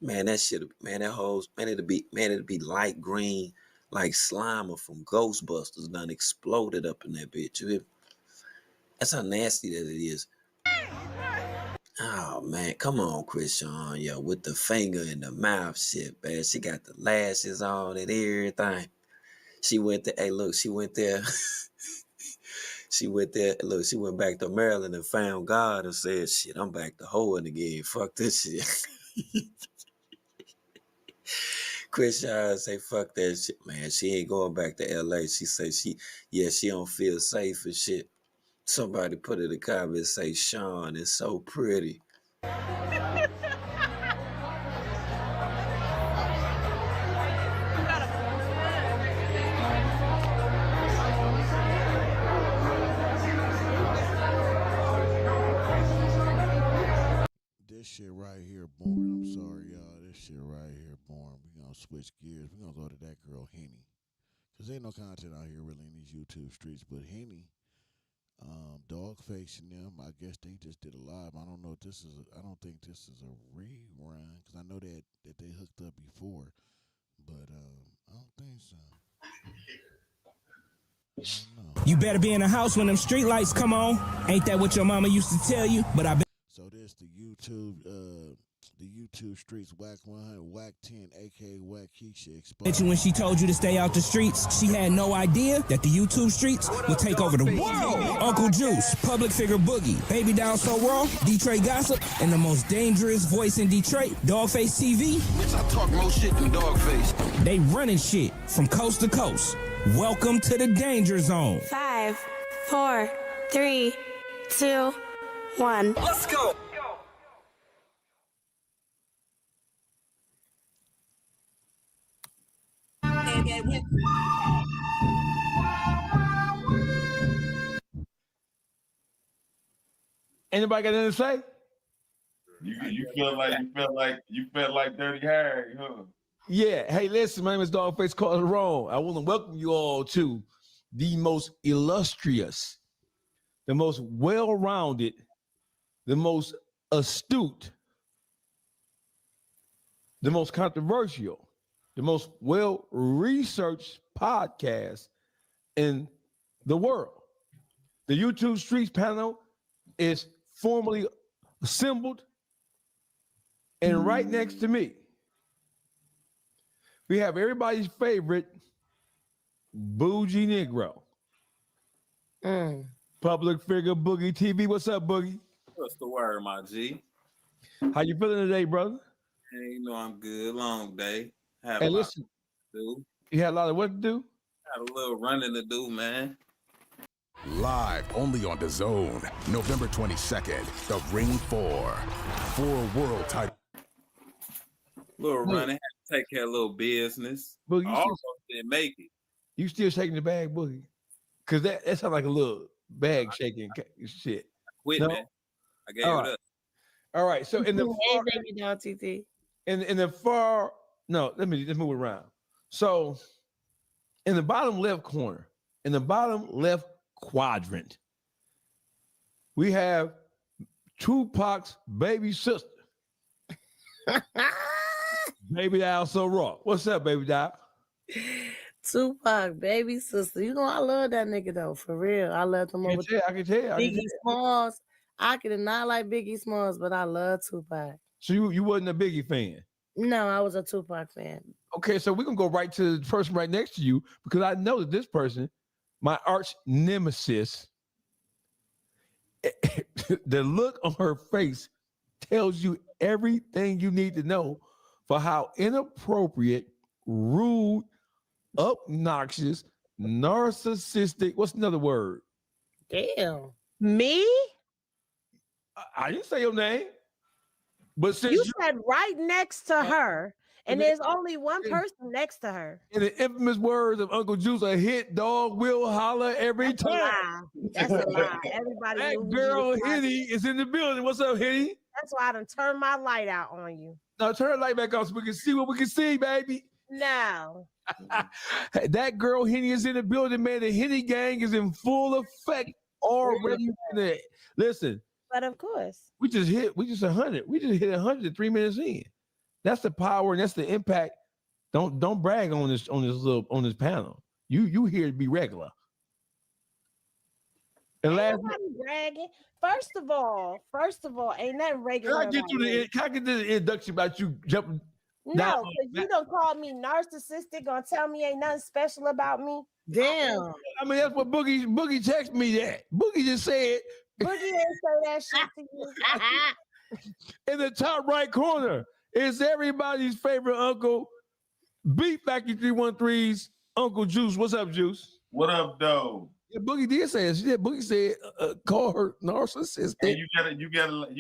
man, that shit, man, that whole, man, it'd be light green, like Slimer from Ghostbusters done exploded up in that bitch. You hear me? That's how nasty that it is. Oh man, come on, Krishan, yo, with the finger in the mouth shit, man. She got the lashes on and everything. She went there, hey, look, she went there. She went there, look, she went back to Maryland and found God and said, shit, I'm back to hoeing again. Fuck this shit. Krishan say, fuck that shit, man. She ain't going back to LA. She say she don't feel safe and shit. Somebody put in the comments, say, Sean is so pretty. This shit right here boring. I'm sorry, y'all. This shit right here boring. We gonna switch gears. We gonna go to that girl Henny. Cause ain't no content out here really in these YouTube streets. But Henny, Dogface and them, I guess they just did a live. I don't know if this is I don't think this is a rerun. Cause I know that they hooked up before. But I don't think so. You better be in the house when them street lights come on. Ain't that what your mama used to tell you? But I bet. So this the YouTube streets WACK100, WACK10, aka WACK Keisha exposed. When she told you to stay out the streets, she had no idea that the YouTube streets would take over the world. Uncle Juice, public figure Boogie, Baby Down So Raw, Detroit Gossip, and the most dangerous voice in Detroit, Dogface TV. Bitch, I talk more shit than Dogface. They running shit from coast to coast. Welcome to the Danger Zone. 5, 4, 3, 2, 1. Let's go. Anybody got anything to say? You felt like Dirty Harry, huh? Yeah. Hey, listen, my name is Dogface Calderon. I want to welcome you all to the most illustrious, the most well-rounded, the most astute, the most controversial, the most well-researched podcast in the world. The YouTube Streets panel is formally assembled, and right next to me, we have everybody's favorite bougie Negro. Public figure Boogie TV. What's up, Boogie? What's the word, my G? How you feeling today, brother? Hey, you know I'm good. Long day. Had Hey, a lot listen. to do. You had a lot of what to do? Had a little running to do, man. Live only on The Zone, November 22nd, The Ring 4. 4 world title. Little running. Had to take care of a little business. Boogie, you Almost didn't make it. You still shaking the bag, Boogie? Because that sounds like a little bag shaking shit. Quit, No? man. I gave All it right. up. All right. So in the Hey, far, baby down, TT. in the far No, let's move it around. So in the bottom left corner, in the bottom left quadrant, we have Tupac's baby sister. Baby Doll So Raw. What's up, Baby Doll? Tupac, baby sister. You know, I love that nigga though, for real. I love him over I can tell. Biggie Smalls. I could not like Biggie Smalls, but I love Tupac. So you wasn't a Biggie fan? No, I was a Tupac fan. Okay, so we're gonna go right to the person right next to you because I know that this person, my arch nemesis, the look on her face tells you everything you need to know for how inappropriate, rude, obnoxious, narcissistic. What's another word? Damn. Me? I didn't say your name. But since you said right next to her, and there's only one person next to her. In the infamous words of Uncle Juice, a hit dog will holler every time. That's a lie. Everybody that knew girl Hitty is in the building. What's up, Hitty? That's why I done turned my light out on you. Now turn the light back on so we can see what we can see, baby. No. That girl Henny is in the building, man. The Henny gang is in full effect already. Listen. But of course. We just hit 100. We just hit 100 3 minutes in. That's the power and that's the impact. Don't brag on this panel. You here to be regular. And ain't nobody bragging. First of all, ain't nothing regular. Can I get the introduction about you jumping? No, because you don't call me narcissistic, gonna tell me ain't nothing special about me. Damn. I mean, that's what Boogie texted me that. Boogie just said. Boogie didn't say that shit to you. In the top right corner is everybody's favorite uncle, Beat Factory 313's Uncle Juice. What's up, Juice? What up, though? Yeah, Boogie did say it. Yeah, Boogie said call her narcissistic. Hey, you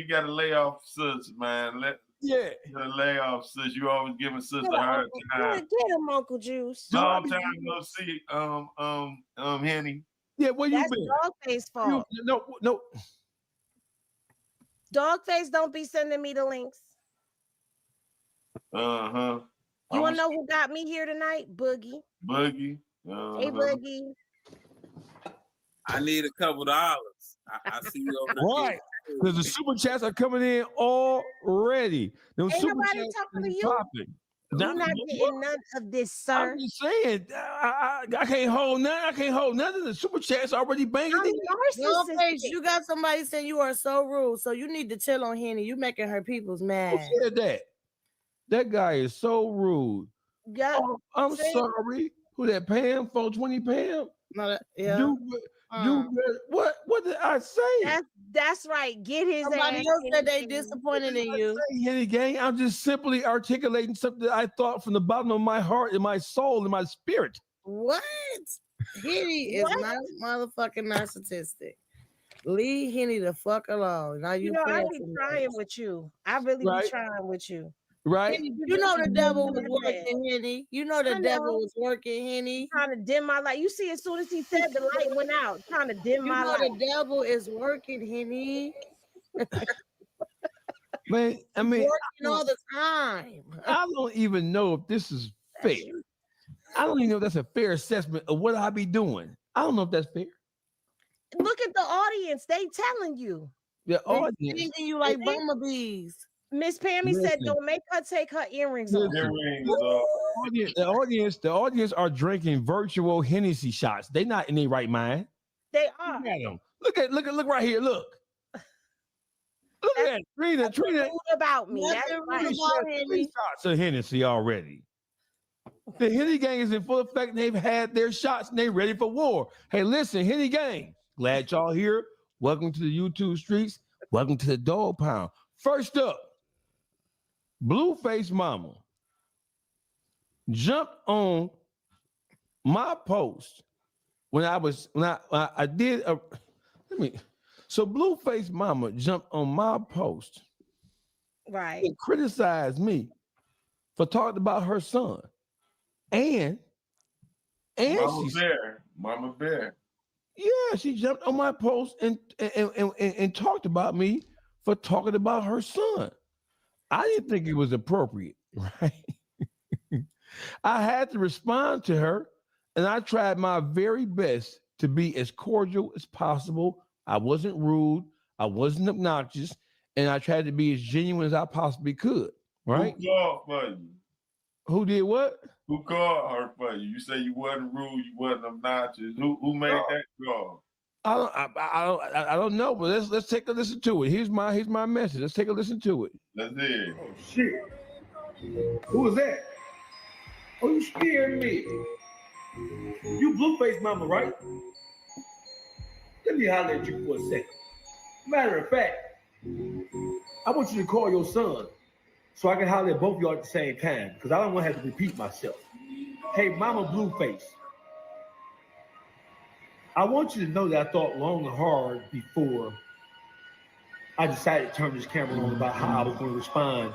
gotta lay off sis, man. You gotta lay off sis. You always giving sis a hard time. Get him, Uncle Juice. Long time no see, Henny. Yeah, where you That's been? Dogface fault. No. Dogface don't be sending me the links. Uh-huh. You wanna know who got me here tonight? Boogie. Boogie. Hey, Boogie. I need a couple dollars. I see you over there. Right. Because the super chats are coming in already. Those Ain't super nobody chats talking to is you. popping. You're not getting none of this, sir. I'm just saying, I can't hold none. I can't hold none of the super chats already banging. Face, you got somebody saying you are so rude, so you need to chill on Henny. You making her people's mad. Who said that? That guy is so rude. Yeah, I'm sorry. Who that? Pam? 420 Pam? No, yeah. What did I say? That's right. Get his Somebody ass. else said they disappointed in you. Henny gang, I'm just simply articulating something that I thought from the bottom of my heart and my soul and my spirit. What? Henny is not motherfucking narcissistic. Leave Henny the fuck alone. Now you I be trying with you. I really be trying with you. Right? Henny, you know the devil was working, Henny. You know the devil was working, Henny. Trying to dim my light. You see, as soon as he said the light went out, trying to dim my light. You know the devil is working, Henny. Man, I mean, working all the time. I don't even know if this is fair. I don't even know if that's a fair assessment of what I be doing. I don't know if that's fair. Look at the audience. They telling you. The audience. Thinking you like bumblebees. Miss Pammy said, "Don't make her take her earrings off." The audience are drinking virtual Hennessy shots. They not in their right mind. They are. Look at them. Look right here. Look at that. Trina. About me. That's right. Three shots of Hennessy already. The Henny gang is in full effect. And they've had their shots and they ready for war. Hey, listen, Henny gang. Glad y'all here. Welcome to the YouTube streets. Welcome to the dog pound. First up. Blueface mama jumped on my post when I did a so Blueface mama jumped on my post right and criticized me for talking about her son and Mama Bear. Yeah, she jumped on my post and talked about me for talking about her son. I didn't think it was appropriate, right? I had to respond to her, and I tried my very best to be as cordial as possible. I wasn't rude. I wasn't obnoxious, and I tried to be as genuine as I possibly could. Right? Who called for you? Who did what? Who called her for you? You say you wasn't rude, you wasn't obnoxious. Who made that call? I don't know, but let's take a listen to it. Here's my message. Let's take a listen to it. Let's hear. Oh shit! Who was that? Oh, you scared me. You Blueface mama, right? Let me holler at you for a second. Matter of fact, I want you to call your son so I can holler at both of y'all at the same time, because I don't want to have to repeat myself. Hey, Mama Blueface, I want you to know that I thought long and hard before I decided to turn this camera on about how I was going to respond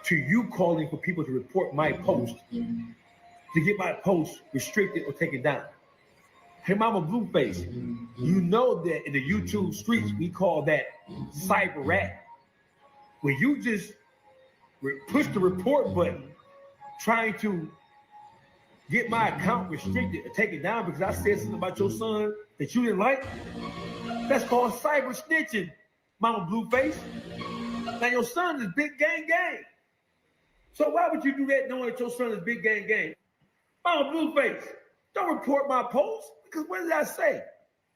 to you calling for people to report my post, to get my post restricted or taken down. Hey, Mama Blueface, you know that in the YouTube streets, we call that cyber rat. When you just push the report button, trying to get my account restricted or taken down because I said something about your son that you didn't like, that's called cyber snitching, Mama Blueface. Now your son is big gang gang. So why would you do that knowing that your son is big gang gang? Mama Blueface, don't report my post, because what did I say?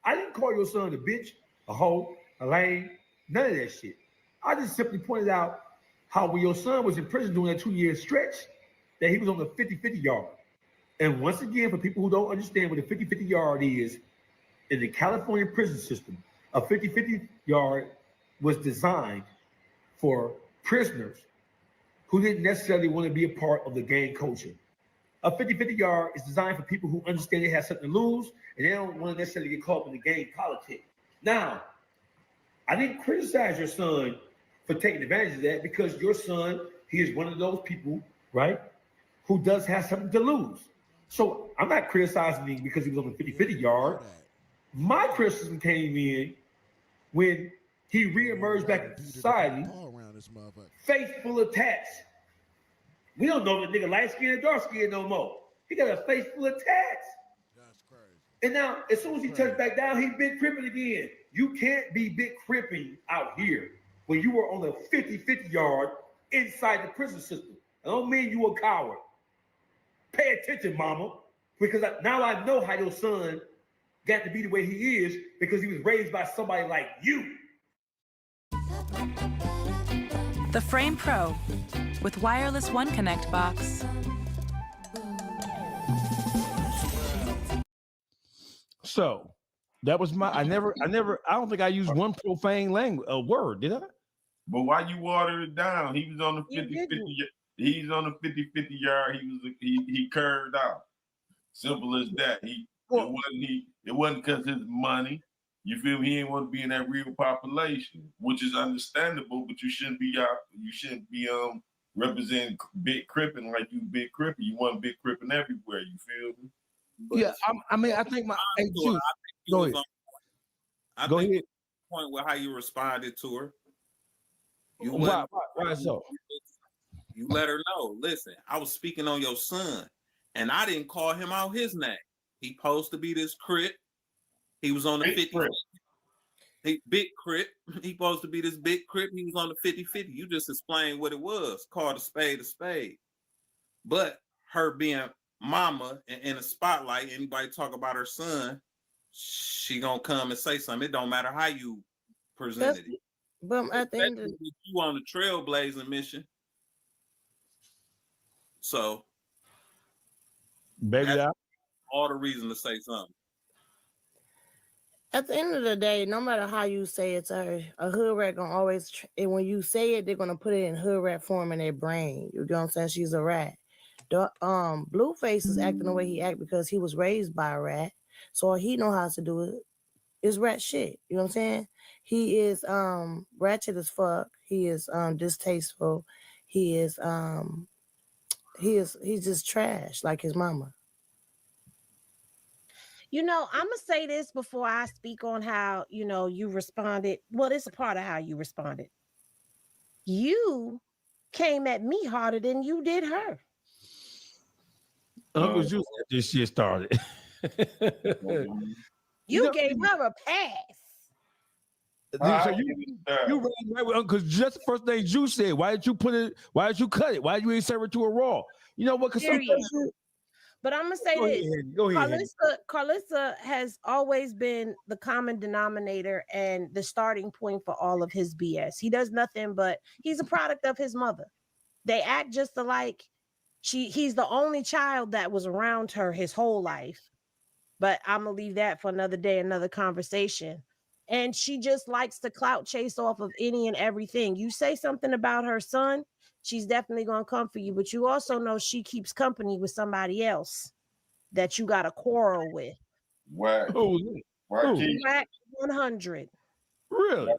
I didn't call your son a bitch, a hoe, a lame, none of that shit. I just simply pointed out how when your son was in prison during that 2-year stretch, that he was on the 50-50 yard. And once again, for people who don't understand what a 50-50 yard is, in the California prison system, a 50-50 yard was designed for prisoners who didn't necessarily want to be a part of the gang culture. A 50-50 yard is designed for people who understand they have something to lose and they don't want to necessarily get caught up in the gang politics. Now, I didn't criticize your son for taking advantage of that, because your son, he is one of those people, right, who does have something to lose. So I'm not criticizing him because he was on the 50-50 yard. My criticism came in when he reemerged back into society, face full of tats. We don't know the nigga light skin and dark skin no more. He got a face full of tats. That's crazy. And now, as soon as he touched back down, he's big cripping again. You can't be big cripping out here when you were on the 50-50 yard inside the prison system. I don't mean you a coward. Pay attention, mama, because now I know how your son got to be the way he is because he was raised by somebody like you. The Frame Pro with wireless One Connect box. So that was my. I don't think I used one profane word, did I? But why you water it down? He was on the 50-50. He's on the 50-50 yard. He curved out. Simple as that. It wasn't because his money. You feel me? He didn't want to be in that real population, which is understandable. But you shouldn't be representing big cripping like you big cripping. You want big cripping everywhere. You feel me? But yeah, I think my. Hey, Juice, go ahead. Go ahead. Point with how you responded to her. Why so? You let her know. Listen, I was speaking on your son, and I didn't call him out his name. He supposed to be this crip. He was on the 50. Big crip. He supposed to be this big crip. He was on the 50-50. You just explained what it was. Called a spade a spade. But her being mama in the spotlight, anybody talk about her son, she gonna come and say something. It don't matter how you presented it. But at the end of you on the trailblazing mission. So baby, all the reason to say something. At the end of the day, no matter how you say it to her, a hood rat gonna always, and when you say it, they're gonna put it in hood rat form in their brain. You know what I'm saying? She's a rat. Blueface is acting the way he act because he was raised by a rat, so all he know how to do it is rat shit. You know what I'm saying? He is ratchet as fuck. He is distasteful. He's just trash like his mama. You know, I'm gonna say this before I speak on how, you responded. Well, it's a part of how you responded. You came at me harder than you did her. Uncle Juice got this shit started. You gave her a pass. So you ran right with Uncle. Just the first thing Juice said. Why did you put it? Why did you cut it? Why did you ain't serve it to a raw? You know what? But I'm gonna say this: Go ahead. Carlissa has always been the common denominator and the starting point for all of his BS. He does nothing but he's a product of his mother. They act just alike. He's the only child that was around her his whole life. But I'm gonna leave that for another day, another conversation. And she just likes to clout chase off of any and everything. You say something about her son, she's definitely gonna come for you. But you also know she keeps company with somebody else that you got a quarrel with. WACK 100. Really?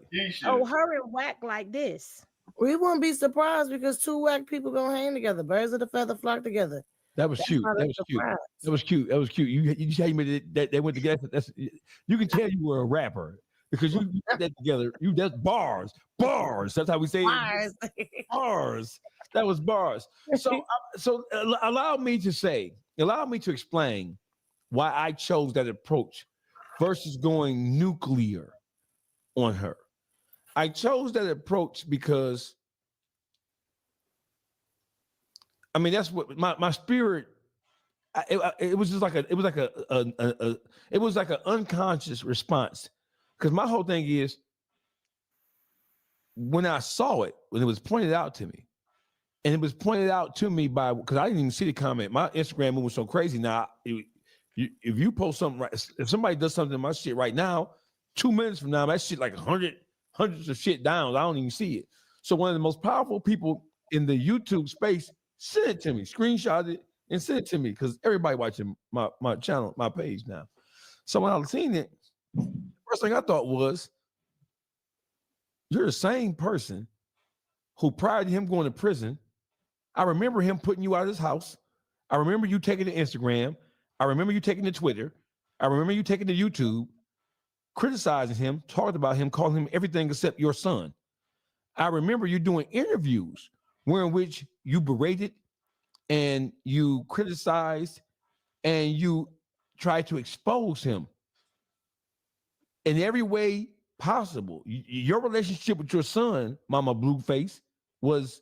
Oh, her and WACK like this. We won't be surprised because two WACK people gonna hang together. Birds of the feather flock together. That was cute. That was cute. That was cute. That was cute. You see how you made that they went together. You can tell you were a rapper because you put that together. That's bars. That's how we say it. Bars. That was bars. So allow me to explain why I chose that approach versus going nuclear on her. I chose that approach because I mean that's what my spirit. It was just like an unconscious response because my whole thing is when I saw it, when it was pointed out to me, and it was pointed out to me by because I didn't even see the comment. My Instagram was so crazy now. If you post something right, if somebody does something to my shit right now, 2 minutes from now, that shit like hundreds of shit down. I don't even see it. So one of the most powerful people in the YouTube space sent it to me, screenshot it, and sent it to me because everybody watching my channel, my page now. So when I seen it, first thing I thought was, you're the same person who prior to him going to prison, I remember him putting you out of his house. I remember you taking to Instagram. I remember you taking to Twitter. I remember you taking to YouTube, criticizing him, talking about him, calling him everything except your son. I remember you doing interviews in which you berated and you criticized and you tried to expose him in every way possible. Your relationship with your son, Mama Blueface, was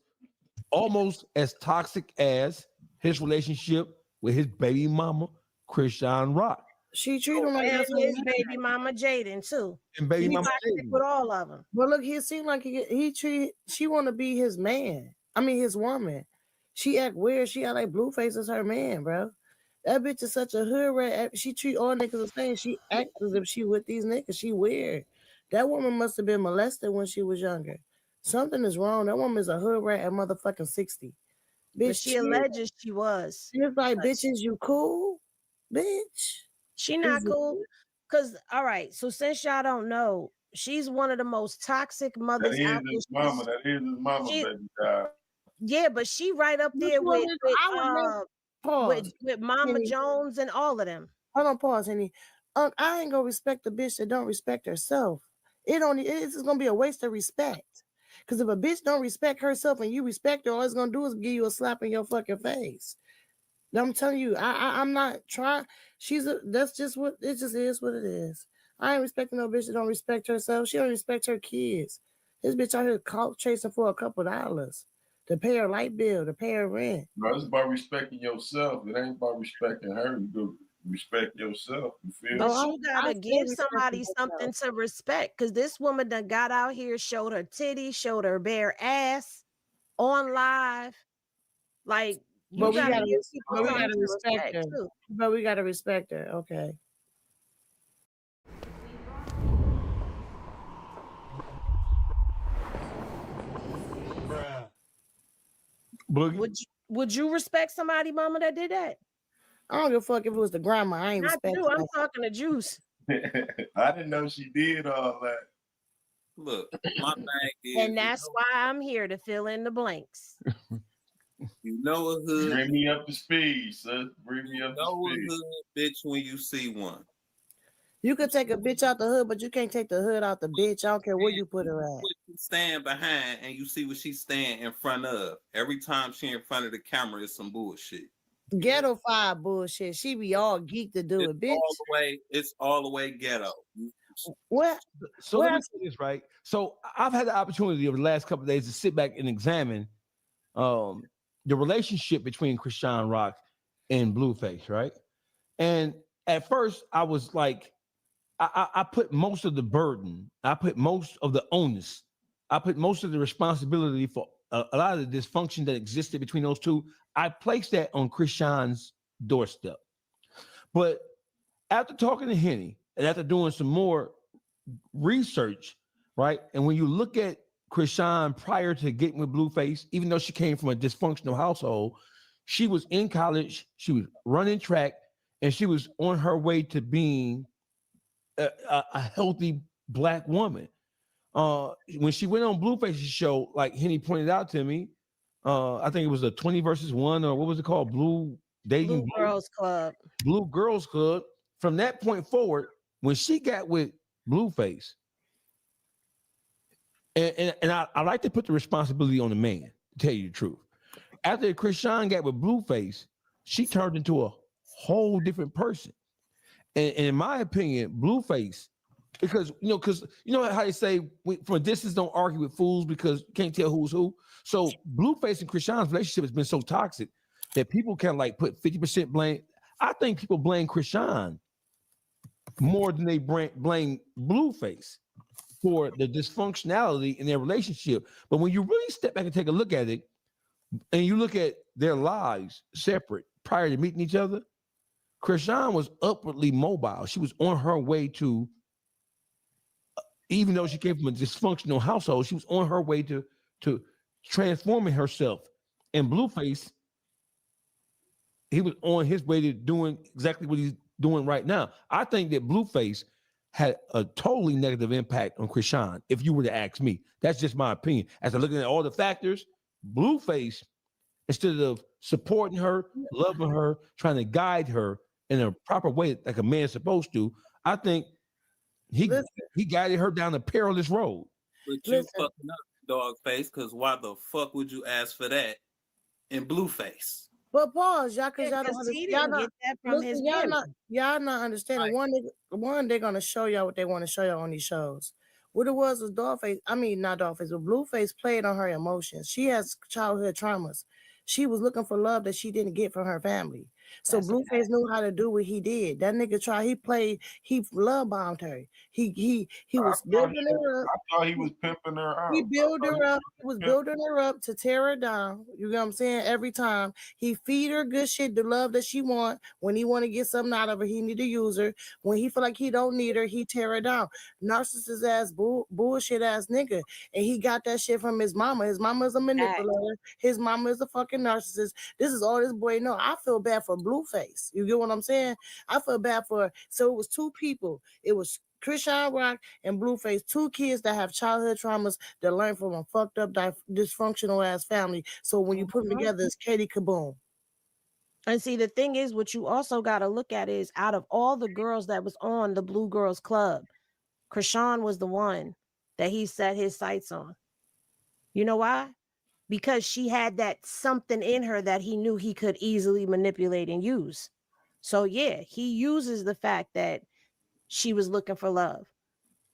almost as toxic as his relationship with his baby mama, Christian Rock. She treated him like his baby mama Jaden too. And baby mama Jaden with all of them. But look, he seemed like she want to be his man. I mean, his woman. She act weird. She act like Blueface is her man, bro. That bitch is such a hood rat. She treat all niggas the same. She acts as if she with these niggas. She weird. That woman must have been molested when she was younger. Something is wrong. That woman is a hood rat at motherfucking 60. Bitch, but she alleges she was. She was like, bitches, you cool? Bitch. She not cool. Cause all right, so since y'all don't know, she's one of the most toxic mothers out there. That is his mama, baby child. Yeah, but she right up there with Mama Jones and all of them. Hold on, pause, honey. I ain't gonna respect the bitch that don't respect herself. It's gonna be a waste of respect. Because if a bitch don't respect herself and you respect her, all it's gonna do is give you a slap in your fucking face. I'm telling you, I'm not trying. That's just what it just is. What it is. I ain't respecting no bitch that don't respect herself. She don't respect her kids. This bitch out here caught chasing for a couple dollars to pay her light bill, to pay her rent. No, it's about respecting yourself. It ain't about respecting her. You go respect yourself. You feel? But you gotta give somebody something to respect, because this woman done got out here, showed her titties, showed her bare ass on live. Like, but we gotta respect her. Too. But we gotta respect her. Okay. Would you respect somebody, mama, that did that? I don't give a fuck if it was the grandma. I ain't respect. I'm talking to Juice. I didn't know she did all that. Look, my thing is, and that's why I'm here to fill in the blanks. You know a hood. Bring me up to speed, son. Bring me up to speed. A hood bitch when you see one. You can take a bitch out the hood, but you can't take the hood out the bitch. I don't care where you put her at. You stand behind and you see what she stand in front of. Every time she in front of the camera is some bullshit. Ghetto five bullshit. She be all geek to do it, bitch. It's all the way ghetto. What? So let me say this, right? So I've had the opportunity over the last couple of days to sit back and examine the relationship between Krishan Rock and Blueface, right? And at first, I was like, I put most of the burden, I put most of the onus, I put most of the responsibility for a lot of the dysfunction that existed between those two. I placed that on Krishan's doorstep. But after talking to Henny and after doing some more research, right? And when you look at Krishan prior to getting with Blueface, even though she came from a dysfunctional household, she was in college, she was running track, and she was on her way to being a healthy Black woman. When she went on Blueface's show, like Henny pointed out to me, I think it was a 20 versus 1, or what was it called? Blue Girls Club. Blue Girls Club. From that point forward, when she got with Blueface, and I like to put the responsibility on the man, to tell you the truth. After Krishan got with Blueface, she turned into a whole different person. And in my opinion, Blueface, because you know how they say from a distance don't argue with fools because you can't tell who's who. So Blueface and Krishan's relationship has been so toxic that people can like put 50% blame. I think people blame Krishan more than they blame Blueface for the dysfunctionality in their relationship. But when you really step back and take a look at it, and you look at their lives separate prior to meeting each other, Krishan was upwardly mobile. She was on her way to, even though she came from a dysfunctional household, she was on her way to transforming herself. And Blueface, he was on his way to doing exactly what he's doing right now. I think that Blueface had a totally negative impact on Krishan, if you were to ask me. That's just my opinion. As I'm looking at all the factors, Blueface, instead of supporting her, loving her, trying to guide her in a proper way like a man's supposed to, I think he guided her down a perilous road. But you fucking up, dog face, because why the fuck would you ask for that in Blueface? But pause, y'all, because y'all don't He understand. didn't get that from his family. Y'all not understanding. One, they're gonna show y'all what they want to show y'all on these shows. What it was Dollface. I mean, not Dollface, but Blueface played on her emotions. She has childhood traumas. She was looking for love that she didn't get from her family. So Blueface knew how to do what he did. That nigga he love bombed her. He was building her up. I thought he was pimping her out. He built her up. He was building her up to tear her down. You know what I'm saying? Every time he feed her good shit, the love that she want. When he want to get something out of her, he need to use her. When he feel like he don't need her, he tear her down. Narcissist ass bullshit ass nigga. And he got that shit from his mama. His mama is a manipulator. His mama is a fucking narcissist. This is all this boy know. I feel bad for Blueface. You get what I'm saying? I feel bad for. So it was two people. It was Krishan Rock and Blueface, two kids that have childhood traumas that learn from a fucked up, dysfunctional ass family. So when you put them together, it's Katie Kaboom. And see, the thing is, what you also got to look at is out of all the girls that was on the Blue Girls Club, Krishan was the one that he set his sights on. You know why? Because she had that something in her that he knew he could easily manipulate and use. So yeah, he uses the fact that she was looking for love.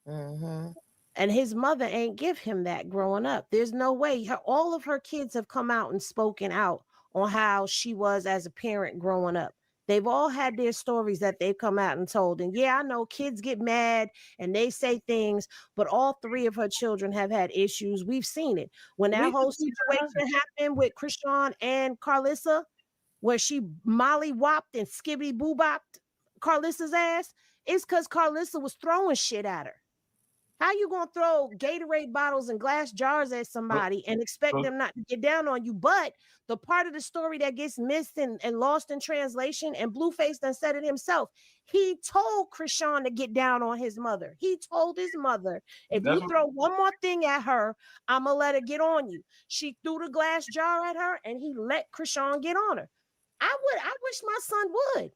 Mm-hmm. And his mother ain't give him that growing up. There's no way. All of her kids have come out and spoken out on how she was as a parent growing up. They've all had their stories that they've come out and told. And yeah, I know kids get mad and they say things, but all three of her children have had issues. We've seen it. When that whole situation happened with Krishan and Carlissa, where she molly-whopped and skibbity-boo-bopped Carlissa's ass, it's because Carlissa was throwing shit at her. How you gonna throw Gatorade bottles and glass jars at somebody and expect them not to get down on you? But the part of the story that gets missed and lost in translation, and Blueface done said it himself, he told Krishan to get down on his mother. He told his mother, if you throw one more thing at her, I'm gonna let her get on you. She threw the glass jar at her and he let Krishan get on her. I wish my son would.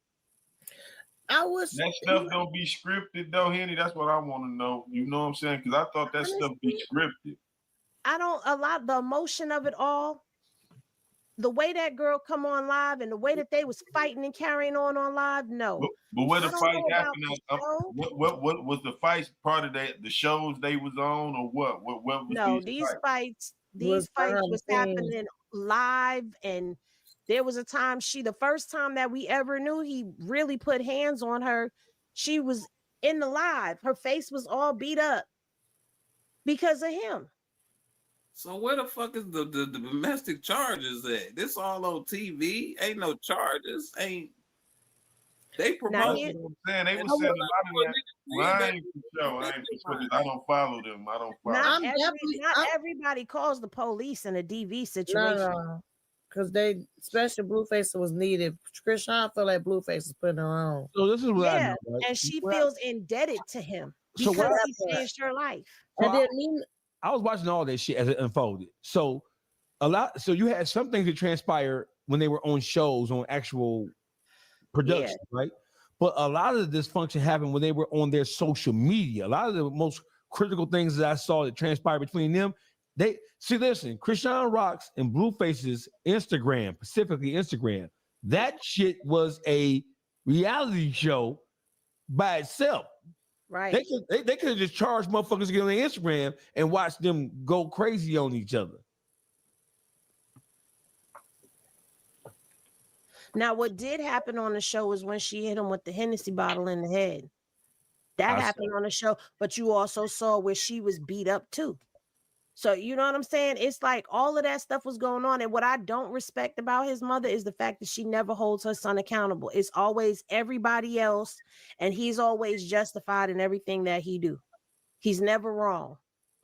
That stuff don't be scripted though, Henny. That's what I want to know. You know what I'm saying? Because I thought that stuff be scripted. The emotion of it all, the way that girl come on live and the way that they was fighting and carrying on live, no. But where the I don't fight know about happened, the show. what was the fight part of the shows they was on, or what? What was No, these these fights? fights was happening live, and there was a time the first time that we ever knew he really put hands on her, she was in the live. Her face was all beat up because of him. So where the fuck is the domestic charges at? This all on TV. Ain't no charges. Ain't they promote? That's what I'm saying. They was saying a lot of that. Well, I ain't for sure. I ain't for sure because I don't follow them. I don't follow. Not everybody calls the police in a DV situation. No. Because especially Blueface was needed. Krishan felt like Blueface was putting her on. So this is what I know, right? And she feels indebted to him So because what he changed her life. So I was watching all that shit as it unfolded. So you had some things that transpire when they were on shows, on actual production, right? But a lot of the dysfunction happened when they were on their social media. A lot of the most critical things that I saw that transpired between them, listen, Krishan Rock's and Blueface's Instagram, specifically Instagram, that shit was a reality show by itself. Right. They could have just charged motherfuckers to get on their Instagram and watch them go crazy on each other. Now, what did happen on the show is when she hit him with the Hennessy bottle in the head. That happened on the show, but you also saw where she was beat up too. So you know what I'm saying? It's like all of that stuff was going on. And what I don't respect about his mother is the fact that she never holds her son accountable. It's always everybody else, and he's always justified in everything that he do. He's never wrong.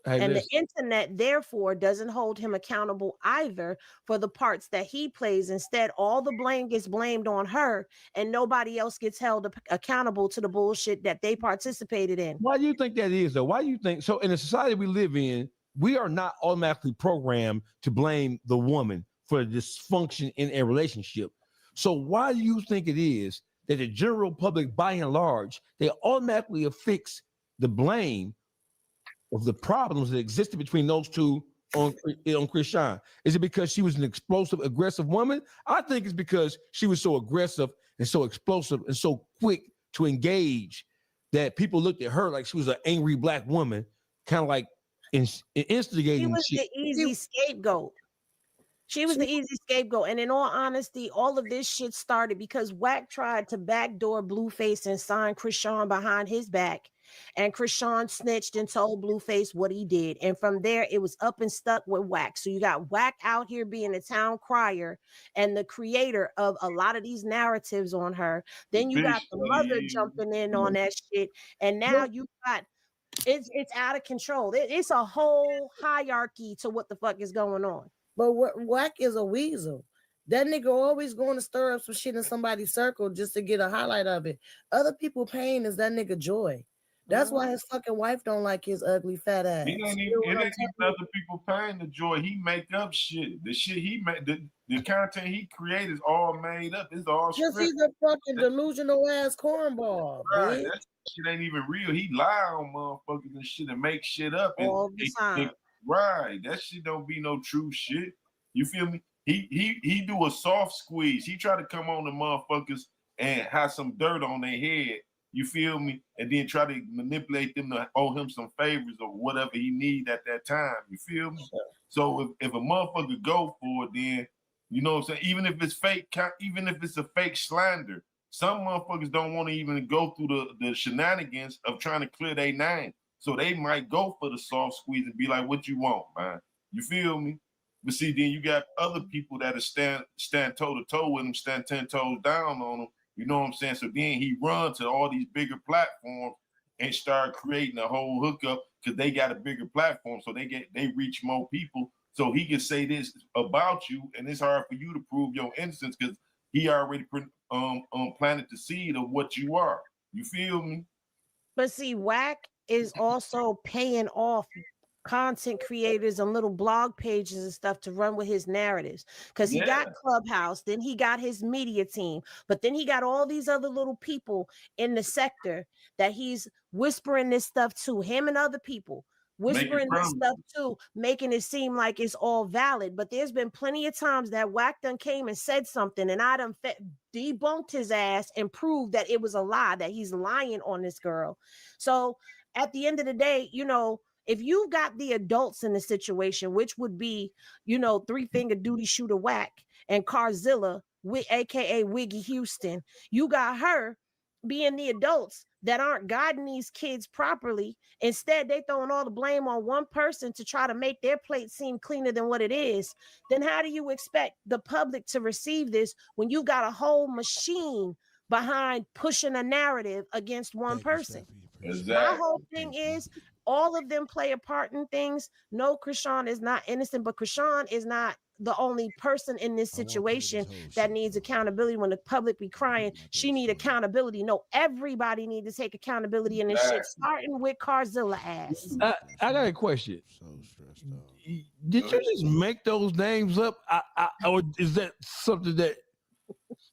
And the internet, therefore, doesn't hold him accountable either for the parts that he plays. Instead, all the blame gets blamed on her, and nobody else gets held accountable to the bullshit that they participated in. Why do you think that is, though? Why do you think so? In the society we live in, we are not automatically programmed to blame the woman for dysfunction in a relationship. So why do you think it is that the general public, by and large, they automatically affix the blame of the problems that existed between those two on Krishan? Is it because she was an explosive, aggressive woman? I think it's because she was so aggressive and so explosive and so quick to engage that people looked at her like she was an angry black woman, kind of like instigating. She was the easy scapegoat. She was the easy scapegoat. And in all honesty, all of this shit started because WACK tried to backdoor Blueface and sign Krishan behind his back. And Krishan snitched and told Blueface what he did. And from there, it was up and stuck with WACK. So you got WACK out here being the town crier and the creator of a lot of these narratives on her. Then you got the mother jumping in on that shit. And now you got it's out of control. It's a whole hierarchy to what the fuck is going on. But WACK is a weasel. That nigga always going to stir up some shit in somebody's circle just to get a highlight of it. Other people pain is that nigga joy. That's why his fucking wife don't like his ugly fat ass. It ain't even other people paying the joy. He make up shit. The shit he made, the content he created is all made up. It's all just he's a fucking delusional ass cornball. Right, that shit ain't even real. He lie on motherfuckers and shit and make shit up all the time. Right, that shit don't be no true shit. You feel me? He do a soft squeeze. He try to come on the motherfuckers and have some dirt on their head. You feel me? And then try to manipulate them to owe him some favors or whatever he need at that time. You feel me? So if a motherfucker go for it, then you know what I'm saying? Even if it's fake, even if it's a fake slander, some motherfuckers don't want to even go through the shenanigans of trying to clear their name. So they might go for the soft squeeze and be like, what you want, man? You feel me? But see, then you got other people that stand toe-to-toe with him, stand 10 toes down on him. You know what I'm saying? So then he run to all these bigger platforms and start creating a whole hookup because they got a bigger platform. So they reach more people. So he can say this about you, and it's hard for you to prove your innocence because he already planted the seed of what you are. You feel me? But see, WACK is also paying off content creators and little blog pages and stuff to run with his narratives because he got Clubhouse, then he got his media team, but then he got all these other little people in the sector that he's whispering this stuff to, him and other people. whispering this stuff too, making it seem like it's all valid. But there's been plenty of times that Wack done came and said something, and I done debunked his ass and proved that it was a lie, that he's lying on this girl. So at the end of the day, you know, if you've got the adults in the situation, which would be, you know, 3-Finger Duty Shooter Wack and Carzilla, aka Wiggy Houston, you got her being the adults that aren't guiding these kids properly. Instead, they throwing all the blame on one person to try to make their plate seem cleaner than what it is. Then how do you expect the public to receive this when you got a whole machine behind pushing a narrative against one person? Exactly. My whole thing is all of them play a part in things. No, Krishan is not innocent, but Krishan is not the only person in this situation that needs accountability. When the public be crying, she need accountability. No, everybody need to take accountability in this shit, starting with Carzilla ass. I got a question. Did you just make those names up? Or is that something that,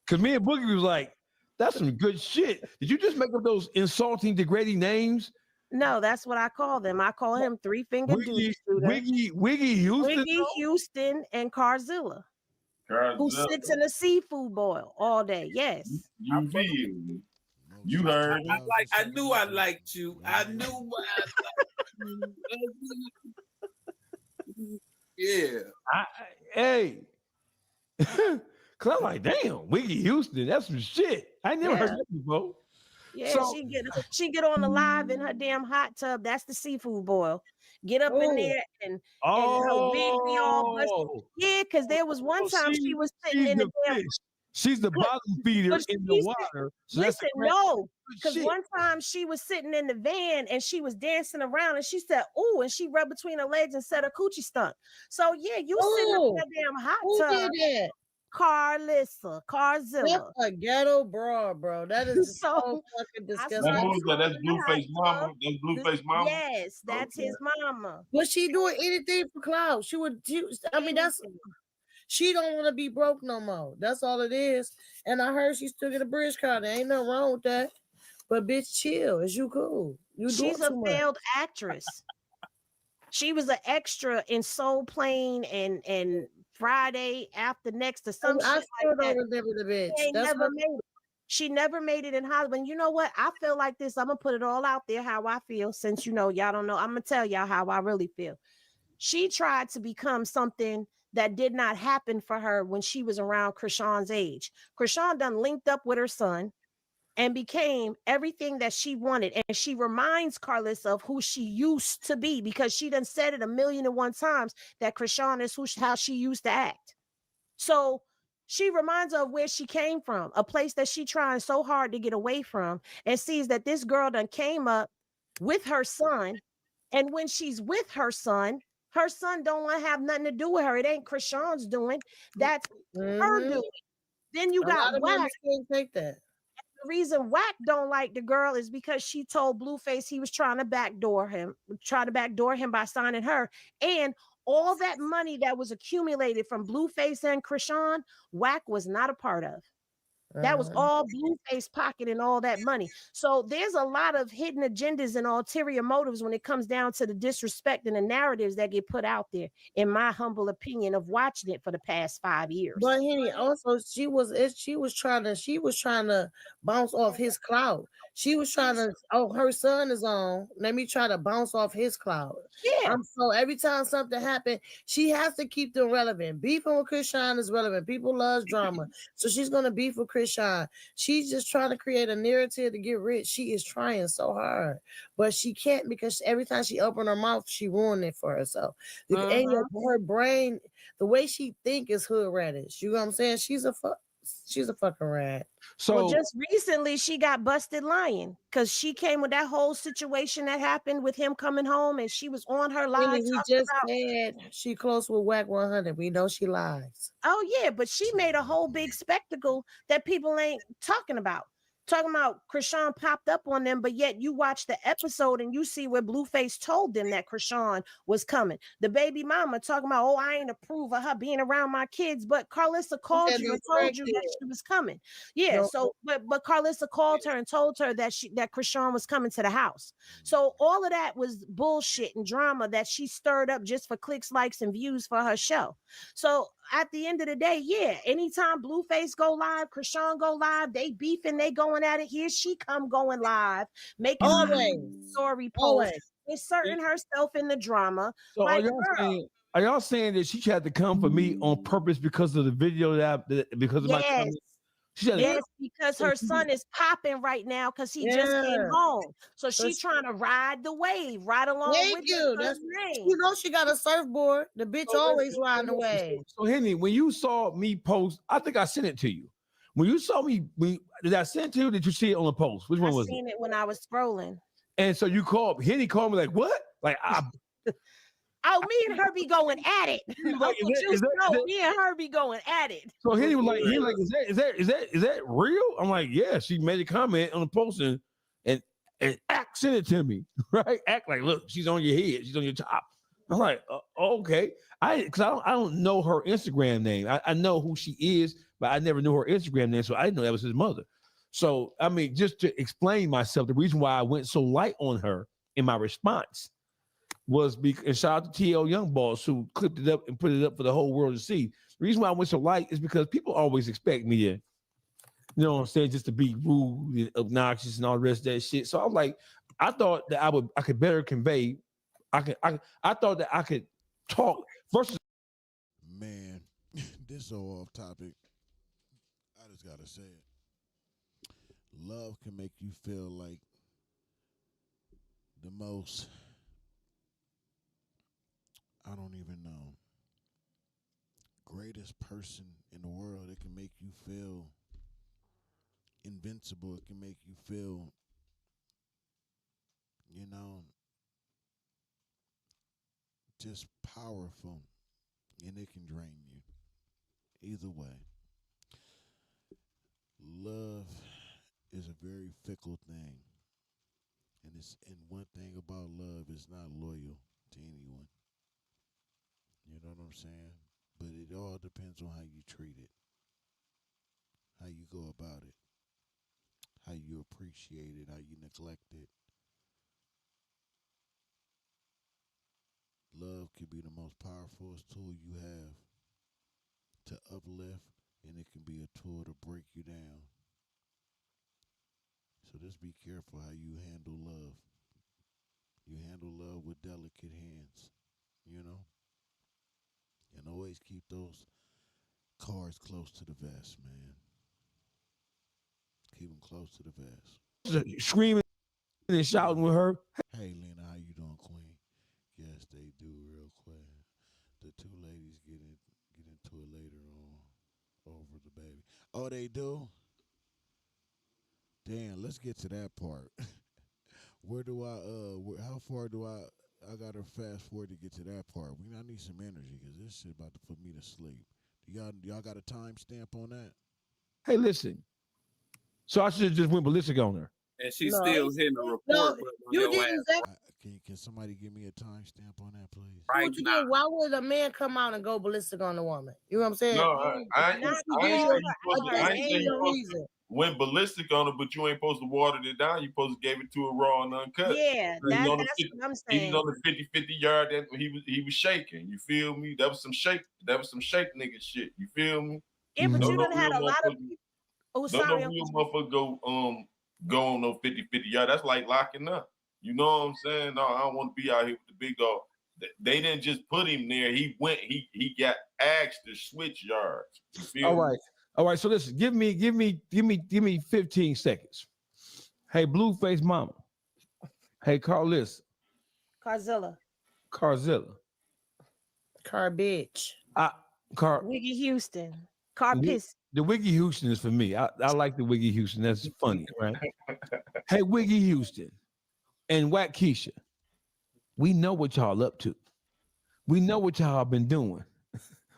because me and Boogie was like, that's some good shit. Did you just make up those insulting, degrading names? No, that's what I call them. I call him 3-Finger Duty Shooter. Wiggy Houston? Wiggy Houston and Carzilla, who sits in a seafood boil all day. Yes. You feel. You heard. I knew I liked you. I knew I liked you. Yeah. Hey. Cause I'm like, damn, Wiggy Houston, that's some shit. I never heard that before. Yeah, so, she get on the live in her damn hot tub. That's the seafood boil. Get up in there and her wig be all busted. Yeah, because there was one time she was sitting in the damn. She's the bottom feeder in the water. So listen, no, because one time she was sitting in the van and she was dancing around and she said, "Ooh," and she rubbed between her legs and said her coochie stunk. So yeah, you sitting in that damn hot tub. Who did that? Carzilla. That's a ghetto broad, bro. That is so fucking disgusting. That's Blueface mama. That's Blueface mama. Yes, that's his mama. Was she doing anything for clout? I mean, she don't want to be broke no more. That's all it is. And I heard she still get a bridge card. There ain't nothing wrong with that. But bitch, chill. Is you cool? She's a failed actress. She was an extra in Soul Plane and Friday After Next or some shit like that. Remember the bitch. She never made it in Hollywood. And you know what? I feel like this. I'm gonna put it all out there how I feel. Since you know y'all don't know, I'm gonna tell y'all how I really feel. She tried to become something that did not happen for her when she was around Krishan's age. Krishan done linked up with her son and became everything that she wanted. And she reminds Carlissa of who she used to be, because she done said it 1,000,001 times that Krishan is how she used to act. So she reminds her of where she came from, a place that she trying so hard to get away from, and sees that this girl done came up with her son. And when she's with her son don't want to have nothing to do with her. It ain't Krishan's doing. That's her doing. Then you got Wack. Take that. The reason Wack don't like the girl is because she told Blueface he was trying to backdoor him by signing her. And all that money that was accumulated from Blueface and Krishan, Wack was not a part of. That was all Blueface pocketing all that money. So there's a lot of hidden agendas and ulterior motives when it comes down to the disrespect and the narratives that get put out there, in my humble opinion of watching it for the past 5 years. But Henny, also she was trying to bounce off his clout. She was trying to, her son is on. Let me try to bounce off his clout. Yeah. So every time something happened, she has to keep them relevant. Beefing with Krishan is relevant. People love drama. So she's gonna beef with Krishan. She's just trying to create a narrative to get rich. She is trying so hard, but she can't, because every time she opened her mouth, she ruined it for herself. Her brain, the way she think is hood radish. You know what I'm saying? She's a fucking rat. So just recently she got busted lying, because she came with that whole situation that happened with him coming home, and she was on her live. He just said she close with WACK100. We know she lies. Oh yeah, but she made a whole big spectacle that people ain't talking about. talking about Krishan popped up on them, but yet you watch the episode and you see where Blueface told them that Krishan was coming. The baby mama talking about, oh, I ain't approve of her being around my kids, but Carlissa called you and told you that she was coming. Yeah, so but Carlissa called her and told her that Krishan was coming to the house. So all of that was bullshit and drama that she stirred up just for clicks, likes, and views for her show. So at the end of the day, yeah, anytime Blueface go live, Krishan go live, they beefing, they going at it. Here she come going live, making story posts, inserting herself in the drama. So like, are y'all saying that she tried to come for me on purpose because of the video because of my comment? Yes, because her son is popping right now because he just came home. So she's trying to ride the wave, right along with you. That's name. You know she got a surfboard. The bitch always riding the wave. So Henny, when you saw me post, I think I sent it to you. When you saw me, did I send it to you? Or did you see it on the post? Which one was it? I seen it when I was scrolling. And so you called Henny, called me like, what? Like oh, me and her be going at it. Me and her be going at it. So Henny was like, is that real? I'm like, yeah. She made a comment on the post and Act sent it to me, right? Act like, look, she's on your head, she's on your top. I'm like, okay. I don't know her Instagram name. I know who she is, but I never knew her Instagram name, so I didn't know that was his mother. So I mean, just to explain myself, the reason why I went so light on her in my response was because, and shout out to TL Young Boss who clipped it up and put it up for the whole world to see. The reason why I went so light is because people always expect me to, you know what I'm saying, just to be rude and obnoxious and all the rest of that shit. So I was like, I thought that I could better convey. I thought that I could talk versus. Man, this is so off topic. I just gotta say it. Love can make you feel like the most, I don't even know, greatest person in the world. It can make you feel invincible. It can make you feel, you know, just powerful, and it can drain you. Either way, love is a very fickle thing, and one thing about love is not loyal to anyone. You know what I'm saying? But it all depends on how you treat it, how you go about it, how you appreciate it, how you neglect it. Love can be the most powerful tool you have to uplift, and it can be a tool to break you down. So just be careful how you handle love. You handle love with delicate hands, you know? And always keep those cards close to the vest, man. Keep them close to the vest. Screaming and shouting with her. Hey, Lena, how you doing, Queen? Yes, they do real quick. The two ladies get into it later on over the baby. Oh, they do? Damn, let's get to that part. Where do how far do I gotta fast forward to get to that part? I need some energy because this shit about to put me to sleep. Y'all got a timestamp on that? Hey, listen. So I should have just went ballistic on her. And she's still hitting the report. You didn't. Can somebody give me a timestamp on that, please? Right now. Why would a man come out and go ballistic on a woman? You know what I'm saying? No, I ain't went ballistic on it, but you ain't supposed to water it down. You supposed to give it to her raw and uncut. Yeah, that's what I'm saying. He was on the 50-50 yard that he was shaking. You feel me? That was some shake nigga shit. You feel me? Yeah, but you done had a lot of people. Oh, sorry. No real motherfucker go on no 50-50 yard. That's like locking up. You know what I'm saying? No, I don't want to be out here with the big dog. They didn't just put him there. He went. He got asked to switch yards. You feel me? All right. So listen, give me 15 seconds. Hey, Blueface mama. Hey, Carlissa. Carzilla. Car bitch. Wiggy Houston. Car piss. The Wiggy Houston is for me. I like the Wiggy Houston. That's funny, right? Hey, Wiggy Houston and WACK100. We know what y'all up to. We know what y'all been doing.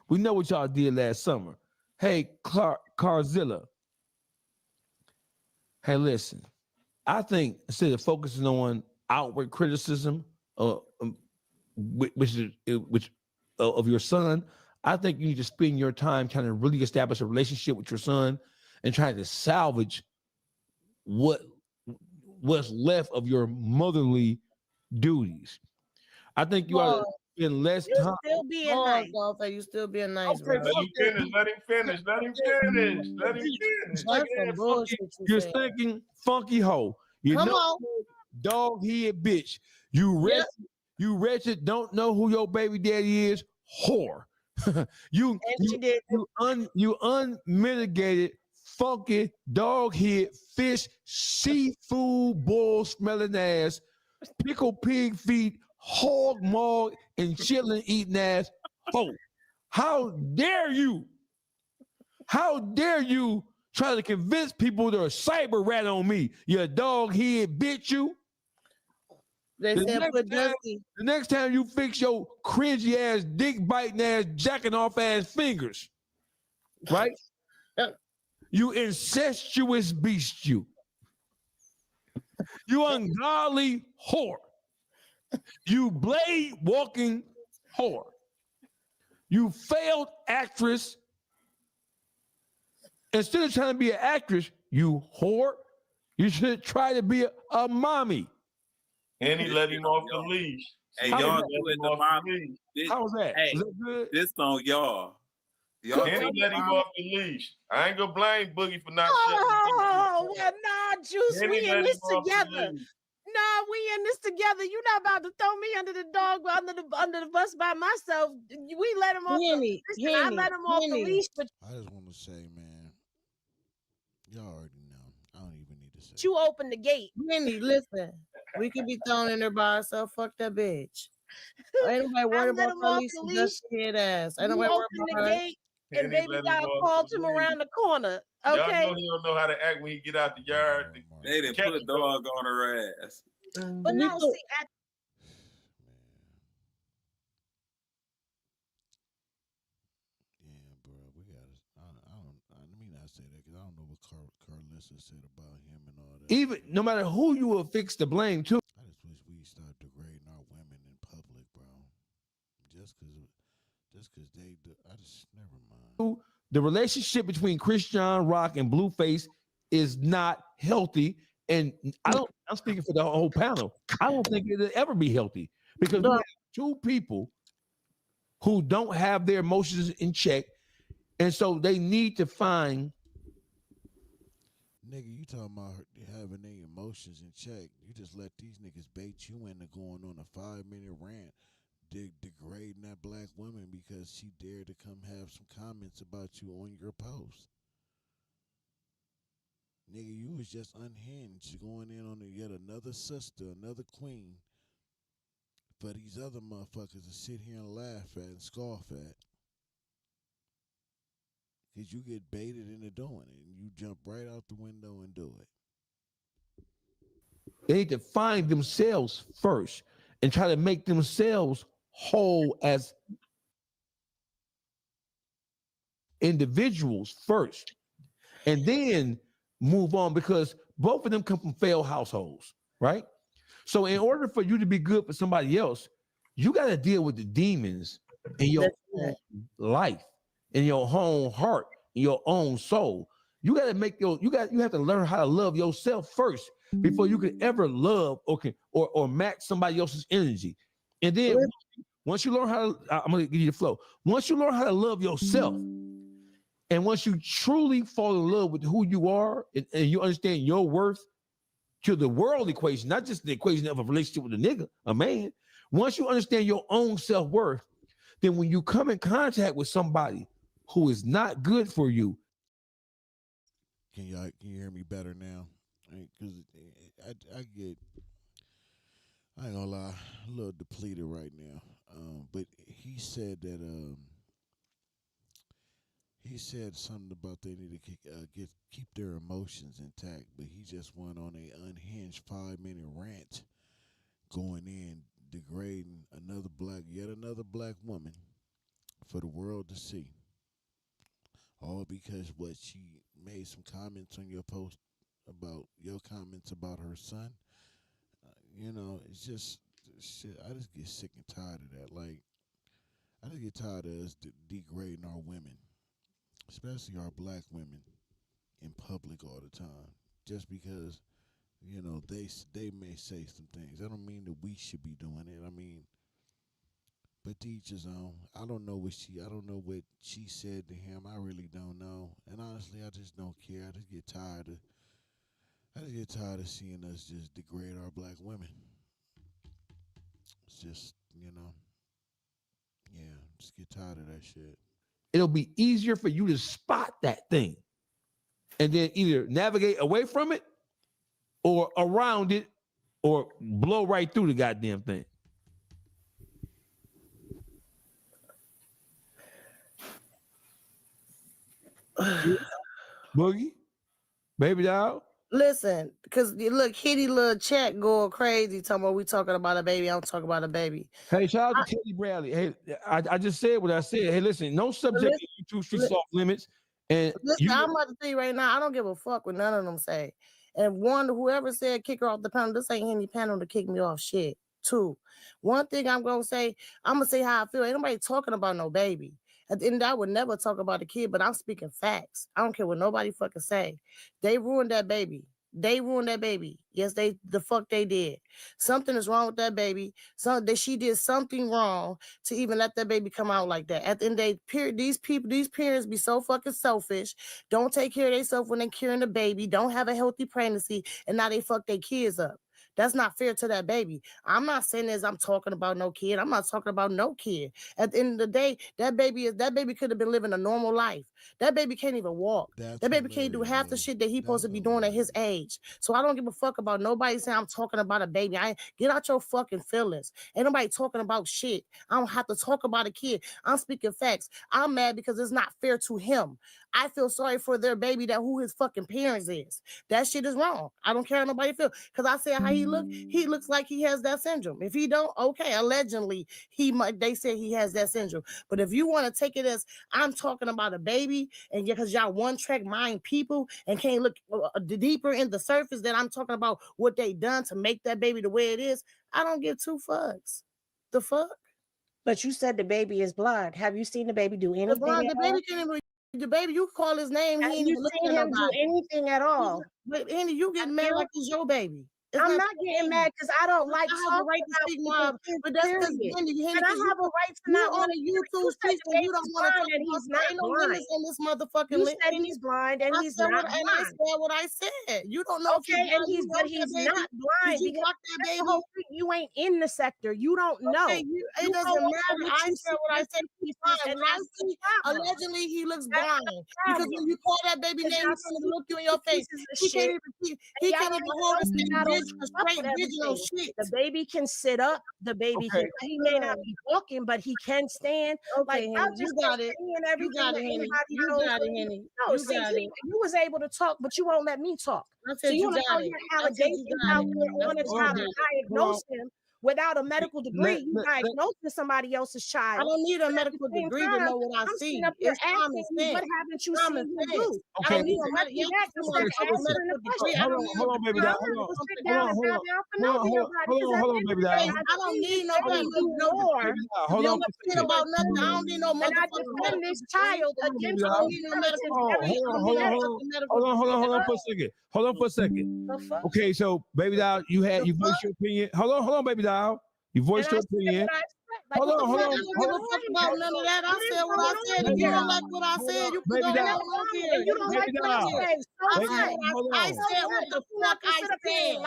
We know what y'all did last summer. Hey, Carzilla. Hey, listen. I think instead of focusing on outward criticism, which of your son, I think you need to spend your time trying to really establish a relationship with your son and trying to salvage what's left of your motherly duties. I think you ought to spend less time. Still being nice. You still being nice, bro. Let him finish. Let him finish. Let him finish. Let him finish. That's some bullshit You're thinking funky hoe. You Come know, on. dog head bitch. You wretched, don't know who your baby daddy is, whore. you unmitigated, funky, dog head, fish, seafood, boil smelling ass, pickled pig feet, hog maw, and chillin' eating ass hoe. How dare you? How dare you try to convince people to cyber rat on me? You dog head bitch, you. The next time you fix your cringy ass, dick biting ass, jacking off ass fingers, right? You incestuous beast, you. You ungodly whore. You blade walking whore. You failed actress. Instead of trying to be an actress, you whore, you should try to be a mommy. And he let him off the leash. Hey, y'all do it the mommy. How was that? Hey, was that good? This on y'all. And he let him off the leash. I ain't gonna blame Boogie for not shutting Oh, well, nah, Juice, And he we let in him this off the together. leash. Nah, we in this together. You not about to throw me under the bus by myself. We let him off the leash. I let him off the leash, but I just want to say, man, y'all already know. I don't even need to say. you opened the gate. Minnie, listen. We could be thrown in there by ourselves. Fuck that bitch. Ain't nobody worried about Khaleesi just head ass. Ain't You nobody worried opened about the her. gate, And and he baby let him got off called the him leash. around the corner. Y'all Okay. know he don't know how to act when he get out the yard. They didn't put a dog on her ass. But no, see, Let me not say that because I don't know what Carlissa said about him and all that. Even no matter who you will fix the blame to. I just wish we start degrading our women in public, bro. Just because they do. I just never mind. The relationship between Christian Rock and Blueface is not healthy. And I'm speaking for the whole panel. I don't think it'll ever be healthy because we have two people who don't have their emotions in check. And so they need to find. Nigga, you talking about having their emotions in check. You just let these niggas bait you into going on a 5-minute rant degrading that black woman because she dared to come have some comments about you on your post. Nigga, you was just unhinged going in on yet another sister, another queen for these other motherfuckers to sit here and laugh at and scoff at. Because you get baited into doing it and you jump right out the window and do it. They need to find themselves first and try to make themselves whole as individuals first and then move on because both of them come from failed households, right? So in order for you to be good for somebody else, you got to deal with the demons in your own life, in your own heart, in your own soul. You got to make you have to learn how to love yourself first before you can ever love or match somebody else's energy. And then once you learn how to, I'm gonna give you the flow. Once you learn how to love yourself, and once you truly fall in love with who you are and you understand your worth to the world equation, not just the equation of a relationship with a nigga, a man. Once you understand your own self-worth, then when you come in contact with somebody who is not good for you. Can you hear me better now? Because I ain't gonna lie, a little depleted right now. But he said that he said something about they need to keep their emotions intact. But he just went on a unhinged 5-minute rant, going in degrading yet another black woman for the world to see. All because she made some comments on your post about your comments about her son. You know, it's just shit. I just get sick and tired of that. Like, I just get tired of us degrading our women, especially our black women, in public all the time, just because they may say some things. I don't mean that we should be doing it. I mean, but to each his own. I don't know what she said to him. I really don't know. And honestly, I just don't care. I just get tired of seeing us just degrade our black women. It's just, yeah, just get tired of that shit. It'll be easier for you to spot that thing and then either navigate away from it or around it or blow right through the goddamn thing. Boogie, baby doll. Listen, because look, Hitty little chat going crazy talking about we talking about a baby. I'm talking about a baby. Hey, shout out to Teddy Bradley. Hey, I just said what I said. Hey, listen, no subject in YouTube streets off limits. And listen, I'm about to tell you right now, I don't give a fuck what none of them say. And one, whoever said kick her off the panel, this ain't any panel to kick me off shit. Two, one thing I'm gonna say how I feel. Ain't nobody talking about no baby. At the end, I would never talk about the kid, but I'm speaking facts. I don't care what nobody fucking say. They ruined that baby. They ruined that baby. Yes, the fuck they did. Something is wrong with that baby. She did something wrong to even let that baby come out like that. At the end of the day, these parents be so fucking selfish. Don't take care of themselves when they're carrying the baby. Don't have a healthy pregnancy, and now they fuck their kids up. That's not fair to that baby. I'm not saying this, I'm talking about no kid. I'm not talking about no kid. At the end of the day, that baby could have been living a normal life. That baby can't even walk. That baby can't do half the shit that he's supposed to be doing at his age. So I don't give a fuck about nobody saying I'm talking about a baby. Get out your fucking feelings. Ain't nobody talking about shit. I don't have to talk about a kid. I'm speaking facts. I'm mad because it's not fair to him. I feel sorry for their baby that who his fucking parents is. That shit is wrong. I don't care how nobody feel. Because I said how he looks like he has that syndrome. If he don't, okay, allegedly they say he has that syndrome. But if you want to take it as I'm talking about a baby, and because y'all one track mind people and can't look deeper in the surface, that I'm talking about what they done to make that baby the way it is, I don't give two fucks. The fuck? But you said the baby is blind. Have you seen the baby do anything? The baby can't even. The baby, you call his name. Have you seen him do anything at all? But Andy, you getting mad like it's your baby. I'm not getting mad because I don't like I have a right to speak my, but that's because Henny, and I have a right to not on a YouTube street and you don't want to talk and he's not blind. On this motherfucking you said he's blind and he's not blind. And I said what I said. You don't know. Okay, and he's not blind because that's the whole thing. You ain't in the sector. You don't know. It doesn't matter. I said what I said. He's blind. When I see allegedly he looks blind because when you call that baby name, he's gonna look you in your face. He can't even hold a the baby can sit up. The baby can. He may not be walking, but he can stand. Okay, like I just got it. You got it, Henny. You got it, Henny. No, see, you was able to talk, but you won't let me talk. So you want to throw your allegations out there on a child and diagnose him without a medical degree. You diagnosing somebody else's child. I don't need a medical degree to know what I see. It's common sense. What haven't you seen him do? Okay. I don't need a medical degree. Hold on, baby. Hold on, baby. I don't need no medical. Hold on. About nothing. I don't need no medical. And I defend this child against Hold on for a second. Hold on for a second. Okay, so baby doll, you voiced your opinion. Hold on, baby doll. You voiced your opinion. Hold on. I don't give a fuck about none of that. I said what I said. If you don't like what I said, you can go on here. You don't like what I said. I said what the fuck I said.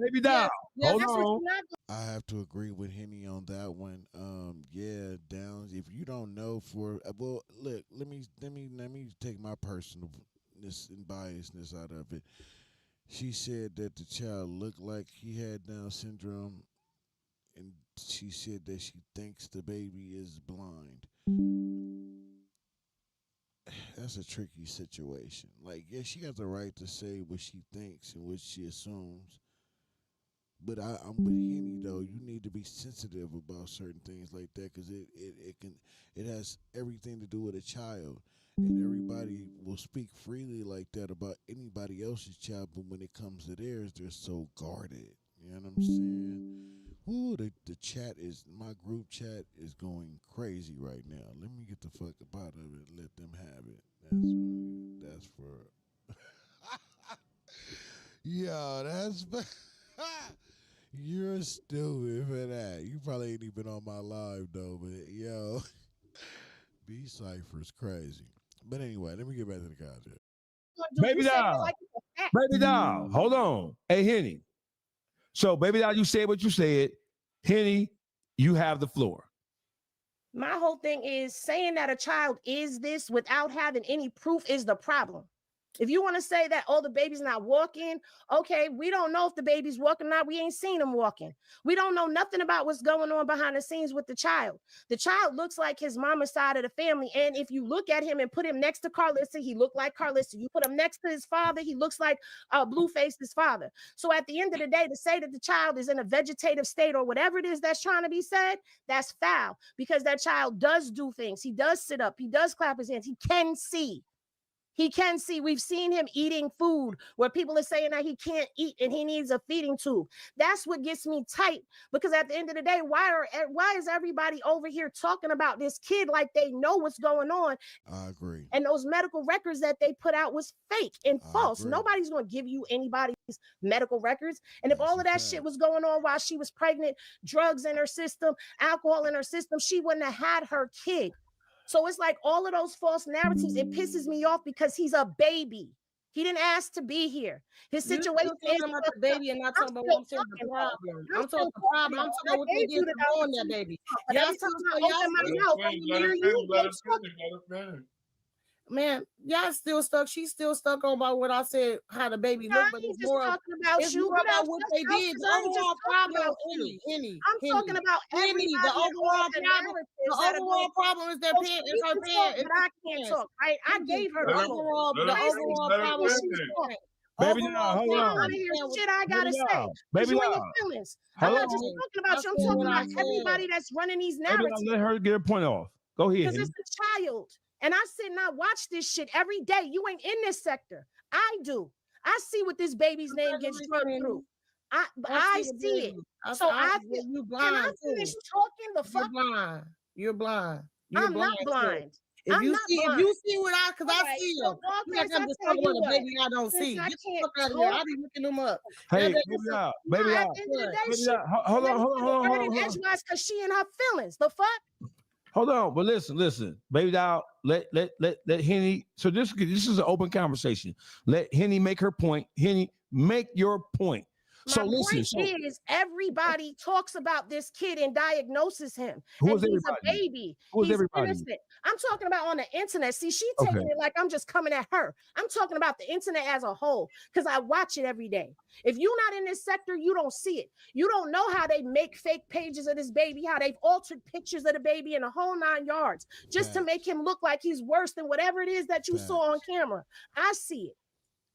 Baby doll. Hold on. I have to agree with Henny on that one. Yeah, Downs. If you don't know well, look, let me take my personalness and biasness out of it. She said that the child looked like he had Down syndrome, and she said that she thinks the baby is blind. That's a tricky situation. Like, yeah, she got the right to say what she thinks and what she assumes. But I'm with Henny though. You need to be sensitive about certain things like that because it has everything to do with a child, and everybody will speak freely like that about anybody else's child, but when it comes to theirs, they're so guarded. You know what I'm saying? Ooh, the chat is, my group chat is going crazy right now. Let me get the fuck up out of it. Let them have it. That's for. Yo, that's. You're stupid for that. You probably ain't even on my live though, but yo, B Cypher's crazy. But anyway, let me get back to the content. Baby doll. Baby doll. Hold on. Hey, Henny. So, baby doll, you said what you said. Henny, you have the floor. My whole thing is saying that a child is this without having any proof is the problem. If you want to say that, oh, the baby's not walking, okay, we don't know if the baby's walking or not. We ain't seen him walking. We don't know nothing about what's going on behind the scenes with the child. The child looks like his mama's side of the family. And if you look at him and put him next to Carlissa, he looked like Carlissa. You put him next to his father, he looks like Blueface's father. So at the end of the day, to say that the child is in a vegetative state or whatever it is that's trying to be said, that's foul, because that child does do things. He does sit up. He does clap his hands. He can see. He can see. We've seen him eating food where people are saying that he can't eat and he needs a feeding tube. That's what gets me tight, because at the end of the day, why is everybody over here talking about this kid like they know what's going on? I agree. And those medical records that they put out was fake and false. Nobody's going to give you anybody's medical records. And if all of that shit was going on while she was pregnant, drugs in her system, alcohol in her system, she wouldn't have had her kid. So it's like all of those false narratives, it pisses me off because he's a baby. He didn't ask to be here. His situation is about the baby and not talking about what I'm saying the problem. I'm talking the problem. I'm talking about what they did to own that baby. Every time I open my mouth, I hear you. Man, y'all still stuck. She's still stuck on about what I said, how the baby looked, but it's more talking about it's you. more about what they did. The overall problem, I'm talking about everybody. The overall problem is their parents. It's her parents. But I can't talk. I gave her the overall problem. Baby doll, hold on. I want to hear shit I gotta say. Baby you and doll. your feelings. I'm not just talking about you. I'm talking about everybody that's running these narratives. Let her get her point off. Go ahead. Because it's a child. And I sit and I watch this shit every day. You ain't in this sector. I do. I see what this baby's name gets drugged through. I see it. So I feel you blind. Can I finish talking? The fuck? You're blind. I'm not blind. If you see what I, because I see them. I'm just talking about a baby I don't see. Get the fuck out of here. I be looking them up. Hey, baby out. Hold on. Because she in her feelings. The fuck? Hold on, but listen, baby doll. Let Henny. So this is an open conversation. Let Henny make her point. Henny, make your point. My point is everybody talks about this kid and diagnoses him. Who and is he's everybody? A baby. Who is he's everybody? Innocent. I'm talking about on the internet. See, she taking it like I'm just coming at her. I'm talking about the internet as a whole because I watch it every day. If you're not in this sector, you don't see it. You don't know how they make fake pages of this baby, how they've altered pictures of the baby in the whole 9 yards just to make him look like he's worse than whatever it is that you saw on camera. I see it.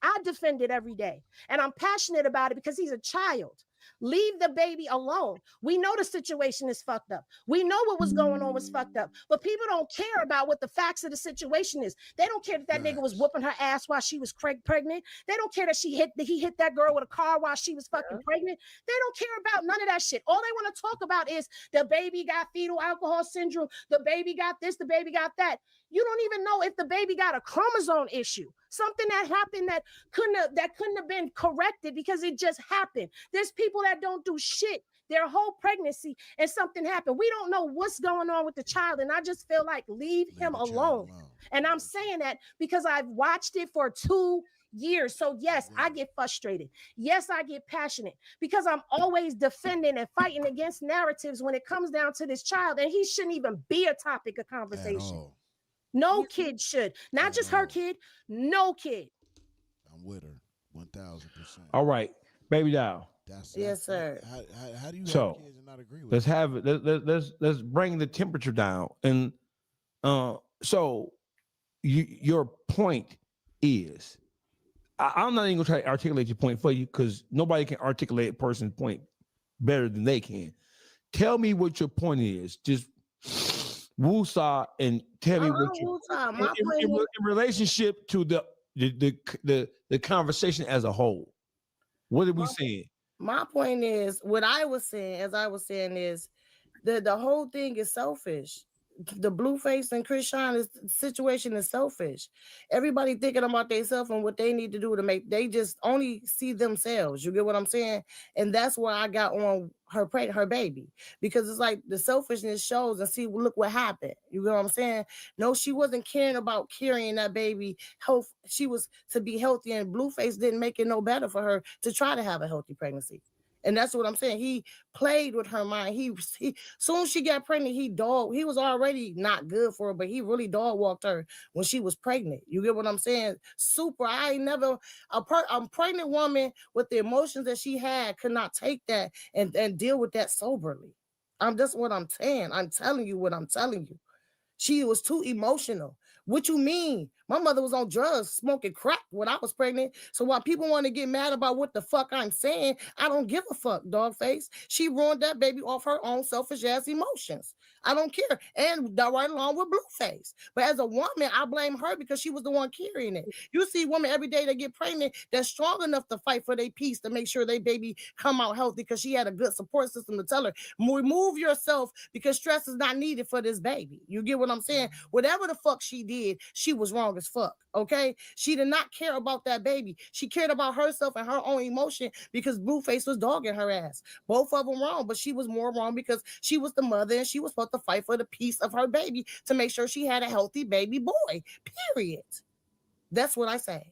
I defend it every day, and I'm passionate about it because he's a child. Leave the baby alone. We know the situation is fucked up. We know what was going on was fucked up, but people don't care about what the facts of the situation is. They don't care that nigga was whooping her ass while she was pregnant. They don't care that he hit that girl with a car while she was fucking pregnant. They don't care about none of that shit. All they want to talk about is the baby got fetal alcohol syndrome. The baby got this, the baby got that. You don't even know if the baby got a chromosome issue, something that happened that couldn't have been corrected because it just happened. There's people that don't do shit their whole pregnancy and something happened. We don't know what's going on with the child, and I just feel like leave him alone. And I'm saying that because I've watched it for 2 years. So yes, I get frustrated. Yes, I get passionate because I'm always defending and fighting against narratives when it comes down to this child, and he shouldn't even be a topic of conversation. No kid should. Not just her kid, no kid. I'm with her 1,000%. All right, baby doll. Yes, sir. How do you have kids and not agree with let's have it. Let's bring the temperature down. And so your point is, I'm not even gonna try to articulate your point for you because nobody can articulate a person's point better than they can. Tell me what your point is. Just Woosah and tell me what you in relationship to the conversation as a whole. What are we saying? My point is, what I was saying, as I was saying, is the whole thing is selfish. The Blueface and Krishan situation is selfish. Everybody thinking about themselves and what they need to do to make. They just only see themselves. You get what I'm saying? And that's where I got on her baby, because it's like the selfishness shows, and see, look what happened. You get what I'm saying? No, she wasn't caring about carrying that baby health. She was to be healthy, and Blueface didn't make it no better for her to try to have a healthy pregnancy. And that's what I'm saying. He played with her mind. He soon as she got pregnant, he was already not good for her, but he really dog walked her when she was pregnant. You get what I'm saying? Super. I ain't never a pregnant woman with the emotions that she had could not take that and deal with that soberly. That's what I'm saying. I'm telling you what I'm telling you. She was too emotional. What you mean? My mother was on drugs, smoking crack when I was pregnant. So while people want to get mad about what the fuck I'm saying, I don't give a fuck, dog face. She ruined that baby off her own selfish ass emotions. I don't care. And that right along with Blueface. But as a woman, I blame her because she was the one carrying it. You see women every day that get pregnant that's strong enough to fight for their peace, to make sure their baby come out healthy, because she had a good support system to tell her, remove yourself because stress is not needed for this baby. You get what I'm saying? Whatever the fuck she did, she was wrong as fuck. Okay? She did not care about that baby. She cared about herself and her own emotion because Blueface was dogging her ass. Both of them wrong, but she was more wrong because she was the mother and she was supposed to fight for the peace of her baby to make sure she had a healthy baby boy. Period. That's what I say.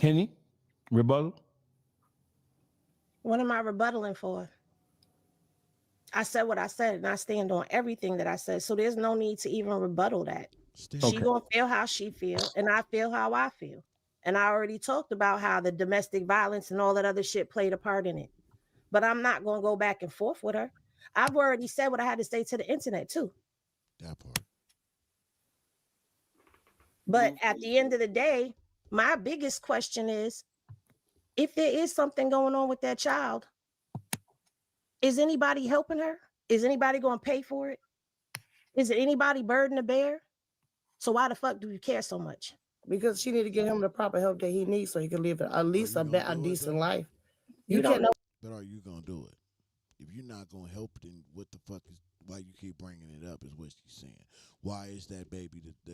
Henny, rebuttal? What am I rebuttaling for? I said what I said, and I stand on everything that I said. So there's no need to even rebuttal that. She gonna feel how she feel, and I feel how I feel. And I already talked about how the domestic violence and all that other shit played a part in it. But I'm not gonna go back and forth with her. I've already said what I had to say to the internet too. That part. But at the end of the day, my biggest question is, if there is something going on with that child, is anybody helping her? Is anybody going to pay for it? Is it anybody burden to bear? So why the fuck do you care so much? Because she need to get him the proper help that he needs so he can live at least a decent life. You don't know. But are you gonna do it? If you're not gonna help, then what the fuck is? Why you keep bringing it up? Is what she's saying. Why is that baby the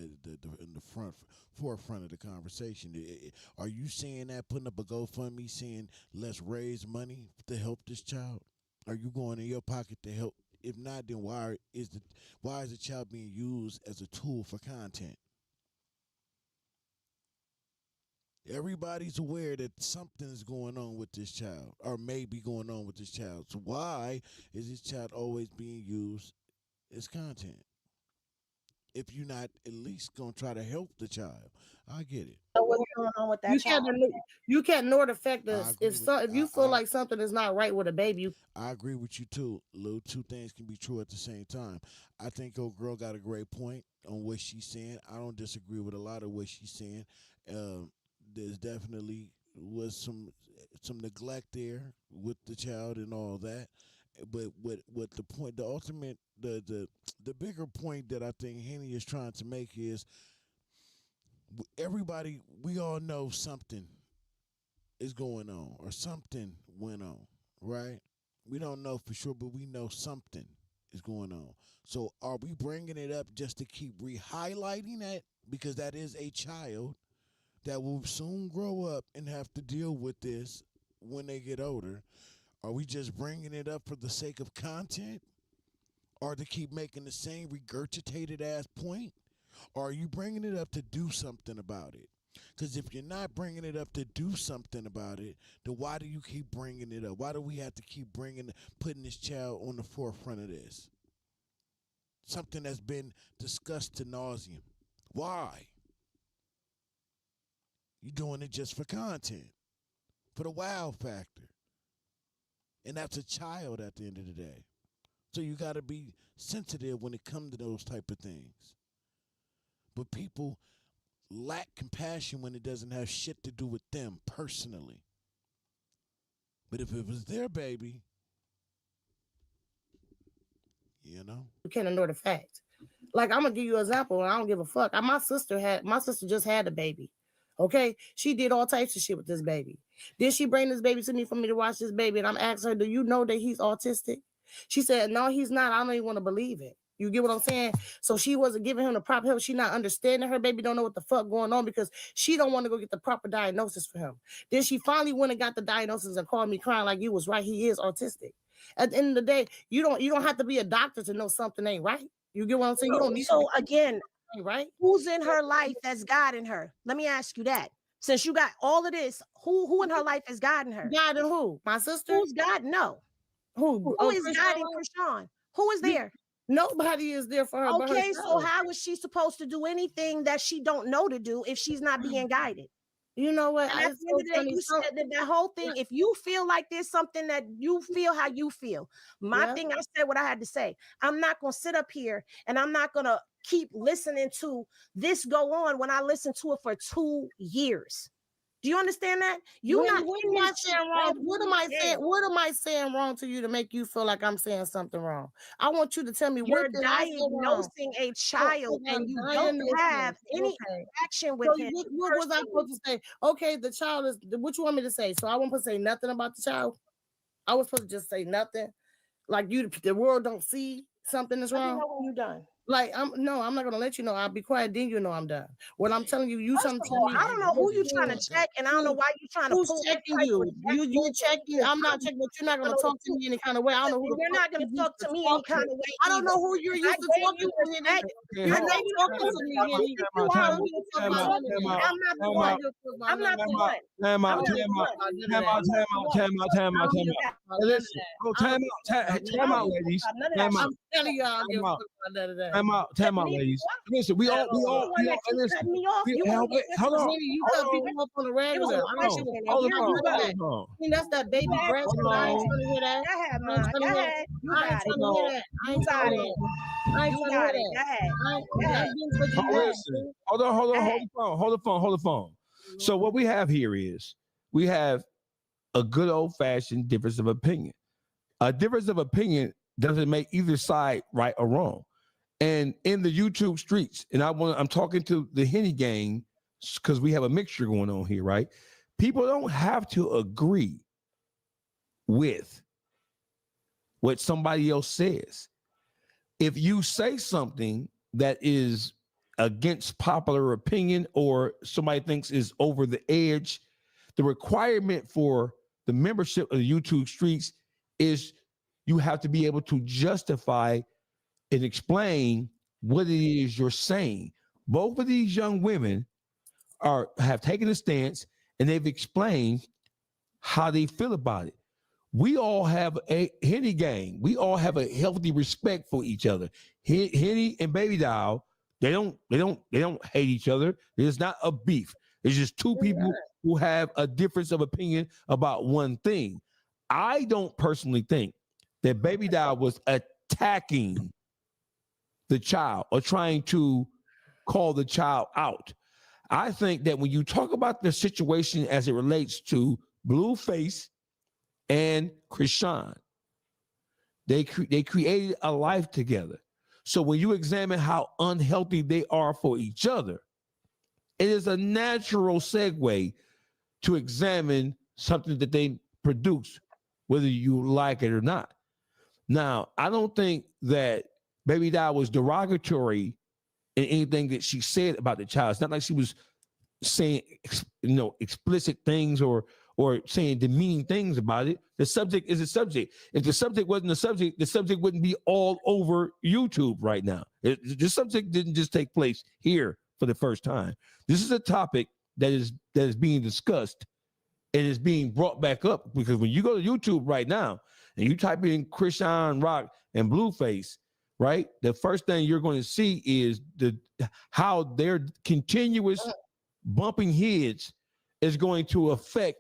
in the forefront of the conversation? Are you saying that, putting up a GoFundMe saying let's raise money to help this child? Are you going in your pocket to help? If not, then why is the child being used as a tool for content? Everybody's aware that something is going on with this child, or may be going on with this child. So why is this child always being used as content? If you're not at least gonna try to help the child, I get it. What's going on with that child? You can't nor affect us. If you feel like something is not right with a baby, I agree with you too, Lou. Two things can be true at the same time. I think your girl got a great point on what she's saying. I don't disagree with a lot of what she's saying. There's definitely was some neglect there with the child and all that. But what the point, the ultimate, the bigger point that I think Henny is trying to make is everybody, we all know something is going on or something went on, right? We don't know for sure, but we know something is going on. So are we bringing it up just to keep re-highlighting that? Because that is a child that will soon grow up and have to deal with this when they get older. Are we just bringing it up for the sake of content? Or to keep making the same regurgitated ass point? Or are you bringing it up to do something about it? Because if you're not bringing it up to do something about it, then why do you keep bringing it up? Why do we have to keep putting this child on the forefront of this? Something that's been discussed to nauseum. Why? You're doing it just for content, for the wow factor. And that's a child at the end of the day. So you got to be sensitive when it comes to those type of things. But people lack compassion when it doesn't have shit to do with them personally. But if it was their baby, You know, you can't ignore the fact. Like, I'm gonna give you an example, and I don't give a fuck. My sister just had a baby. Okay, she did all types of shit with this baby. Then she bring this baby to me for me to watch this baby, and I'm asking her, "Do you know that he's autistic?" She said, "No, he's not. I don't even want to believe it." You get what I'm saying? So she wasn't giving him the proper help. She not understanding her baby, don't know what the fuck going on because she don't want to go get the proper diagnosis for him. Then she finally went and got the diagnosis and called me crying like, "You was right. He is autistic." At the end of the day, you don't have to be a doctor to know something ain't right. You get what I'm saying? You don't need so again, right? Who's in her life that's guiding her? Let me ask you that. Since you got all of this, who in her life is guiding her? Guiding who? My sister? Who's guiding? No. Who is guiding Krishan? Who is there? Nobody is there for her. Okay, so how is she supposed to do anything that she don't know to do if she's not being guided? You know what? And at the end of the day, you said that whole thing. If you feel like there's something that you feel how you feel, my thing, I said what I had to say. I'm not gonna sit up here and I'm not gonna keep listening to this go on when I listened to it for 2 years. Do you understand that? What am I saying wrong? What am I saying wrong to you to make you feel like I'm saying something wrong? I want you to tell me you're what did I say wrong? diagnosing a child and you don't have any action with him. What was I supposed to say? Okay, the child is what you want me to say? So I won't say nothing about the child. I was supposed to just say nothing. Like the world don't see something is wrong. When you done. Like I'm not gonna let you know. I'll be quiet. Then you know I'm done. What I'm telling you, you something tell me. I don't know who you trying to check, and I don't know why you trying to who's pull. checking you. You checking. I'm not checking, but you're not gonna talk to me any kind of way. I don't know who. You're not gonna talk to me any kind of way. I don't know who you're used to talking to. You're not talking to me. I'm not the one. I'm not the one. Time out. Time out, ladies. I'm telling you, I don't give a fuck about none of that. Time out, ladies. Listen, we all. Hold on. You cut people up on the regular. That's that baby breast. I ain't trying to hear that. I ain't trying to hear that. I ain't trying to hear that. I ain't trying to hear that. Hold the phone. So what we have here is we have a good old-fashioned difference of opinion. A difference of opinion doesn't make either side right or wrong. And in the YouTube streets, and I'm talking to the Henny gang because we have a mixture going on here, right? People don't have to agree with what somebody else says. If you say something that is against popular opinion or somebody thinks is over the edge, the requirement for the membership of the YouTube streets is you have to be able to justify and explain what it is you're saying. Both of these young women have taken a stance and they've explained how they feel about it. We all have a Henny gang. We all have a healthy respect for each other. Henny and Baby Doll, they don't hate each other. There's not a beef. It's just two people who have a difference of opinion about one thing. I don't personally think that Baby Doll was attacking the child or trying to call the child out. I think that when you talk about the situation as it relates to Blueface and Krishan, they created a life together. So when you examine how unhealthy they are for each other, it is a natural segue to examine something that they produce, whether you like it or not. Now, I don't think that Baby Doll was derogatory in anything that she said about the child. It's not like she was saying, explicit things or saying demeaning things about it. The subject is a subject. If the subject wasn't a subject, the subject wouldn't be all over YouTube right now. The subject didn't just take place here for the first time. This is a topic that is being discussed and is being brought back up, because when you go to YouTube right now and you type in Krishan Rock and Blueface, right, the first thing you're going to see is how their continuous bumping heads is going to affect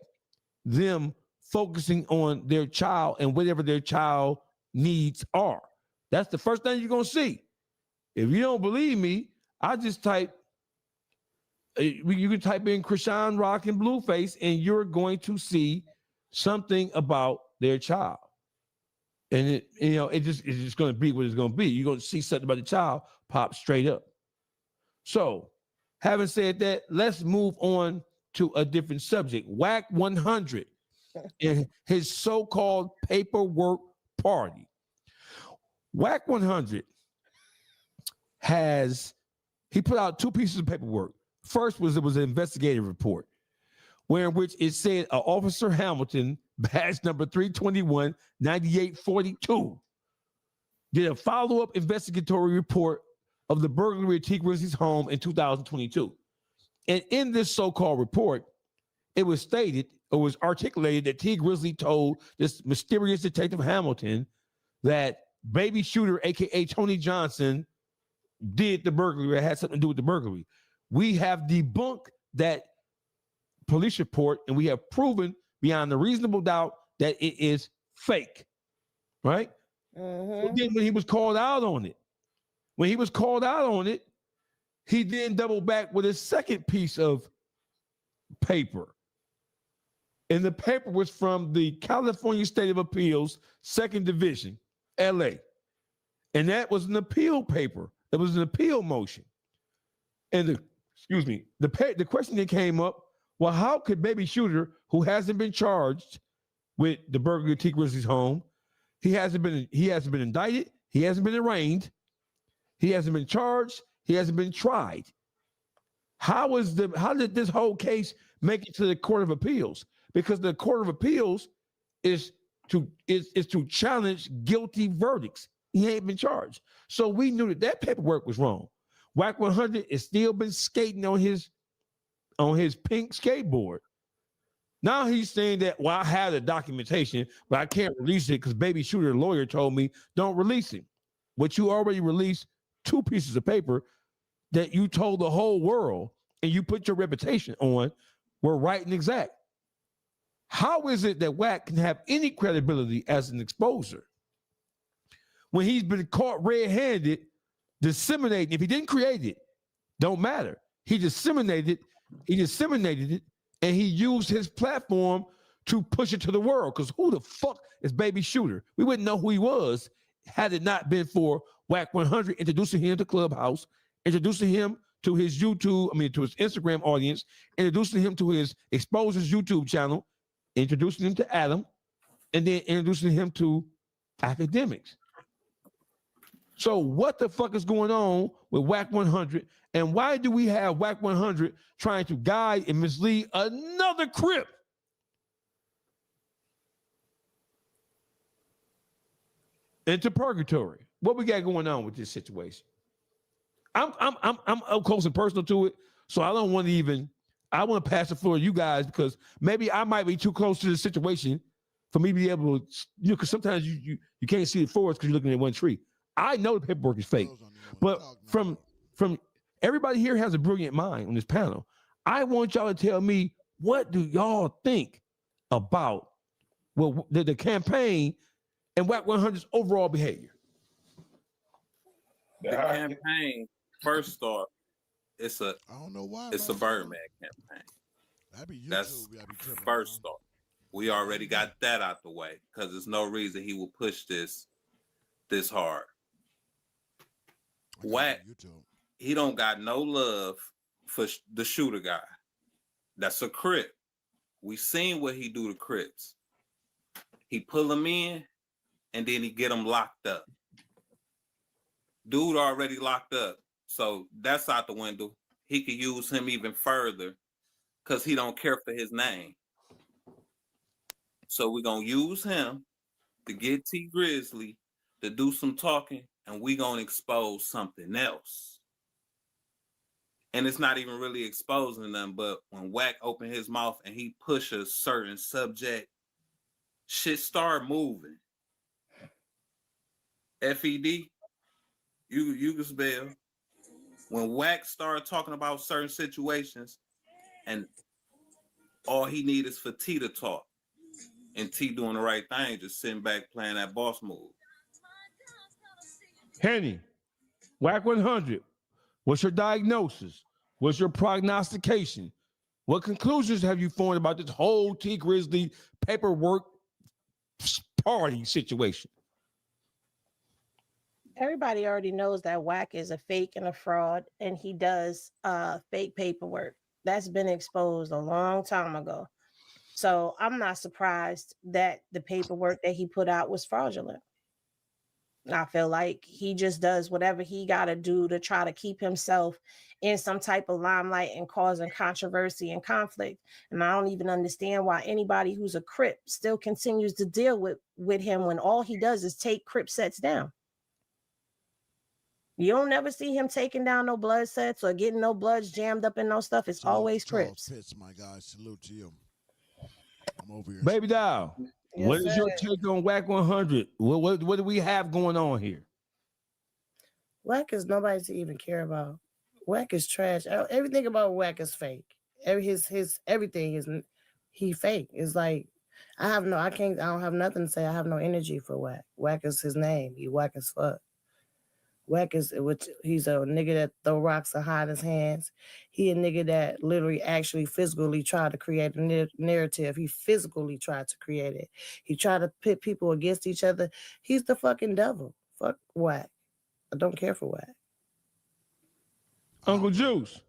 them focusing on their child and whatever their child needs are. That's the first thing you're going to see. If you don't believe me, I just you can type in Krishan Rock and Blueface and you're going to see something about their child. And it's just going to be what it's going to be. You're going to see something about the child pop straight up. So, having said that, let's move on to a different subject. WACK100 and his so-called paperwork party. WACK100 he put out two pieces of paperwork. First was an investigative report, in which it said Officer Hamilton, badge number 321-9842, did a follow-up investigatory report of the burglary at T. Grizzly's home in 2022. And in this so-called report, it was stated or was articulated that T. Grizzly told this mysterious Detective Hamilton that baby shooter, aka Tony Johnson, did the burglary, had something to do with the burglary. We have debunked that police report, and we have proven beyond a reasonable doubt that it is fake, right? So then when he was called out on it, he then doubled back with a second piece of paper. And the paper was from the California State of Appeals, 2nd Division, LA. And that was an appeal paper. It was an appeal motion. And the question that came up, well, how could baby shooter, who hasn't been charged with the burglary at T. Grizzly's home, he hasn't been indicted, he hasn't been arraigned, he hasn't been charged, he hasn't been tried. How did this whole case make it to the Court of Appeals? Because the Court of Appeals is to challenge guilty verdicts. He ain't been charged. So we knew that paperwork was wrong. WACK100 has still been skating on his pink skateboard. Now he's saying that, well, I have the documentation, but I can't release it because baby shooter lawyer told me don't release it. But you already released two pieces of paper that you told the whole world and you put your reputation on were right and exact. How is it that WACK can have any credibility as an exposer when he's been caught red-handed disseminating? If he didn't create it, don't matter. He disseminated it, and he used his platform to push it to the world. Because who the fuck is baby shooter? We wouldn't know who he was had it not been for WACK100 introducing him to Clubhouse, introducing him to his to his Instagram audience, introducing him to his Exposers YouTube channel, introducing him to Adam, and then introducing him to academics. So what the fuck is going on with WACK100, and why do we have WACK100 trying to guide and mislead another Crip? Into purgatory. What we got going on with this situation? I'm up close and personal to it, so I don't want to even. I want to pass the floor to you guys because maybe I might be too close to the situation for me to be able to, because sometimes you can't see the forest because you're looking at one tree. I know the paperwork is fake, but from everybody here has a brilliant mind on this panel. I want y'all to tell me, what do y'all think about the campaign and WACK100's overall behavior? The campaign, first off, it's a Birdman campaign. That's first off. We already got that out the way because there's no reason he will push this hard. WACK, he don't got no love for the shooter guy. That's a Crip. We seen what he do to Crips. He pull them in and then he get them locked up. Dude already locked up, so that's out the window. He could use him even further because he don't care for his name. So we're going to use him to get T Grizzly to do some talking, and we're going to expose something else. And it's not even really exposing them, but when WACK open his mouth and he push a certain subject, shit start moving. FED, you can spell. When WACK start talking about certain situations, and all he need is for T to talk, and T doing the right thing, just sitting back playing that boss move. Henny, WACK100, what's your diagnosis? What's your prognostication? What conclusions have you formed about this whole T Grizzly paperwork party situation? Everybody already knows that WACK is a fake and a fraud, and he does fake paperwork. That's been exposed a long time ago. So I'm not surprised that the paperwork that he put out was fraudulent. I feel like he just does whatever he got to do to try to keep himself in some type of limelight and causing controversy and conflict. And I don't even understand why anybody who's a Crip still continues to deal with him when all he does is take Crip sets down. You don't never see him taking down no blood sets or getting no bloods jammed up in no stuff. It's always Crips. Pitts, my guy. Salute to you. I'm over here. Baby doll, Yes, what is your sir. take on WACK100? What do we have going on here? WACK is nobody to even care about. WACK is trash. Everything about WACK is fake. His everything is he fake. It's like I don't have nothing to say. I have no energy for WACK. WACK is his name. He whack as fuck. WACK is he's a nigga that throw rocks and hide his hands. He a nigga that literally actually physically tried to create a narrative. He physically tried to create it. He tried to pit people against each other. He's the fucking devil. Fuck WACK. I don't care for WACK. Uncle Juice.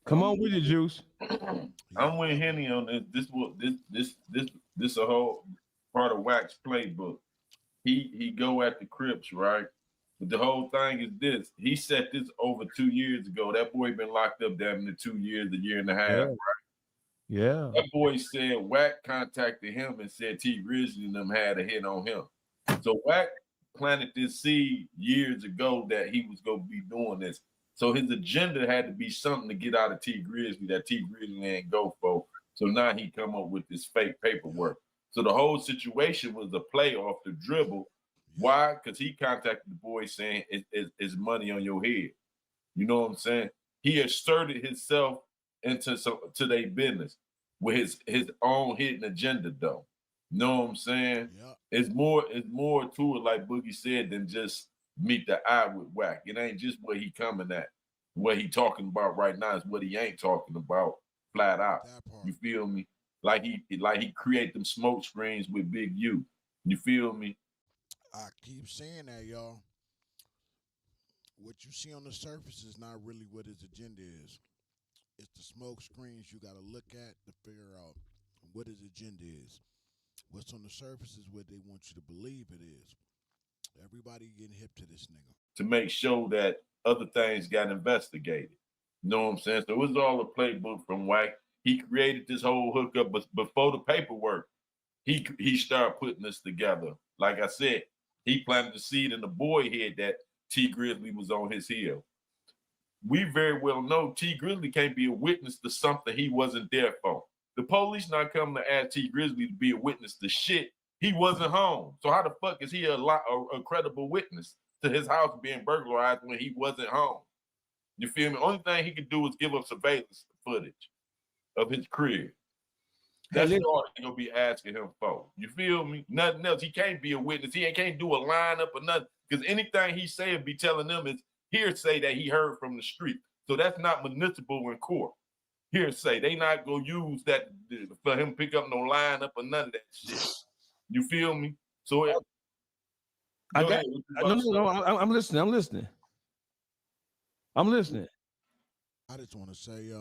Come on with it, Juice. I'm with Henny on this. This a whole part of WACK's playbook. He go at the Crips, right? But the whole thing is this. He set this over 2 years ago. That boy been locked up damn near 2 years, a year and a half, Yeah. right? Yeah. That boy said WACK contacted him and said T Grizzly and them had a hit on him. So WACK planted this seed years ago that he was going to be doing this. So his agenda had to be something to get out of T Grizzly that T Grizzly ain't go for. So now he come up with this fake paperwork. So the whole situation was a play off the dribble. Why? Because he contacted the boy saying it's money on your head. You know what I'm saying? He asserted himself into their business with his own hidden agenda, though. You know what I'm saying? Yep. It's more to it, like Boogie said, than just meet the eye with WACK. It ain't just what he coming at. What he talking about right now is what he ain't talking about flat out. You feel me? Like he create them smoke screens with Big U. You feel me? I keep saying that, y'all. What you see on the surface is not really what his agenda is. It's the smoke screens you got to look at to figure out what his agenda is. What's on the surface is what they want you to believe it is. Everybody getting hip to this nigga. To make sure that other things got investigated. You know what I'm saying? So it was all a playbook from WACK. He created this whole hookup, but before the paperwork, he started putting this together. Like I said, he planted the seed in the boy head that T Grizzly was on his heel. We very well know T Grizzly can't be a witness to something he wasn't there for. The police not coming to ask T Grizzly to be a witness to shit. He wasn't home. So how the fuck is he a credible witness to his house being burglarized when he wasn't home? You feel me? Only thing he could do is give up surveillance footage of his crib. That's all they're gonna be asking him for. You feel me? Nothing else. He can't be a witness. He can't do a lineup or nothing. Because anything he say and be telling them is hearsay that he heard from the street. So that's not municipal in court. Hearsay. They not gonna use that for him to pick up no lineup or none of that shit. You feel me? So I'm listening. I'm listening. I just want to say,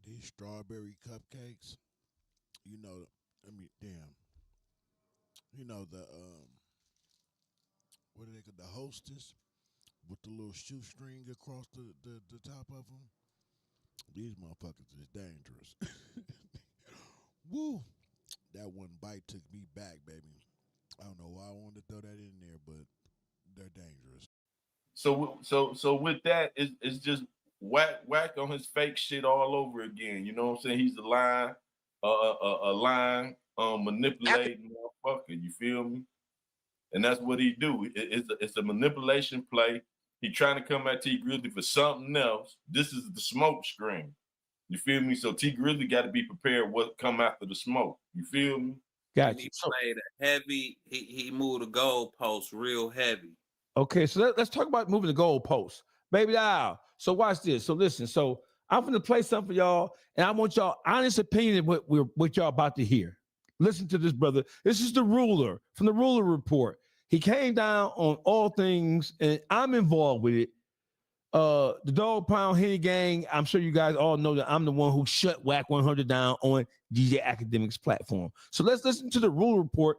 these strawberry cupcakes, you know, the what do they call the Hostess with the little shoestring across the top of them. These motherfuckers is dangerous. Woo! That one bite took me back, baby. I don't know why I wanted to throw that in there, but they're dangerous. So with that, it's just WACK on his fake shit all over again. You know what I'm saying? He's a lying manipulating motherfucker. You feel me? And that's what he do. It's a manipulation play. He trying to come at T Grizzly for something else. This is the smoke screen. You feel me? So T Grizzly got to be prepared what come after the smoke. You feel me? Gotcha. He played a heavy. He moved the goalpost real heavy. Okay, so let's talk about moving the goalposts. Baby doll. So watch this. So listen. So I'm going to play something for y'all, and I want y'all honest opinion of what y'all about to hear. Listen to this, brother. This is the ruler from the Ruler Report. He came down on all things, and I'm involved with it. The Dog Pound Henny Gang, I'm sure you guys all know that I'm the one who shut WACK100 down on DJ Academic's platform. So let's listen to the rule report.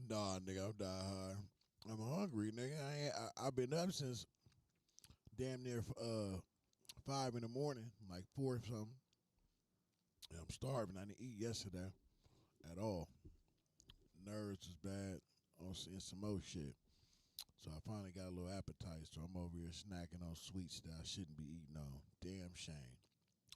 Nah, nigga, I'm dying hard. I'm hungry, nigga. I've been up since damn near 5 in the morning, like 4 or something. And I'm starving. I didn't eat yesterday at all. Nerves is bad. I'm seeing some more shit. So I finally got a little appetite. So I'm over here snacking on sweets that I shouldn't be eating on. Damn shame.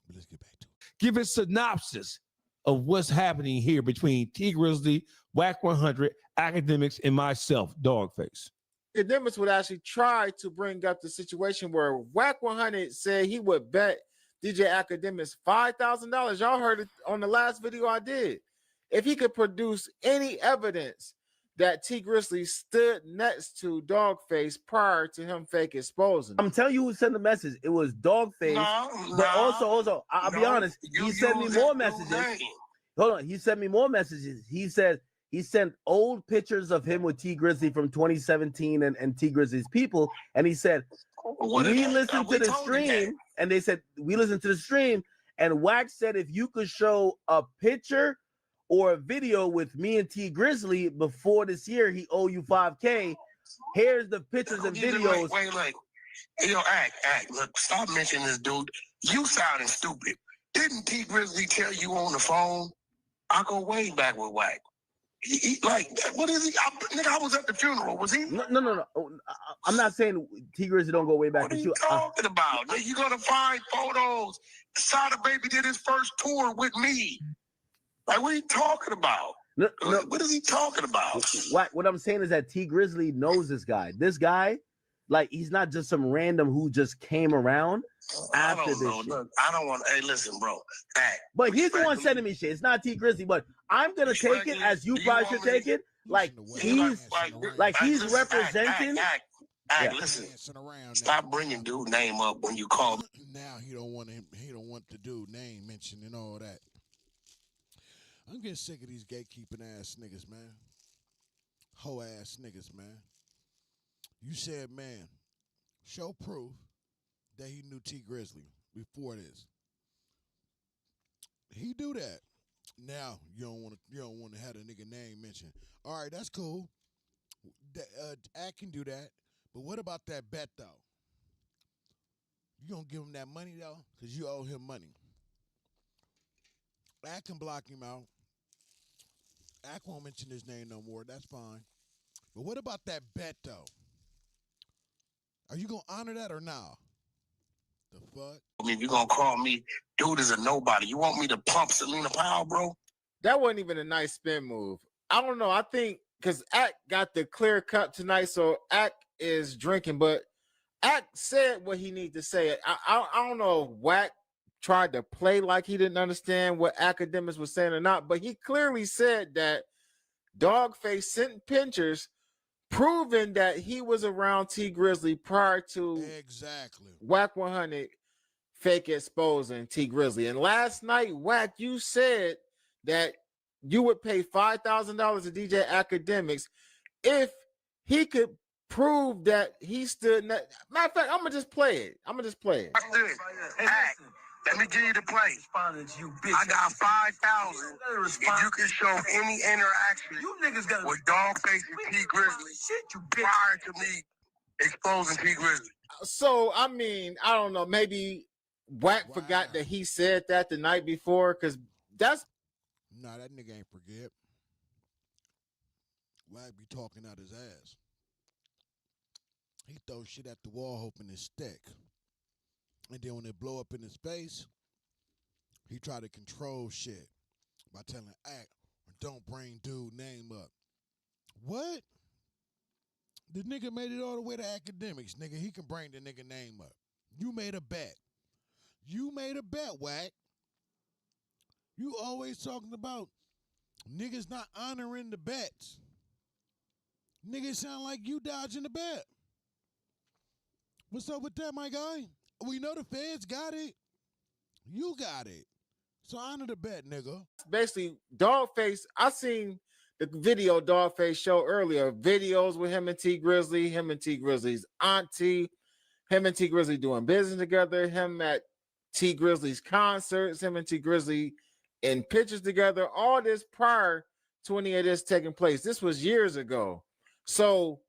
But let's get back to it. Give a synopsis of what's happening here between T Grizzly, WACK100, Academics, and myself, Dogface. Academics would actually try to bring up the situation where WACK100 said he would bet DJ Academics $5,000. Y'all heard it on the last video I did. If he could produce any evidence that T Grizzly stood next to Dogface prior to him fake exposing. I'm telling you who sent the message. It was Dogface. But also, I'll be honest, he sent me more messages. Hold on, he sent me more messages. He said he sent old pictures of him with T Grizzly from 2017 and T Grizzly's people, and he said, we listened to the stream, and they said, we listened to the stream, and Wax said if you could show a picture or a video with me and T Grizzly before this year, he owe you $5K. Here's the pictures and videos. Wait, hey, yo, act. Look, stop mentioning this dude. You sounding stupid. Didn't T Grizzly tell you on the phone? I go way back with Wack. He what is he? I was at the funeral. Was he? No. I'm not saying T Grizzly don't go way back. What are you talking about? You're gonna find photos. Sada Baby did his first tour with me. Like, what are you talking about? No. What is he talking about? What I'm saying is that T Grizzly knows this guy. This guy, like, he's not just some random who just came around after this shit. Look, I don't want. Hey, listen, bro. Act. But he's the one sending me shit. It's not T Grizzly, but I'm gonna take it as you probably should take it. Like he's representing. Act. Listen. Stop bringing dude name up when you call. Now he don't want the dude name mentioned and all that. I'm getting sick of these gatekeeping ass niggas, man. Hoe ass niggas, man. You said, man, show proof that he knew T Grizzly before this. He do that. Now you don't want to have a nigga name mentioned. All right, that's cool. Act can do that. But what about that bet though? You gonna give him that money though? Cause you owe him money. Act can block him out. Act won't mention his name no more. That's fine. But what about that bet, though? Are you going to honor that or nah? The fuck? I mean, you're going to call me, dude is a nobody. You want me to pump Selena Powell, bro? That wasn't even a nice spin move. I don't know. I think because Act got the clear cut tonight, so Act is drinking, but Act said what he needed to say. I don't know if Wack tried to play like he didn't understand what Academics was saying or not, but he clearly said that Dogface sent pictures proving that he was around T Grizzly prior to WACK100 fake exposing T Grizzly. And last night, Wack, you said that you would pay $5,000 to DJ Academics if he could prove that he stood. Matter of fact, I'm gonna just play it. Let me give you the play. I got 5,000. If you can show any interaction with Dogface and T Grizzly prior to me exposing T Grizzly. So, I mean, I don't know. Maybe Wack forgot that he said that the night before, because that's... Nah, that nigga ain't forget. Wack be talking out his ass. He throws shit at the wall hoping it stick. And then when it blow up in his face, he try to control shit by telling Act, don't bring dude name up. What? The nigga made it all the way to Academics, nigga. He can bring the nigga name up. You made a bet. Wack. You always talking about niggas not honoring the bets. Niggas sound like you dodging the bet. What's up with that, my guy? We know the feds got it. You got it. So honor the bet, nigga. Basically, Dogface, I seen the video Dogface showed earlier. Videos with him and T Grizzly, him and T Grizzly's auntie, him and T Grizzly doing business together, him at T Grizzly's concerts, him and T Grizzly in pictures together. All this prior to any of this taking place. This was years ago. So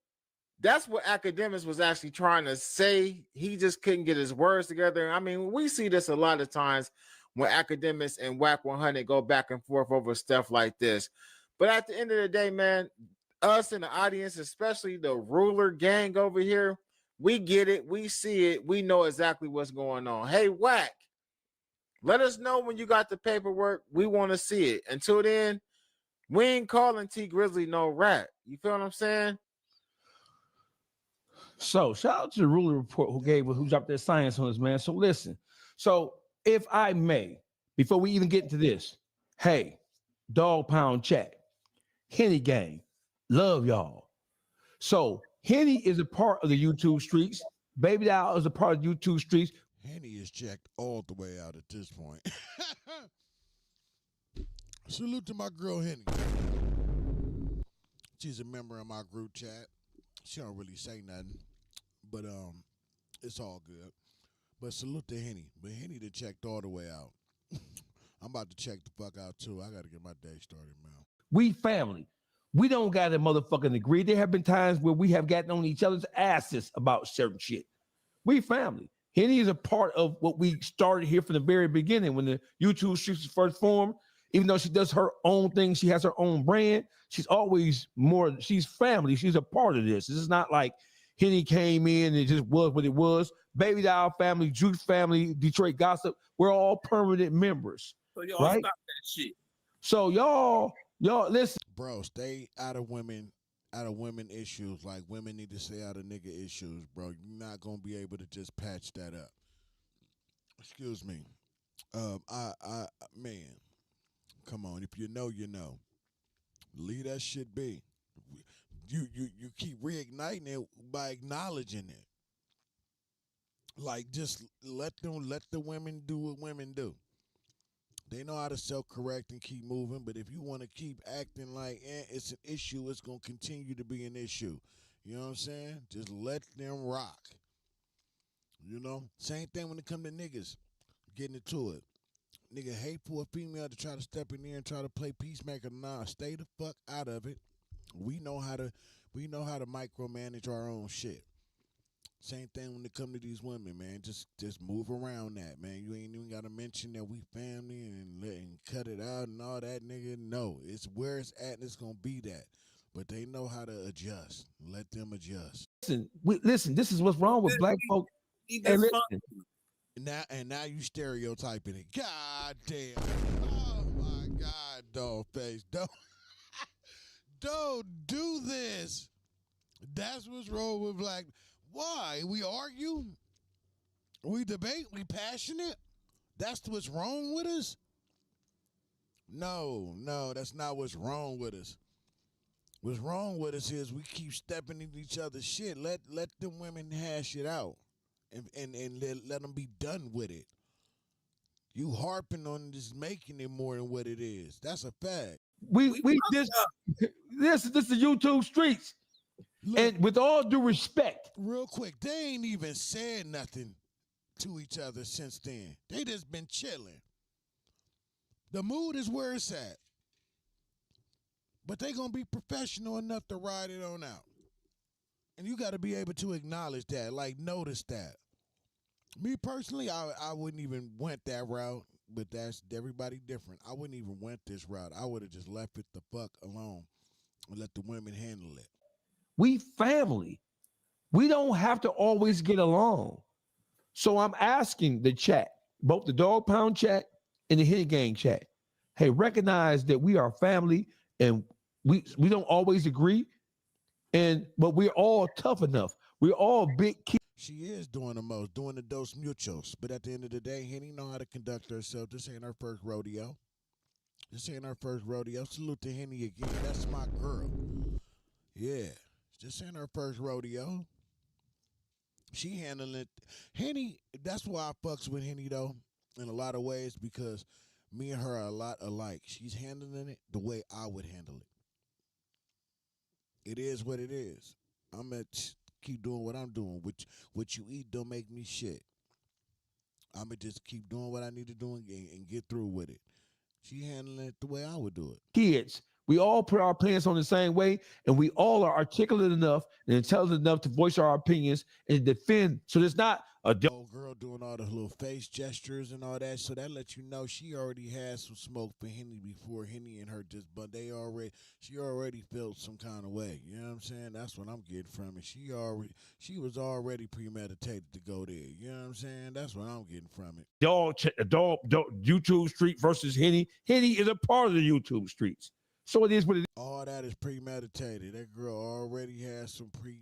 that's what Academics was actually trying to say. He just couldn't get his words together. I mean, we see this a lot of times when Academics and WACK100 go back and forth over stuff like this. But at the end of the day, man, us in the audience, especially the ruler gang over here, we get it. We see it. We know exactly what's going on. Hey, Wack, let us know when you got the paperwork. We want to see it. Until then, we ain't calling T Grizzly no rat. You feel what I'm saying? So shout out to the ruler report who dropped their science on us, man. So listen. So if I may, before we even get into this, hey, Dog Pound Chat, Henny Gang, love y'all. So Henny is a part of the YouTube streets. Baby Doll is a part of the YouTube streets. Henny is checked all the way out at this point. Salute to my girl Henny. She's a member of my group chat. She don't really say nothing, but it's all good. But salute to Henny. But Henny done checked all the way out. I'm about to check the fuck out too. I gotta get my day started, man. We family. We don't got to motherfucking agree. There have been times where we have gotten on each other's asses about certain shit. We family. Henny is a part of what we started here from the very beginning when the YouTube streets was first formed. Even though she does her own thing, she has her own brand. She's always she's family. She's a part of this. This is not like Henny came in and it just was what it was. Baby Doll family, Juice family, Detroit Gossip, we're all permanent members. So y'all right? stop that shit. So y'all listen. Bro, stay out of women issues. Like women need to stay out of nigga issues, bro. You're not gonna be able to just patch that up. Excuse me. Man, come on. If you know, you know. Leave that shit be. You keep reigniting it by acknowledging it. Like just let the women do what women do. They know how to self-correct and keep moving, but if you want to keep acting like it's an issue, it's going to continue to be an issue. You know what I'm saying? Just let them rock. You know? Same thing when it come to niggas getting into it. Nigga hate for a female to try to step in there and try to play peacemaker. Nah, stay the fuck out of it. We know how to micromanage our own shit. Same thing when it come to these women, man. Just move around that, man. You ain't even got to mention that we family and cut it out and all that, nigga. No, it's where it's at and it's going to be that. But they know how to adjust. Let them adjust. Listen, this is what's wrong with black folk. Hey, listen. Now you stereotyping it. God damn. Oh, my God, Dogface. Don't do this. That's what's wrong with black. Why? We argue? We debate? We passionate? That's what's wrong with us? No, that's not what's wrong with us. What's wrong with us is we keep stepping into each other's shit. Let them women hash it out and let them be done with it. You harping on this making it more than what it is. That's a fact. This is the YouTube streets. Look, and with all due respect, real quick, they ain't even said nothing to each other since then. They just been chilling. The mood is where it's at. But they gonna be professional enough to ride it on out. And you gotta be able to acknowledge that, like notice that. Me personally, I wouldn't even went that route, but that's everybody different. I wouldn't even went this route. I would have just left it the fuck alone and let the women handle it. We family. We don't have to always get along. So I'm asking the chat, both the Dog Pound chat and the Henny Gang chat, hey, recognize that we are family and we don't always agree, but we're all tough enough. We're all big kids. She is doing the most, doing the dos muchos. But at the end of the day, Henny know how to conduct herself. This ain't her first rodeo. Salute to Henny again. That's my girl. Yeah. This ain't her first rodeo. She handling it. Henny, that's why I fucks with Henny, though, in a lot of ways, because me and her are a lot alike. She's handling it the way I would handle it. It is what it is. I'm gonna keep doing what I'm doing. What you eat don't make me shit. I'm gonna just keep doing what I need to do and get through with it. She handling it the way I would do it. Kids, we all put our opinions on the same way, and we all are articulate enough and intelligent enough to voice our opinions and defend. So there's not a old girl doing all the little face gestures and all that, so that lets you know she already had some smoke for Henny before Henny and her just, but she already felt some kind of way. You know what I'm saying? That's what I'm getting from it. She was already premeditated to go there. You know what I'm saying? That's what I'm getting from it. Dog, YouTube street versus Henny. Henny is a part of the YouTube streets. So it is what it is. All that is premeditated. That girl already has some pre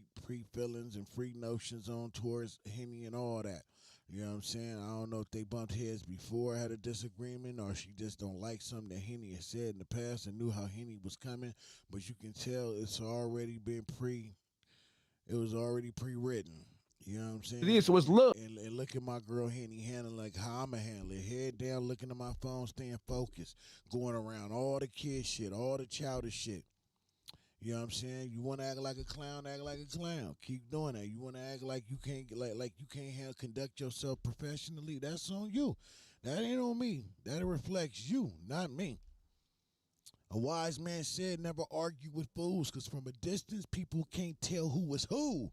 feelings and free notions on towards Henny and all that. You know what I'm saying? I don't know if they bumped heads before, had a disagreement, or she just don't like something that Henny has said in the past and knew how Henny was coming. But you can tell it's already been it was already pre-written. You know what I'm saying? It is, so it's love. And look at my girl Henny handling like how I'ma handle it. Head down, looking at my phone, staying focused, going around all the kid shit, all the childish shit. You know what I'm saying? You want to act like a clown, act like a clown. Keep doing that. You want to act like you can't conduct yourself professionally. That's on you. That ain't on me. That reflects you, not me. A wise man said, never argue with fools, because from a distance, people can't tell who was who.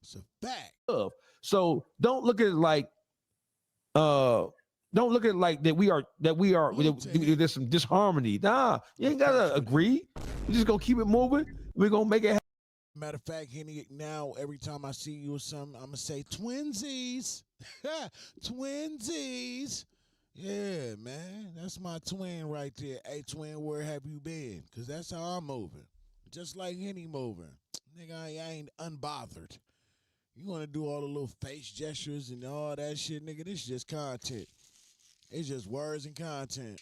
It's a fact. So don't look at it like, there's some disharmony. Nah, you ain't gotta agree. We just gonna keep it moving. We're gonna make it happen. Matter of fact, Henny, now every time I see you or something, I'm gonna say twinsies. Twinsies. Yeah, man. That's my twin right there. Hey, twin, where have you been? Because that's how I'm moving. Just like Henny moving. Nigga, I ain't unbothered. You want to do all the little face gestures and all that shit, nigga, this is just content. It's just words and content.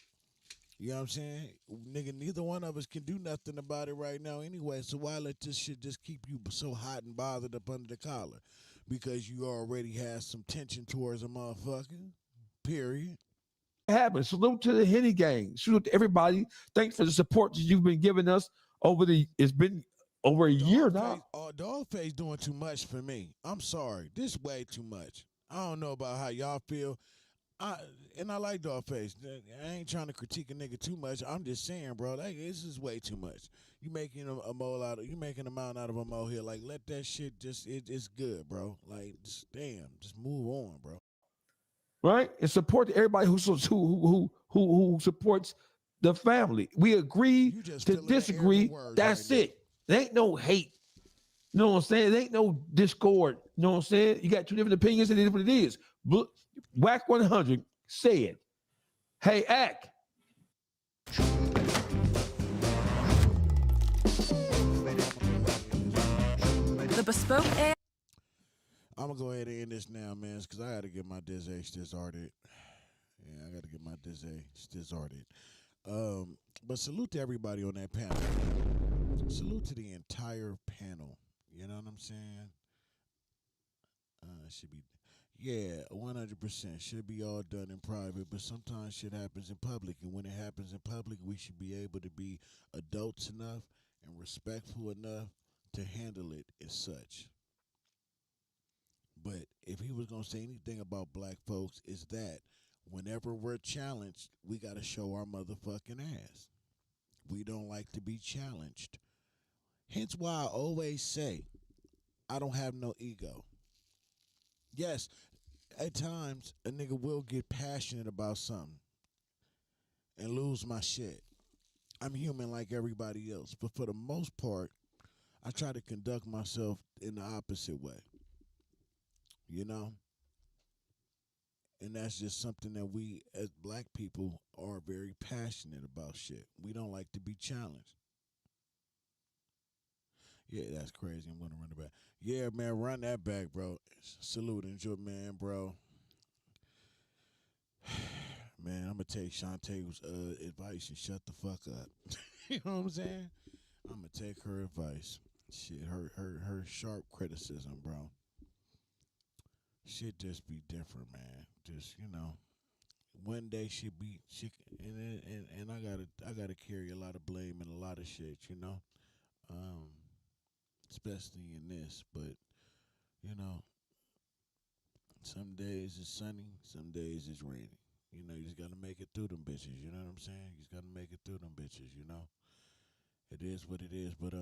You know what I'm saying? Nigga, neither one of us can do nothing about it right now anyway, so why let this shit just keep you so hot and bothered up under the collar? Because you already had some tension towards a motherfucker, period. Happen. Salute to the Henny gang. Salute to everybody. Thanks for the support that you've been giving us it's been over a year now. Dogface doing too much for me. I'm sorry. This way too much. I don't know about how y'all feel. I like Dogface. I ain't trying to critique a nigga too much. I'm just saying, bro, like this is way too much. You making a mountain out of a molehill. Like let that shit it's good, bro. Like just move on, bro. Right? And support to everybody who supports the family. We agree to disagree. That's it. There ain't no hate. You know what I'm saying? There ain't no discord. You know what I'm saying? You got two different opinions, and it is what it is. WACK100 said, hey, Ack. The bespoke air. I'm gonna go ahead and end this now, man, because I gotta get my Dizzy started. Yeah, I gotta get my Dizzy started. But salute to everybody on that panel. Salute to the entire panel. You know what I'm saying? Should be, 100%. Should be all done in private, but sometimes shit happens in public, and when it happens in public, we should be able to be adults enough and respectful enough to handle it as such. But if he was gonna say anything about black folks, is that whenever we're challenged, we gotta show our motherfucking ass. We don't like to be challenged. Hence why I always say, I don't have no ego. Yes, at times a nigga will get passionate about something and lose my shit. I'm human like everybody else, but for the most part, I try to conduct myself in the opposite way. You know? And that's just something that we as black people are very passionate about shit. We don't like to be challenged. Yeah, that's crazy. I'm going to run it back. Yeah, man, run that back, bro. Salute, enjoy, man, bro. Man, I'm going to take Shantae's advice and shut the fuck up. You know what I'm saying? I'm going to take her advice. Shit, her sharp criticism, bro. Shit just be different, man. Just, you know, one day and I gotta carry a lot of blame and a lot of shit, you know. especially in this. But you know, some days it's sunny, some days it's rainy. You know, you just gotta make it through them bitches. You know what I'm saying? You just gotta make it through them bitches. You know, it is what it is. But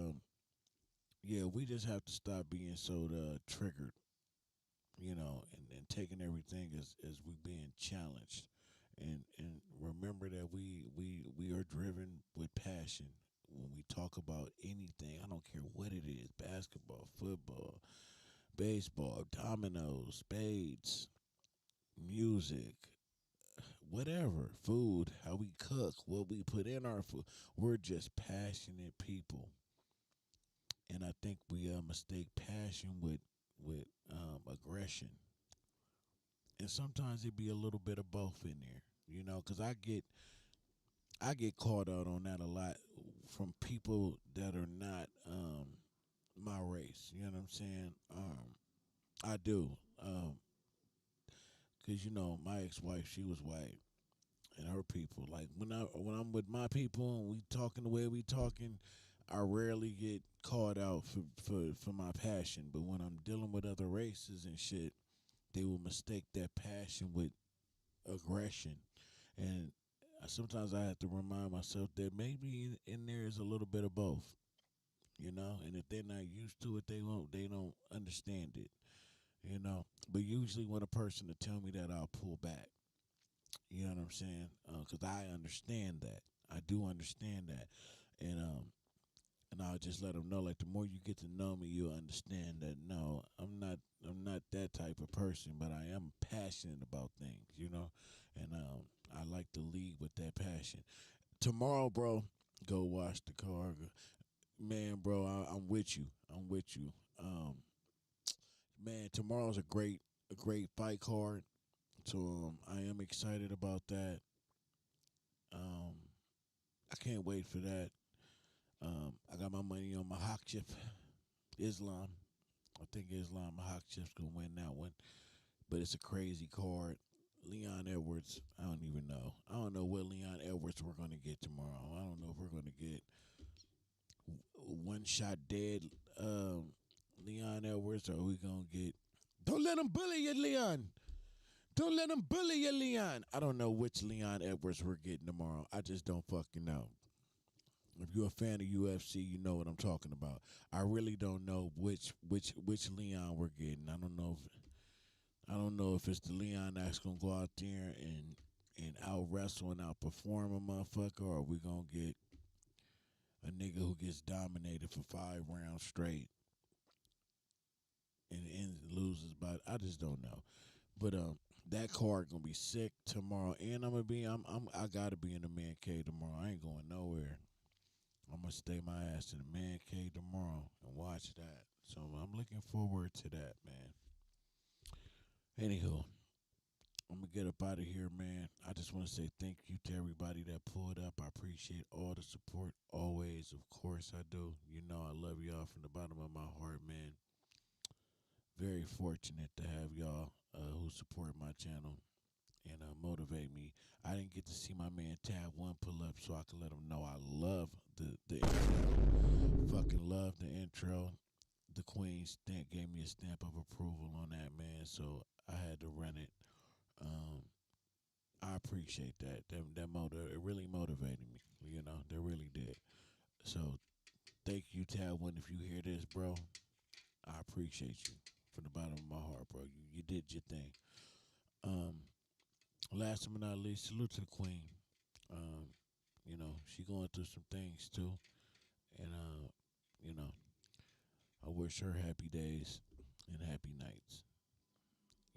yeah, we just have to stop being so triggered. You know, and taking everything as we being challenged, and remember that we are driven with passion when we talk about anything. I don't care what it is: basketball, football, baseball, dominoes, spades, music, whatever, food, how we cook, what we put in our food. We're just passionate people, and I think we mistake passion with aggression, and sometimes it be a little bit of both in there. You know, because I get called out on that a lot from people that are not my race. You know what I'm saying? I do. Cause you know my ex-wife, she was white, and her people. Like when I'm with my people and we talking the way we talking, I rarely get called out for my passion. But when I'm dealing with other races and shit, they will mistake that passion with aggression, and sometimes I have to remind myself that maybe in there is a little bit of both. You know, and if they're not used to it, they don't understand it. You know, but usually when a person will tell me that, I'll pull back. You know what I'm saying? Because I understand that. I do understand that, and I'll just let them know. Like the more you get to know me, you'll understand that. No, I'm not that type of person, but I am passionate about things. You know, and I like to lead with that passion. Tomorrow, bro, go wash the car, man, bro. I'm with you. I'm with you. Man, tomorrow's a great fight card. So I am excited about that. Um, I can't wait for that. I got my money on Mahakchif, Islam. I think Islam Mahakchif's gonna win that one, but it's a crazy card. Leon Edwards, I don't even know. I don't know what Leon Edwards we're gonna get tomorrow. I don't know if we're gonna get one shot dead Leon Edwards, or we gonna get. Don't let him bully you, Leon. Don't let him bully you, Leon. I don't know which Leon Edwards we're getting tomorrow. I just don't fucking know. If you're a fan of UFC, you know what I'm talking about. I really don't know which Leon we're getting. I don't know if it's the Leon that's gonna go out there and out wrestle and outperform a motherfucker, or we gonna get a nigga who gets dominated for 5 rounds straight and loses. But I just don't know. But that card gonna be sick tomorrow, and I gotta be in the man cave tomorrow. I ain't going nowhere. I'm gonna stay my ass in the man cave tomorrow and watch that. So I'm looking forward to that, man. Anywho, I'm gonna get up out of here, man. I just want to say thank you to everybody that pulled up. I appreciate all the support always. Of course I do. You know I love y'all from the bottom of my heart, man. Very fortunate to have y'all who support my channel and motivate me. I didn't get to see my man Tab One pull up, so I can let him know I love the intro. Fucking love the intro. The Queen stamp gave me a stamp of approval on that, man. So I had to run it. I appreciate that. It really motivated me. You know, they really did. So thank you, Tab One. If you hear this, bro, I appreciate you from the bottom of my heart, bro. You did your thing. Last but not least, salute to the Queen. You know, she going through some things too. And you know, I wish her happy days and happy nights.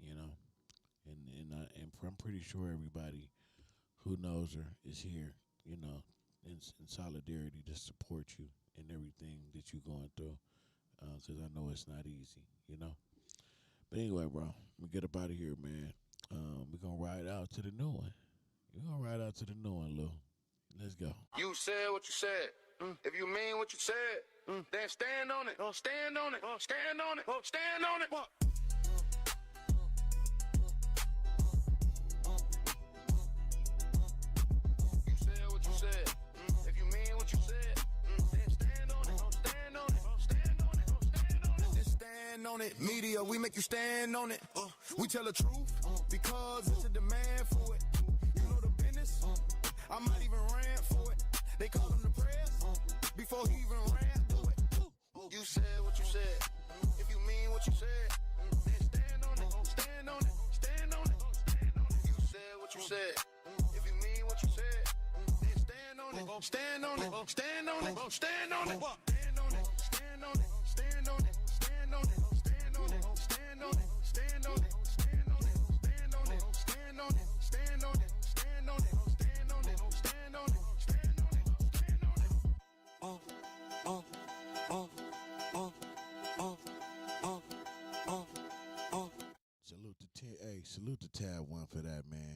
You know. And I'm pretty sure everybody who knows her is here, you know, in solidarity to support you in everything that you're going through, because I know it's not easy, you know. But anyway, bro, we get up out of here, man. We're going to ride out to the new one. We're going to ride out to the new one, Lou. Let's go. You said what you said. If you mean what you said, then stand on it. Stand on it. Stand on it. Stand on it. You said what you said. If you mean what you said, then stand on it. Stand on it. Stand on it. it. Media, we make you stand on it. We tell the truth because it's a demand for it. You know the business. I might even ran for it. They call him the press before he even ran through it. You said what you said. If you mean what you said, then stand on it. Stand on it. Stand on it. You said what you said. If you mean what you said, then stand on it. Stand on it. Stand on it. Stand on it. Stand on it. Stand on it. Stand on it. Stand on it. Stand on it. Stand on it. Stand on it. Stand on it. Stand on it. Stand on it. Stand on it. Stand on it. Stand on it. Stand on it. Stand on it. Salute to Tab One for that, man.